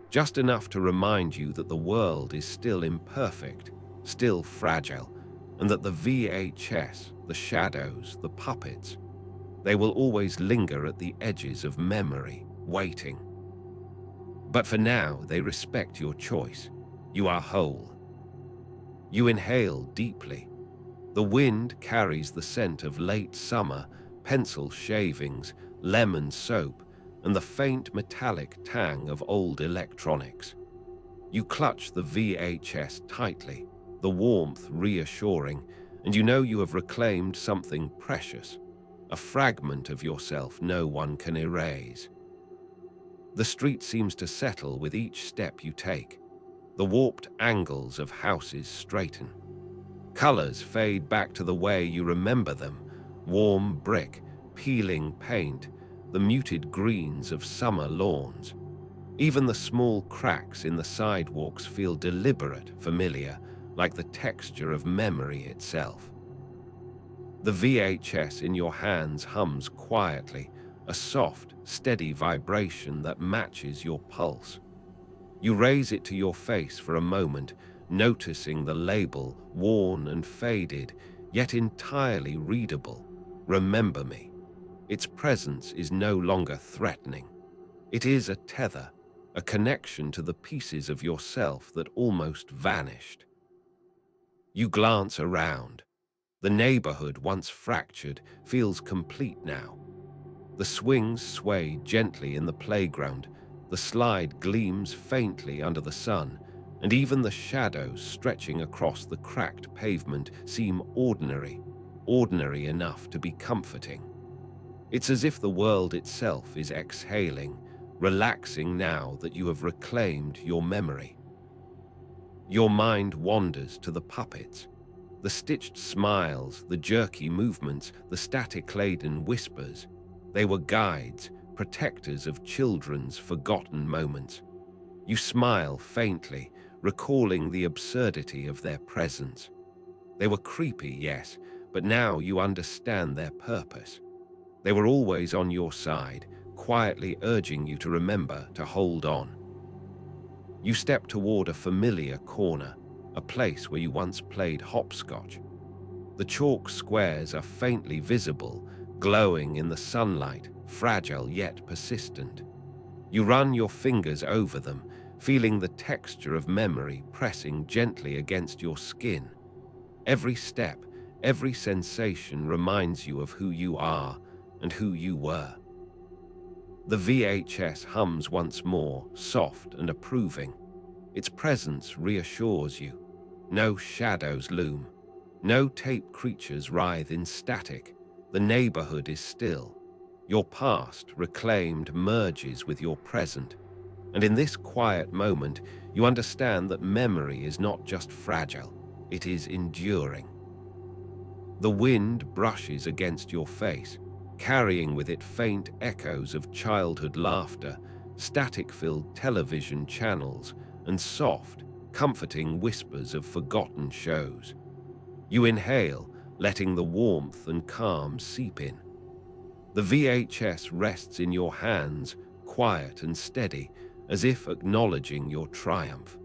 just enough to remind you that the world is still imperfect, still fragile, and that the VHS, the shadows, the puppets, they will always linger at the edges of memory, waiting. But for now, they respect your choice. You are whole. You inhale deeply. The wind carries the scent of late summer, pencil shavings, lemon soap, and the faint metallic tang of old electronics. You clutch the VHS tightly, the warmth reassuring, and you know you have reclaimed something precious, a fragment of yourself no one can erase. The street seems to settle with each step you take. The warped angles of houses straighten. Colors fade back to the way you remember them: warm brick, peeling paint, the muted greens of summer lawns. Even the small cracks in the sidewalks feel deliberate, familiar, like the texture of memory itself. The VHS in your hands hums quietly, a soft, steady vibration that matches your pulse. You raise it to your face for a moment, noticing the label, worn and faded, yet entirely readable. Remember me. Its presence is no longer threatening. It is a tether, a connection to the pieces of yourself that almost vanished. You glance around. The neighborhood, once fractured, feels complete now. The swings sway gently in the playground, the slide gleams faintly under the sun, and even the shadows stretching across the cracked pavement seem ordinary, ordinary enough to be comforting. It's as if the world itself is exhaling, relaxing now that you have reclaimed your memory. Your mind wanders to the puppets, the stitched smiles, the jerky movements, the static-laden whispers. They were guides, protectors of children's forgotten moments. You smile faintly, recalling the absurdity of their presence. They were creepy, yes, but now you understand their purpose. They were always on your side, quietly urging you to remember to hold on. You step toward a familiar corner, a place where you once played hopscotch. The chalk squares are faintly visible, glowing in the sunlight, fragile yet persistent. You run your fingers over them, feeling the texture of memory pressing gently against your skin. Every step, every sensation reminds you of who you are and who you were. The VHS hums once more, soft and approving. Its presence reassures you. No shadows loom. No tape creatures writhe in static. The neighborhood is still. Your past, reclaimed, merges with your present. And in this quiet moment, you understand that memory is not just fragile, it is enduring. The wind brushes against your face, carrying with it faint echoes of childhood laughter, static-filled television channels, and soft, comforting whispers of forgotten shows. You inhale, letting the warmth and calm seep in. The VHS rests in your hands, quiet and steady, as if acknowledging your triumph.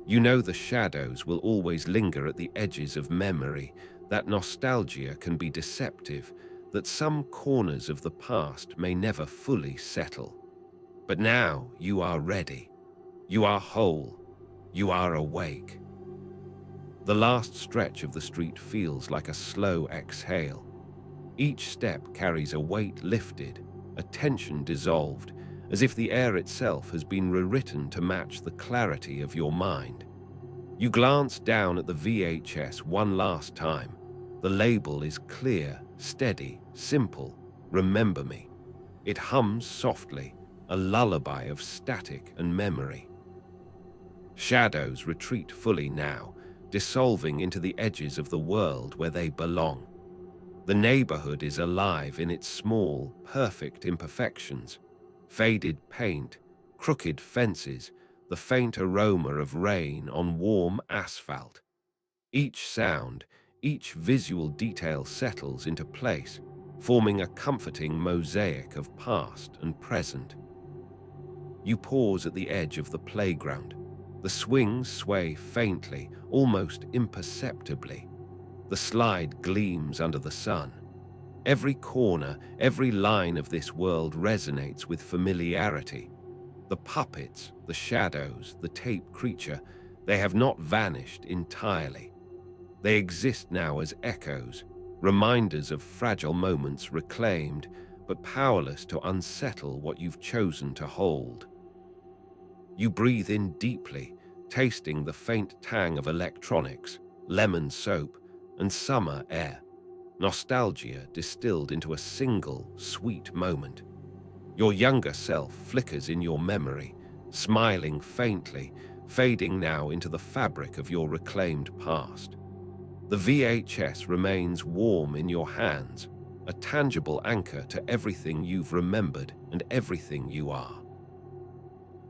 You know the shadows will always linger at the edges of memory, that nostalgia can be deceptive, that some corners of the past may never fully settle. But now you are ready. You are whole. You are awake. The last stretch of the street feels like a slow exhale. Each step carries a weight lifted, a tension dissolved, as if the air itself has been rewritten to match the clarity of your mind. You glance down at the VHS one last time. The label is clear, steady, simple. Remember me. It hums softly, a lullaby of static and memory. Shadows retreat fully now, dissolving into the edges of the world where they belong. The neighborhood is alive in its small, perfect imperfections. Faded paint, crooked fences, the faint aroma of rain on warm asphalt. Each sound, each visual detail settles into place, forming a comforting mosaic of past and present. You pause at the edge of the playground. The swings sway faintly, almost imperceptibly. The slide gleams under the sun. Every corner, every line of this world resonates with familiarity. The puppets, the shadows, the tape creature, they have not vanished entirely. They exist now as echoes, reminders of fragile moments reclaimed, but powerless to unsettle what you've chosen to hold. You breathe in deeply, tasting the faint tang of electronics, lemon soap, and summer air. Nostalgia distilled into a single, sweet moment. Your younger self flickers in your memory, smiling faintly, fading now into the fabric of your reclaimed past. The VHS remains warm in your hands, a tangible anchor to everything you've remembered and everything you are.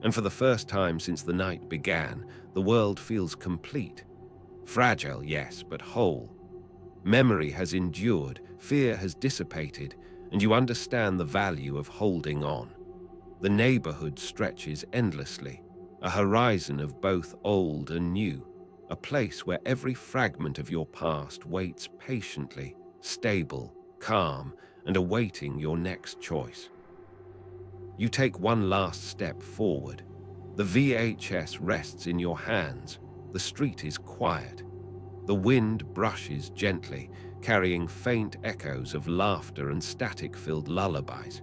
And for the first time since the night began, the world feels complete. Fragile, yes, but whole. Memory has endured, fear has dissipated, and you understand the value of holding on. The neighborhood stretches endlessly, a horizon of both old and new, a place where every fragment of your past waits patiently, stable, calm, and awaiting your next choice. You take one last step forward. The VHS rests in your hands. The street is quiet. The wind brushes gently, carrying faint echoes of laughter and static-filled lullabies.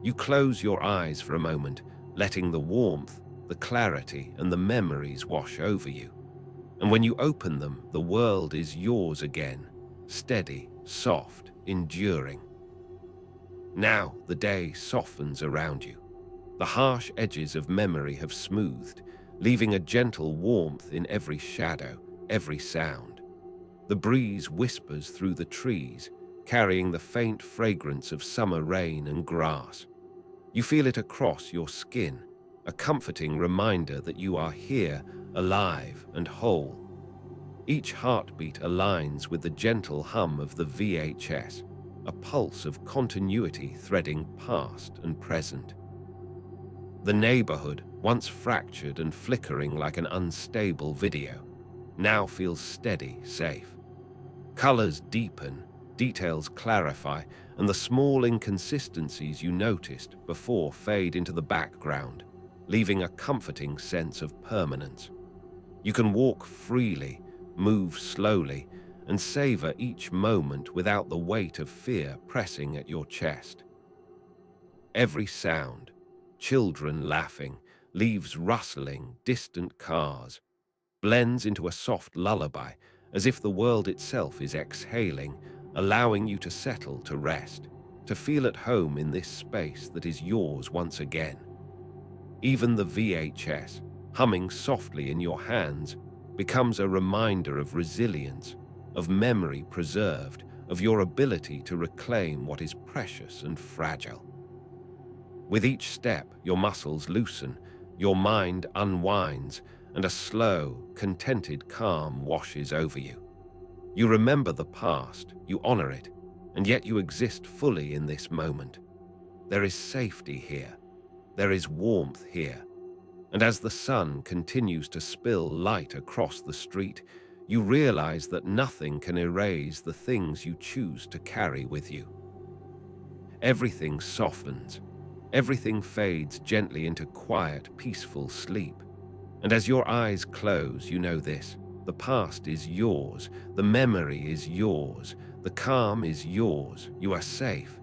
You close your eyes for a moment, letting the warmth, the clarity, and the memories wash over you. And when you open them, the world is yours again, steady, soft, enduring. Now the day softens around you. The harsh edges of memory have smoothed, leaving a gentle warmth in every shadow, every sound. The breeze whispers through the trees, carrying the faint fragrance of summer rain and grass. You feel it across your skin, a comforting reminder that you are here, alive and whole. Each heartbeat aligns with the gentle hum of the VHS, a pulse of continuity threading past and present. The neighborhood, once fractured and flickering like an unstable video, now feels steady, safe. Colors deepen, details clarify, and the small inconsistencies you noticed before fade into the background, leaving a comforting sense of permanence. You can walk freely, move slowly, and savor each moment without the weight of fear pressing at your chest. Every sound, children laughing, leaves rustling, distant cars, blends into a soft lullaby, as if the world itself is exhaling, allowing you to settle, to rest, to feel at home in this space that is yours once again. Even the VHS, humming softly in your hands, becomes a reminder of resilience, of memory preserved, of your ability to reclaim what is precious and fragile. With each step, your muscles loosen, your mind unwinds, and a slow, contented calm washes over you. You remember the past, you honor it, and yet you exist fully in this moment. There is safety here. There is warmth here. And as the sun continues to spill light across the street, you realize that nothing can erase the things you choose to carry with you. Everything softens. Everything fades gently into quiet, peaceful sleep. And as your eyes close, you know this: the past is yours, the memory is yours, the calm is yours, you are safe,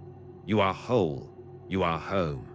you are whole, you are home.